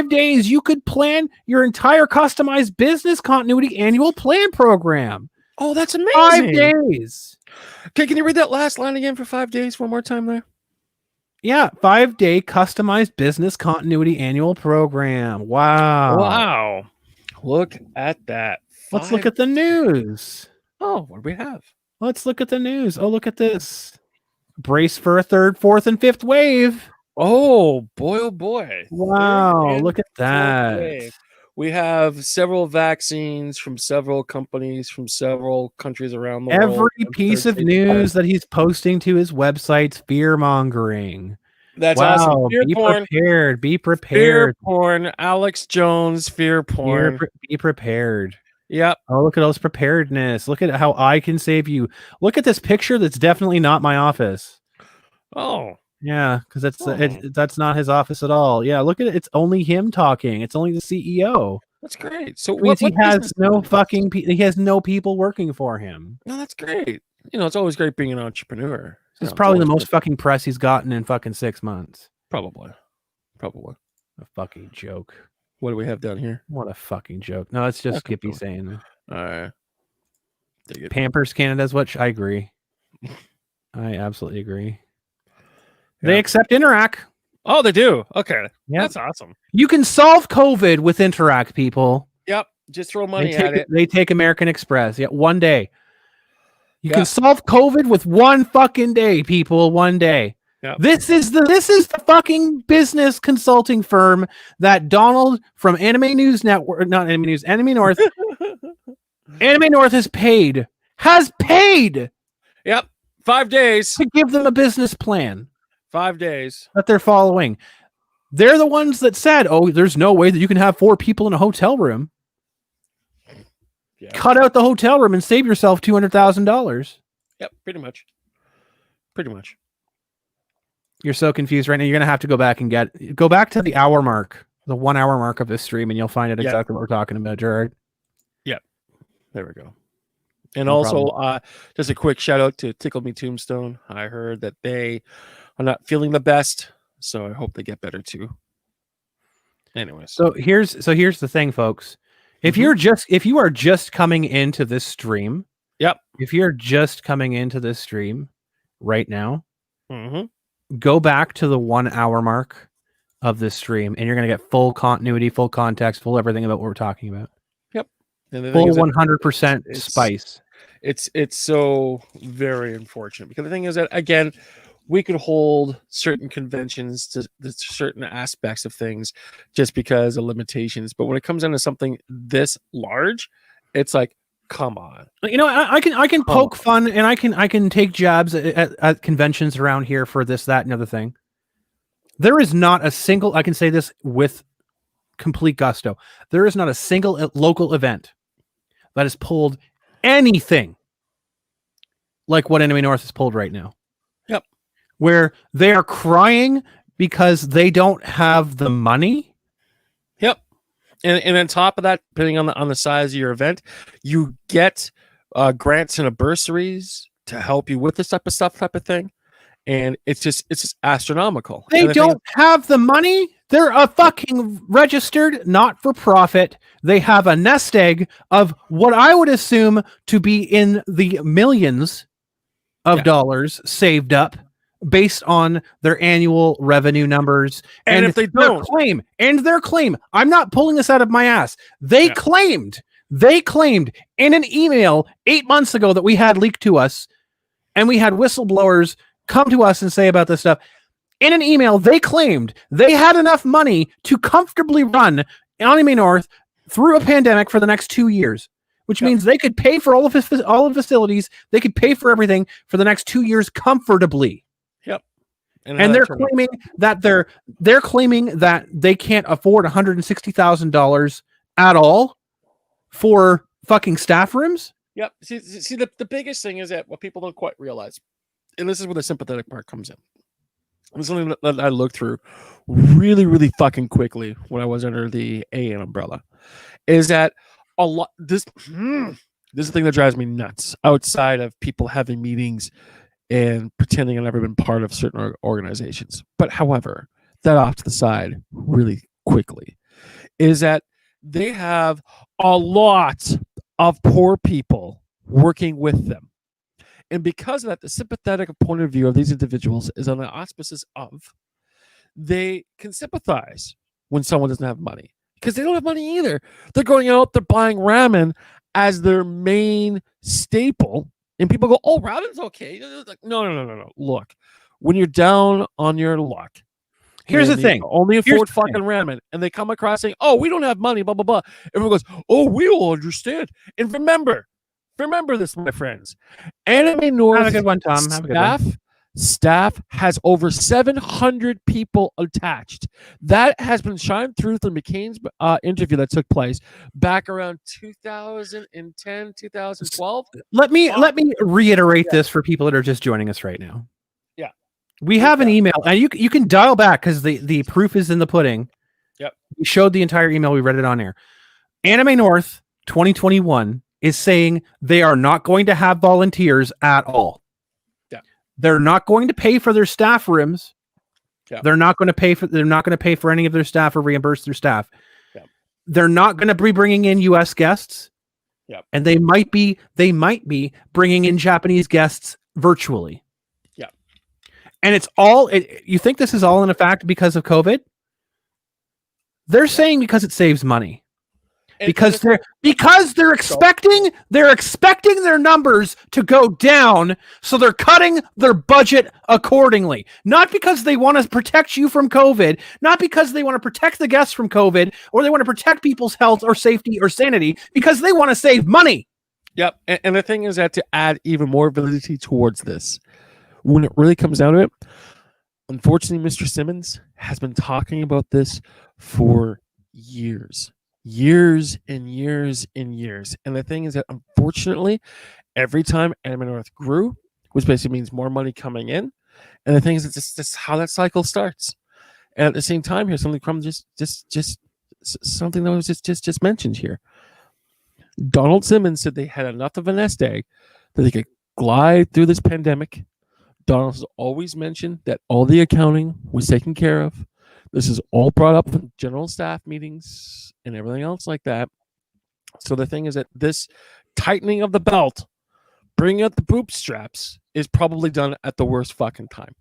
days, you could plan your entire customized business continuity annual plan program. Oh, that's 5 amazing. days. Okay, can you read that last line again for 5 days one more time there? Yeah, 5-day customized business continuity annual program. Wow. Wow. Look at that. Let's look at the news. Oh, what do we have? Let's look at the news. Oh, look at this. Brace for a third, fourth, and fifth wave. Oh boy, oh boy. Wow, Third and look at fourth that. wave. We have several vaccines from several companies from several countries around the world. Every piece of news that he's posting to his website's fear mongering. That's Wow, awesome. Fear be porn. prepared. Be Fear prepared. porn. Alex Jones. Fear porn. Be prepared. Yep. Oh, look at those preparedness. Look at how I can save you. Look at this picture. That's definitely not my office. Oh. Yeah, because that's not his office at all. Yeah, look at it. It's only him talking. It's only the CEO. That's great. So Means he has business no is this? fucking. He has no people working for him. No, that's great. You know, it's always great being an entrepreneur. This is You know, probably the it's always most fucking press he's gotten in fucking 6 months. Probably. A fucking joke. What do we have down here? What a fucking joke. No, it's just Okay, Skippy cool. saying that. All right. Dig it. Pampers Canada's what I agree. I absolutely agree. They Yeah. accept Interac. Oh, they do. Okay. Yeah, That's awesome. you can solve COVID with Interac, people. Yep. Just throw money They at take, it. they take American Express. Yeah, 1 day. You Yeah. can solve COVID with 1 fucking day, people. 1 day. Yep. This is the fucking business consulting firm that Donald from Anime News Network, not Anime News, Anime North, Anime North has paid Yep. 5 days. to give them a business plan 5 days. that they're following. They're the ones that said, "Oh, there's no way that you can have 4 people in a hotel room. Yeah. Cut out the hotel room and save yourself $200,000." Yep. Pretty much. Pretty much. You're so confused right now. You're gonna have to go back to the hour mark, the 1 hour mark of this stream, and you'll find out Yeah. exactly what we're talking about, Gerard. There we go. And No also, just a quick shout out to Tickle Me Tombstone. I heard that they are not feeling the best, so I hope they get better too. Anyways, So here's the thing, folks. If you are just coming into this stream, Yep. If you're just coming into this stream right now, Mhm. go back to the 1 hour mark of this stream, and you're gonna get full continuity, full context, full everything about what we're talking about. And the thing Full is that 100% it's- spice. it's so very unfortunate because the thing is that again we could hold certain conventions to certain aspects of things just because of limitations, but when it comes down to something this large, it's like, come on. You know, I can poke fun, and I can take jabs at conventions around here for this, that, and other thing. There is not a single, I can say this with complete gusto, there is not a single local event that has pulled anything like what Enemy North has pulled right now. Yep. Where they are crying because they don't have the money. Yep. And on top of that, depending on the size of your event, you get grants and bursaries to help you with this type of thing. and it's just astronomical. They And the thing don't have the money. They're a fucking registered not-for-profit. They have a nest egg of what I would assume to be in the millions of dollars saved up based on their annual revenue numbers. And if they don't, their claim, I'm not pulling this out of my ass. They claimed in an email 8 months ago that we had leaked to us, and we had whistleblowers come to us and say about this stuff. In an email, they claimed they had enough money to comfortably run Anime North through a pandemic for the next 2 years, which means they could pay for all of the facilities. They could pay for everything for the next 2 years comfortably. Yep. And they're claiming that they can't afford $160,000 at all for fucking staff rooms. Yep. See, the biggest thing is that what people don't quite realize, and this is where the sympathetic part comes in. It's something that I looked through really, really fucking quickly when I was under the AN umbrella, is that a lot this is the thing that drives me nuts outside of people having meetings and pretending I've never been part of certain organizations. But however, that off to the side really quickly is that they have a lot of poor people working with them. And because of that, the sympathetic point of view of these individuals is on the auspices of they can sympathize when someone doesn't have money because they don't have money either. They're going out, they're buying ramen as their main staple. And people go, oh, ramen's okay. Like, no. Look, when you're down on your luck, here's the thing. Only afford fucking ramen. And they come across saying, oh, we don't have money, blah, blah, blah. Everyone goes, oh, we all understand. And remember this, my friends. Anime North have a good one, Tom. Have a good one. Staff has over 700 people attached. That has been shined through McCain's interview that took place back around 2010, 2012. Let me reiterate this for people that are just joining us right now. Yeah. We have an email, and you can dial back because the proof is in the pudding. Yep. We showed the entire email. We read it on air. Anime North 2021 is saying they are not going to have volunteers at all. Yeah. They're not going to pay for their staff rooms. Yeah. They're not going to pay for any of their staff or reimburse their staff. Yeah. They're not going to be bringing in US guests. Yeah. And they might be bringing in Japanese guests virtually. Yeah. And it's all you think this is all in effect because of COVID? They're saying because it saves money. Because they're expecting their numbers to go down, so they're cutting their budget accordingly. Not because they want to protect you from COVID, not because they want to protect the guests from COVID, or they want to protect people's health or safety or sanity, because they want to save money. Yep. And the thing is that to add even more validity towards this, when it really comes down to it, unfortunately, Mr. Simmons has been talking about this for years and years. And the thing is that, unfortunately, every time Anime North grew, which basically means more money coming in, and the thing is, it's just how that cycle starts. And at the same time, here, something from just something that was just mentioned here. Donald Simmons said they had enough of a nest egg that they could glide through this pandemic. Donald has always mentioned that all the accounting was taken care of. This is all brought up in general staff meetings and everything else like that. So the thing is that this tightening of the belt, bringing out the bootstraps, is probably done at the worst fucking time.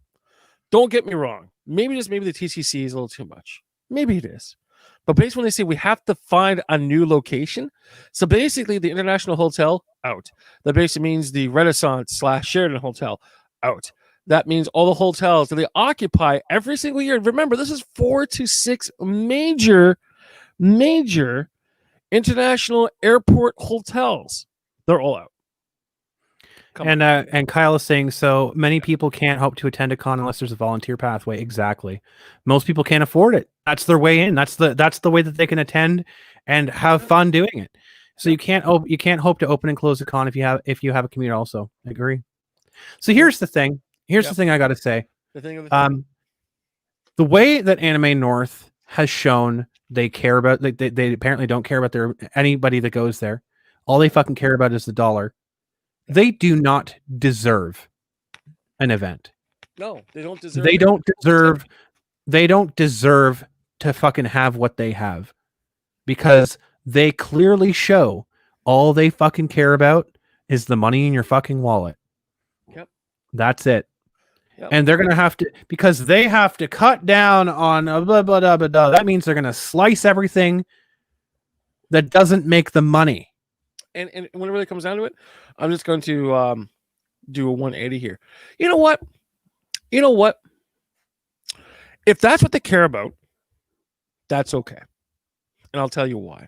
Don't get me wrong. Maybe the TCC is a little too much. Maybe it is. But basically when they say we have to find a new location, so basically the International Hotel, out. That basically means the Renaissance / Sheraton Hotel, out. That means all the hotels that they occupy every single year. Remember, this is 4 to 6 major international airport hotels. They're all out. And Kyle is saying, so many people can't hope to attend a con unless there's a volunteer pathway. Exactly. Most people can't afford it. That's their way in. That's the way that they can attend and have fun doing it. So you can't hope to open and close a con if you have a commute also. I agree. So here's the thing. Here's the thing I got to say. The way that Anime North has shown they care about, they apparently don't care about anybody that goes there. All they fucking care about is the dollar. They do not deserve an event. No, they don't deserve. They it. don't deserve. They don't deserve to fucking have what they have, because they clearly show all they fucking care about is the money in your fucking wallet. Yep. That's it. Yep. And they're gonna have to, because they have to cut down on blah, blah, blah, blah, blah. That means they're gonna slice everything that doesn't make the money. And when it really comes down to it, I'm just going to do a 180 here. You know what? If that's what they care about, that's okay. And I'll tell you why.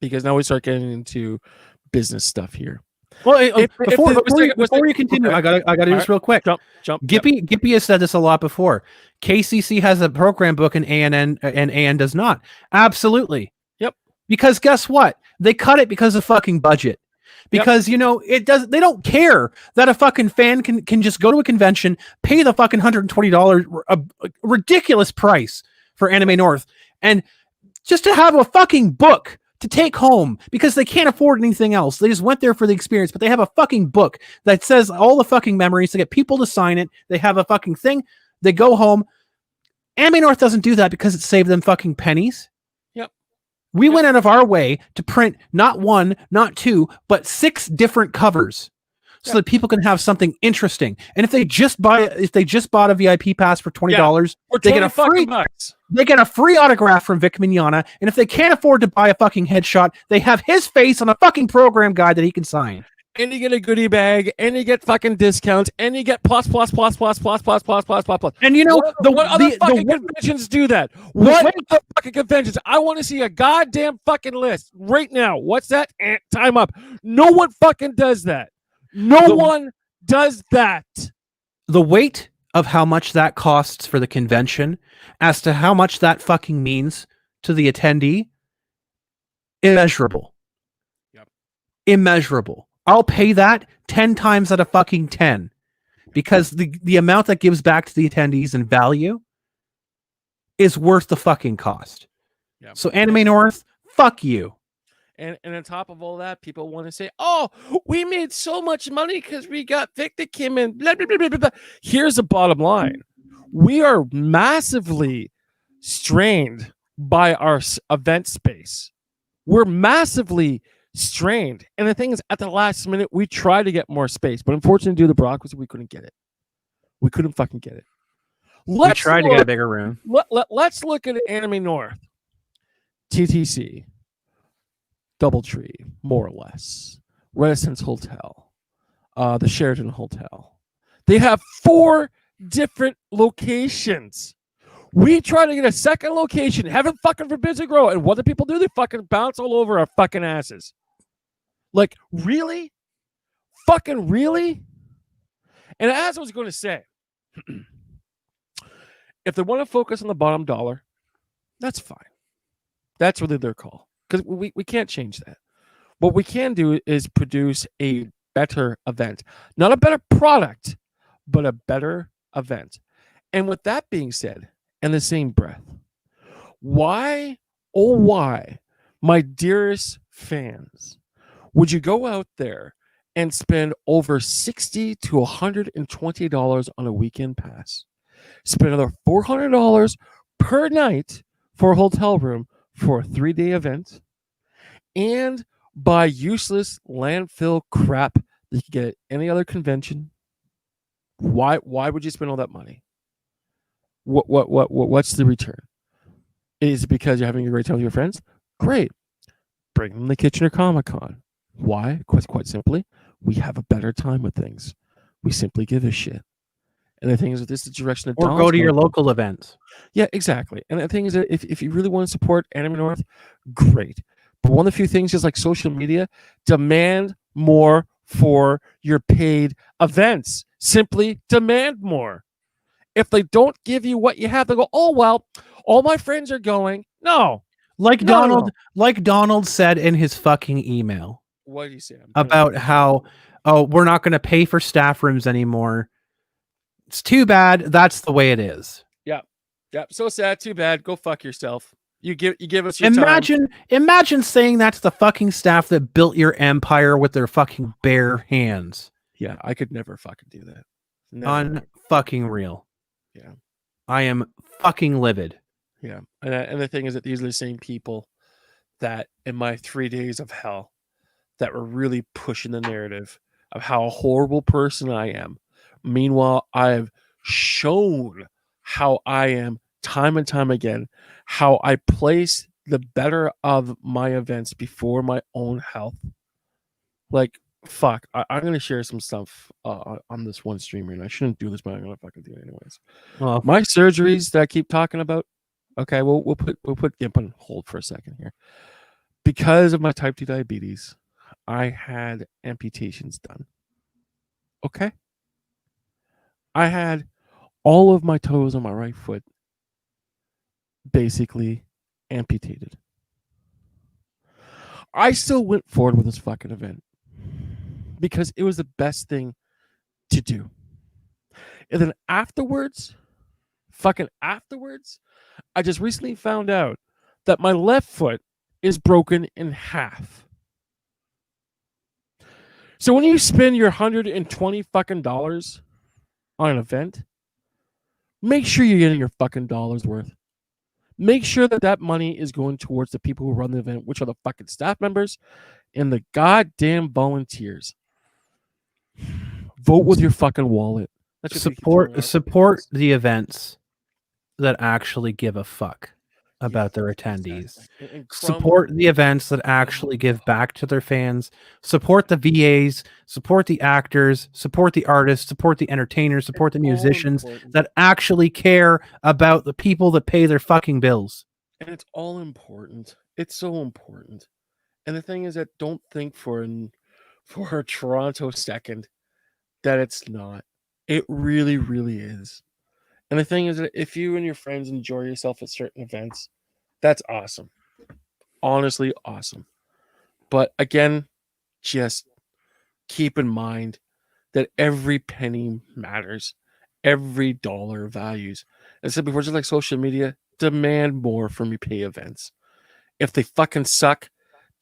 Because now we start getting into business stuff here. Well, before you continue, okay. I gotta do this real quick. Jump. Gippy has said this a lot before. KCC has a program book and AN does not. Absolutely. Yep. Because guess what? They cut it because of fucking budget. Because they don't care that a fucking fan can just go to a convention, pay the fucking $120 a ridiculous price for Anime North, and just to have a fucking book to take home, because they can't afford anything else. They just went there for the experience, but they have a fucking book that says all the fucking memories. They get people to sign it. They have a fucking thing. They go home. Anime North doesn't do that because it saved them fucking pennies. We went out of our way to print not one, not two, but 6 different covers so that people can have something interesting. And if they just bought a VIP pass for $20, they get a free autograph from Vic Mignogna. And if they can't afford to buy a fucking headshot, they have his face on a fucking program guide that he can sign. And you get a goodie bag, and you get fucking discounts, and you get plus. And you know, what other fucking conventions do that? What other fucking conventions? I want to see a goddamn fucking list right now. What's that? Time up. No one fucking does that. No one does that. The weight of how much that costs for the convention as to how much that fucking means to the attendee, immeasurable. Immeasurable. I'll pay that 10 times out of fucking 10, because the amount that gives back to the attendees in value is worth the fucking cost. Yep. So Anime North, fuck you. And on top of all that, people want to say, oh, we made so much money because we got Vic that came in. Blah, blah, blah, blah, blah. Here's the bottom line. We are massively strained by our event space. We're massively strained. And the thing is, at the last minute, we try to get more space. But unfortunately, due to the bureaucracy, we couldn't get it. We couldn't fucking get it. We tried to get a bigger room. Let's look at Anime North. TTC. Doubletree, more or less. Renaissance Hotel. The Sheraton Hotel. They have 4 different locations. We try to get a second location. Heaven fucking forbids it grow. And what do people do? They fucking bounce all over our fucking asses. Like, really? Fucking really? And as I was going to say, if they want to focus on the bottom dollar, that's fine. That's really their call. Because we can't change that. What we can do is produce a better event. Not a better product, but a better event. And with that being said, in the same breath, why, oh why, my dearest fans, would you go out there and spend over $60 to $120 on a weekend pass? Spend another $400 per night for a hotel room for a 3-day event, and buy useless landfill crap that you can get at any other convention? Why would you spend all that money? What's the return? Is it because you're having a great time with your friends? Great. Bring them to Kitchener Comic-Con. Why? Quite simply, we have a better time with things. We simply give a shit. And the thing is, this is the direction that or go to your local events. Yeah, exactly. And the thing is that if you really want to support Anime North, great. But one of the few things is like social media, demand more for your paid events. Simply demand more. If they don't give you what you have, they go, oh, well, all my friends are going. No. Like Donald said in his fucking email. What did he say? About how, we're not going to pay for staff rooms anymore. It's too bad. That's the way it is. Yeah. So sad. Too bad. Go fuck yourself. You give us your time. Imagine saying that to the fucking staff that built your empire with their fucking bare hands. Yeah, I could never fucking do that. Never. Unfucking real. Yeah. I am fucking livid. Yeah. And the thing is that these are the same people that in my 3 days of hell that were really pushing the narrative of how a horrible person I am. Meanwhile, I have shown how I am time and time again, how I place the better of my events before my own health. Like, fuck, I'm going to share some stuff on this one stream right now. I shouldn't do this, but I'm going to fucking do it anyways. Well, My surgeries that I keep talking about, okay, we'll put Gimp on hold for a second here. Because of my type 2 diabetes, I had amputations done. Okay? I had all of my toes on my right foot basically amputated. I still went forward with this fucking event because it was the best thing to do. And then afterwards, I just recently found out that my left foot is broken in half. So when you spend your $120 fucking dollars on an event, make sure you're getting your fucking dollars worth. Make sure that money is going towards the people who run the event, which are the fucking staff members and the goddamn volunteers. Vote with your fucking wallet. support the events that actually give a fuck about their attendees. Exactly. Support the events that actually give back to their fans. Support the VAs, support the actors, support the artists, support the entertainers, support the musicians that actually care about the people that pay their fucking bills. And it's all important. It's so important. And the thing is that don't think for a Toronto second that it's not. It really, really is. And the thing is that if you and your friends enjoy yourself at certain events, that's awesome. Honestly, awesome. But again, just keep in mind that every penny matters. Every dollar values. As I said before, just like social media, demand more from your pay events. If they fucking suck,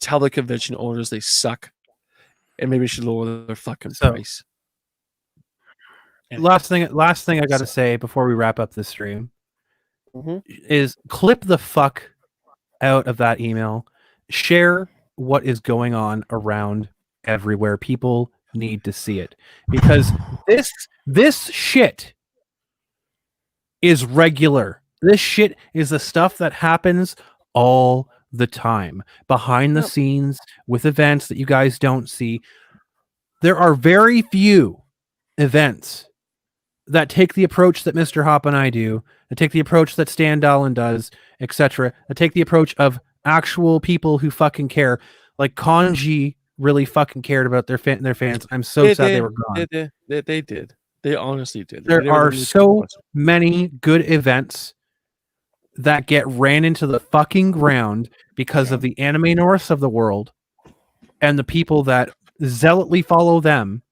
tell the convention owners they suck. And maybe should lower their fucking price. Last thing I got to say before we wrap up this stream is clip the fuck out of that email. Share what is going on around everywhere. People need to see it because this shit is regular. This shit is the stuff that happens all the time behind the scenes with events that you guys don't see. There are very few events that take the approach that Mr. Hop and I do, that take the approach that Stan Dolan does, etc., that take the approach of actual people who fucking care. Like Kanji really fucking cared about their fans. I'm so sad they were gone. They did. They honestly did. There are so many good events that get ran into the fucking ground because of the Anime Norths of the world and the people that zealotly follow them.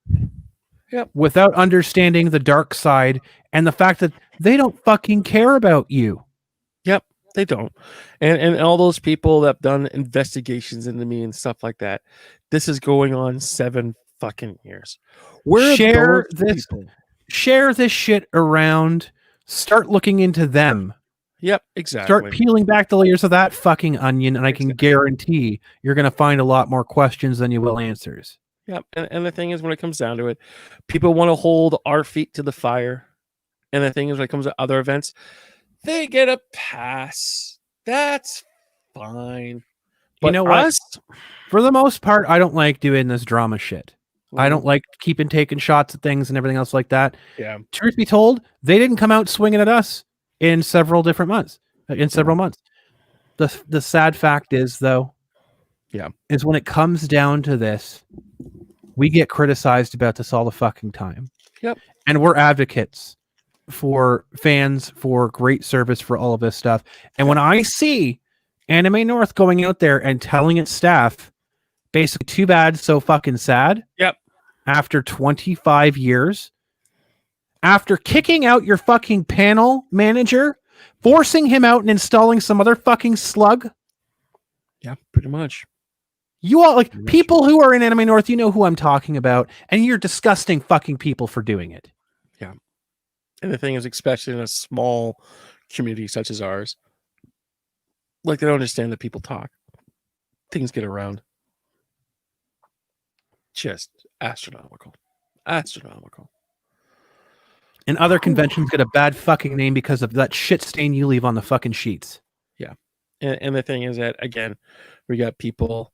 Yep. Without understanding the dark side and the fact that they don't fucking care about you. Yep, they don't. And all those people that have done investigations into me and stuff like that. This is going on 7 fucking years. Share this shit around. Start looking into them. Yep, exactly. Start peeling back the layers of that fucking onion, and I can guarantee you're going to find a lot more questions than you will answers. Yeah, and the thing is, when it comes down to it, people want to hold our feet to the fire. And the thing is, when it comes to other events, they get a pass. That's fine. But you know what? For the most part, I don't like doing this drama shit. I don't like taking shots at things and everything else like that. Yeah. Truth be told, they didn't come out swinging at us in several different months. The sad fact is, though, is when it comes down to this, we get criticized about this all the fucking time. Yep. And we're advocates for fans, for great service, for all of this stuff. And when I see Anime North going out there and telling its staff, basically, too bad, so fucking sad. Yep. After 25 years, after kicking out your fucking panel manager, forcing him out and installing some other fucking slug. Yeah, pretty much. You all, like, people who are in Anime North, you know who I'm talking about, and you're disgusting fucking people for doing it. Yeah. And the thing is, especially in a small community such as ours, like they don't understand that people talk. Things get around. Just astronomical. Astronomical. And other conventions get a bad fucking name because of that shit stain you leave on the fucking sheets. Yeah. And the thing is that, again, we got people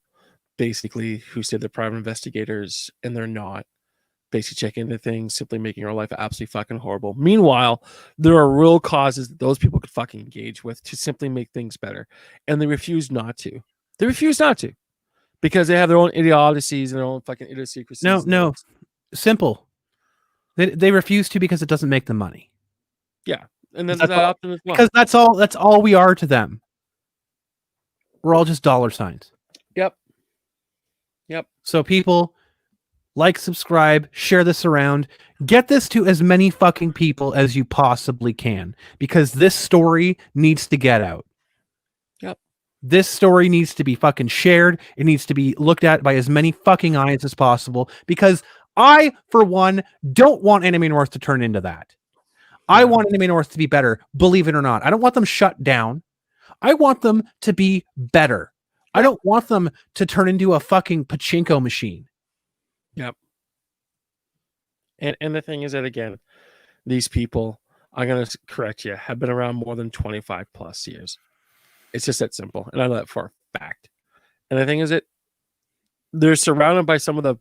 basically who say they're private investigators and they're not. Basically checking into things, simply making our life absolutely fucking horrible. Meanwhile, there are real causes that those people could fucking engage with to simply make things better. And they refuse not to. They refuse not to. Because they have their own idiocies and their own fucking idiosyncrasies. No. Simple. They refuse to because it doesn't make them money. Yeah. And then that option as well. Because that's all we are to them. We're all just dollar signs. Yep. So people, like, subscribe, share this around, get this to as many fucking people as you possibly can, because this story needs to get out. Yep. This story needs to be fucking shared. It needs to be looked at by as many fucking eyes as possible, because I, for one, don't want Enemy North to turn into that. I want Enemy North to be better, believe it or not. I don't want them shut down. I want them to be better. I don't want them to turn into a fucking pachinko machine. Yep. And the thing is that, again, these people, I'm going to correct you, have been around more than 25 plus years. It's just that simple. And I know that for a fact. And the thing is that they're surrounded by some of the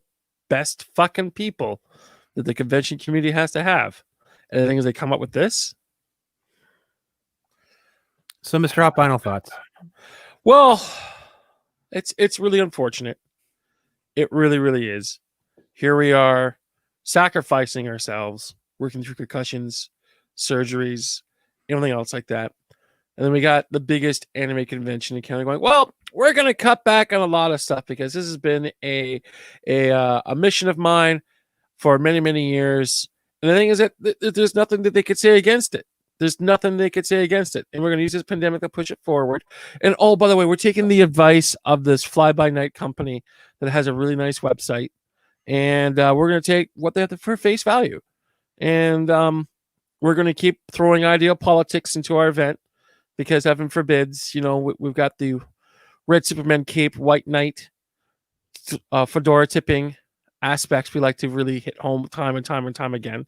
best fucking people that the convention community has to have. And the thing is, they come up with this. So, Mr. Hop, final thoughts. Well, it's really unfortunate. It really, really is. Here we are, sacrificing ourselves, working through concussions, surgeries, everything else like that. And then we got the biggest anime convention in Canada going, well, we're going to cut back on a lot of stuff because this has been a mission of mine for many, many years. And the thing is that there's nothing that they could say against it. There's nothing they could say against it. And we're going to use this pandemic to push it forward. And oh, by the way, we're taking the advice of this fly-by-night company that has a really nice website. And we're going to take what they have for face value. And we're going to keep throwing ideal politics into our event because, heaven forbids, we've got the red Superman cape, white knight, fedora tipping aspects we like to really hit home time and time again.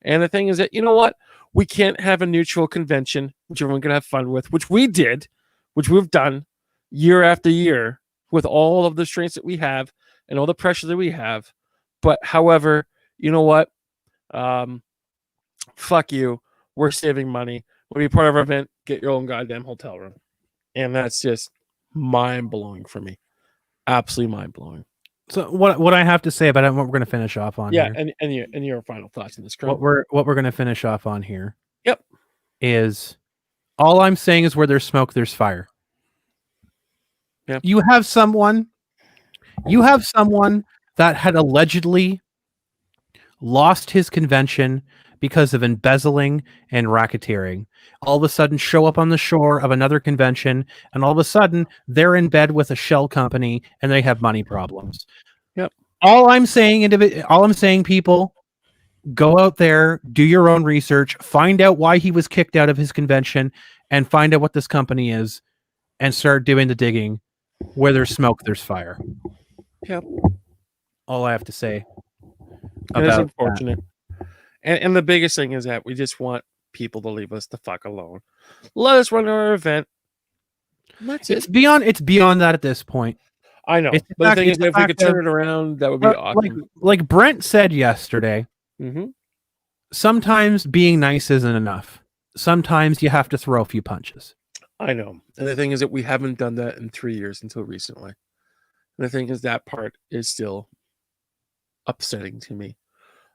And the thing is that, you know what? We can't have a neutral convention, which everyone can have fun with, which we did, which we've done year after year with all of the strengths that we have and all the pressure that we have. But however, you know what? Fuck you. We're saving money. When you be part of our event, get your own goddamn hotel room. And that's just mind-blowing for me. Absolutely mind-blowing. So what I have to say about it, what we're going to finish off on here. And your final thoughts on this. What we're going to finish off on here. Yep. Is all I'm saying is where there's smoke, there's fire. Yep. You have someone that had allegedly lost his convention because of embezzling and racketeering. All of a sudden show up on the shore of another convention, and all of a sudden they're in bed with a shell company and they have money problems. Yep. All I'm saying, people, go out there, do your own research, find out why he was kicked out of his convention, and find out what this company is, and start doing the digging. Where there's smoke, there's fire. Yep. All I have to say. It is unfortunate. And the biggest thing is that we just want people to leave us the fuck alone. Let us run our event. That's it. It's beyond that at this point. I know. But the thing is, if we could turn it around, that would be awesome. Like Brent said yesterday, sometimes being nice isn't enough. Sometimes you have to throw a few punches. I know. And the thing is that we haven't done that in 3 years until recently. And the thing is that part is still upsetting to me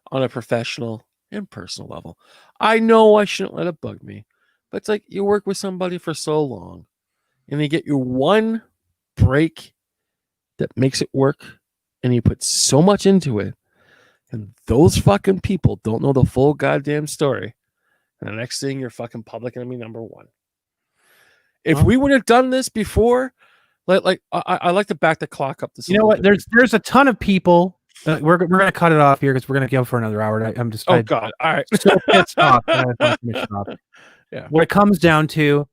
on a professional and personal level. I know I shouldn't let it bug me, but it's like you work with somebody for so long and you get your one break that makes it work and you put so much into it and those fucking people don't know the full goddamn story. And the next thing, you're fucking public enemy number one. If we would have done this before, I like to back the clock up. You know what? There's a ton of people we're gonna cut it off here because we're gonna go for another hour. I'm just God! All right. so pissed off. I wanna finish it off. Yeah. What it comes down to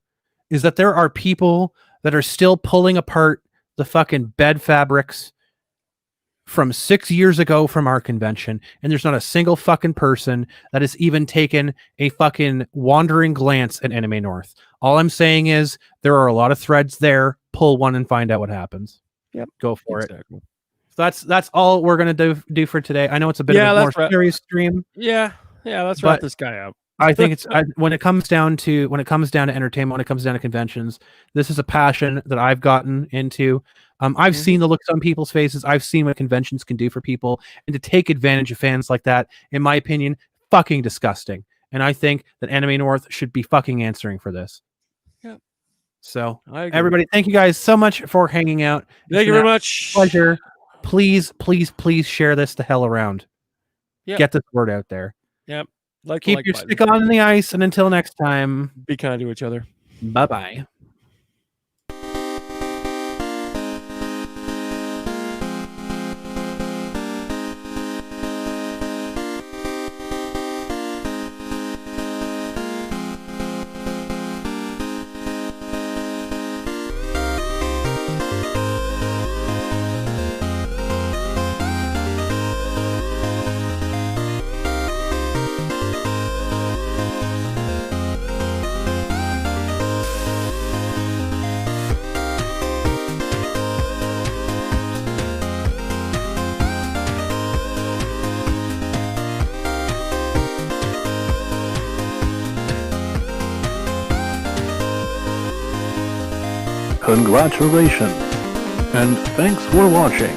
is that there are people that are still pulling apart the fucking bed fabrics from 6 years ago from our convention, and there's not a single fucking person that has even taken a fucking wandering glance at Anime North. All I'm saying is there are a lot of threads there. Pull one and find out what happens. Yep. Go for it. So that's all we're gonna do for today. I know it's a bit of a more serious stream. Yeah, let's wrap this guy up. I think it's when it comes down to entertainment, when it comes down to conventions, this is a passion that I've gotten into. I've seen the looks on people's faces. I've seen what conventions can do for people, and to take advantage of fans like that, in my opinion, fucking disgusting. And I think that Anime North should be fucking answering for this. Yeah. So everybody, thank you guys so much for hanging out. Thank you very much. Pleasure. Please share this the hell around. Yep. Get this word out there. Yep. Keep your stick on the ice, and until next time, be kind to each other. Bye-bye. Congratulations, and thanks for watching.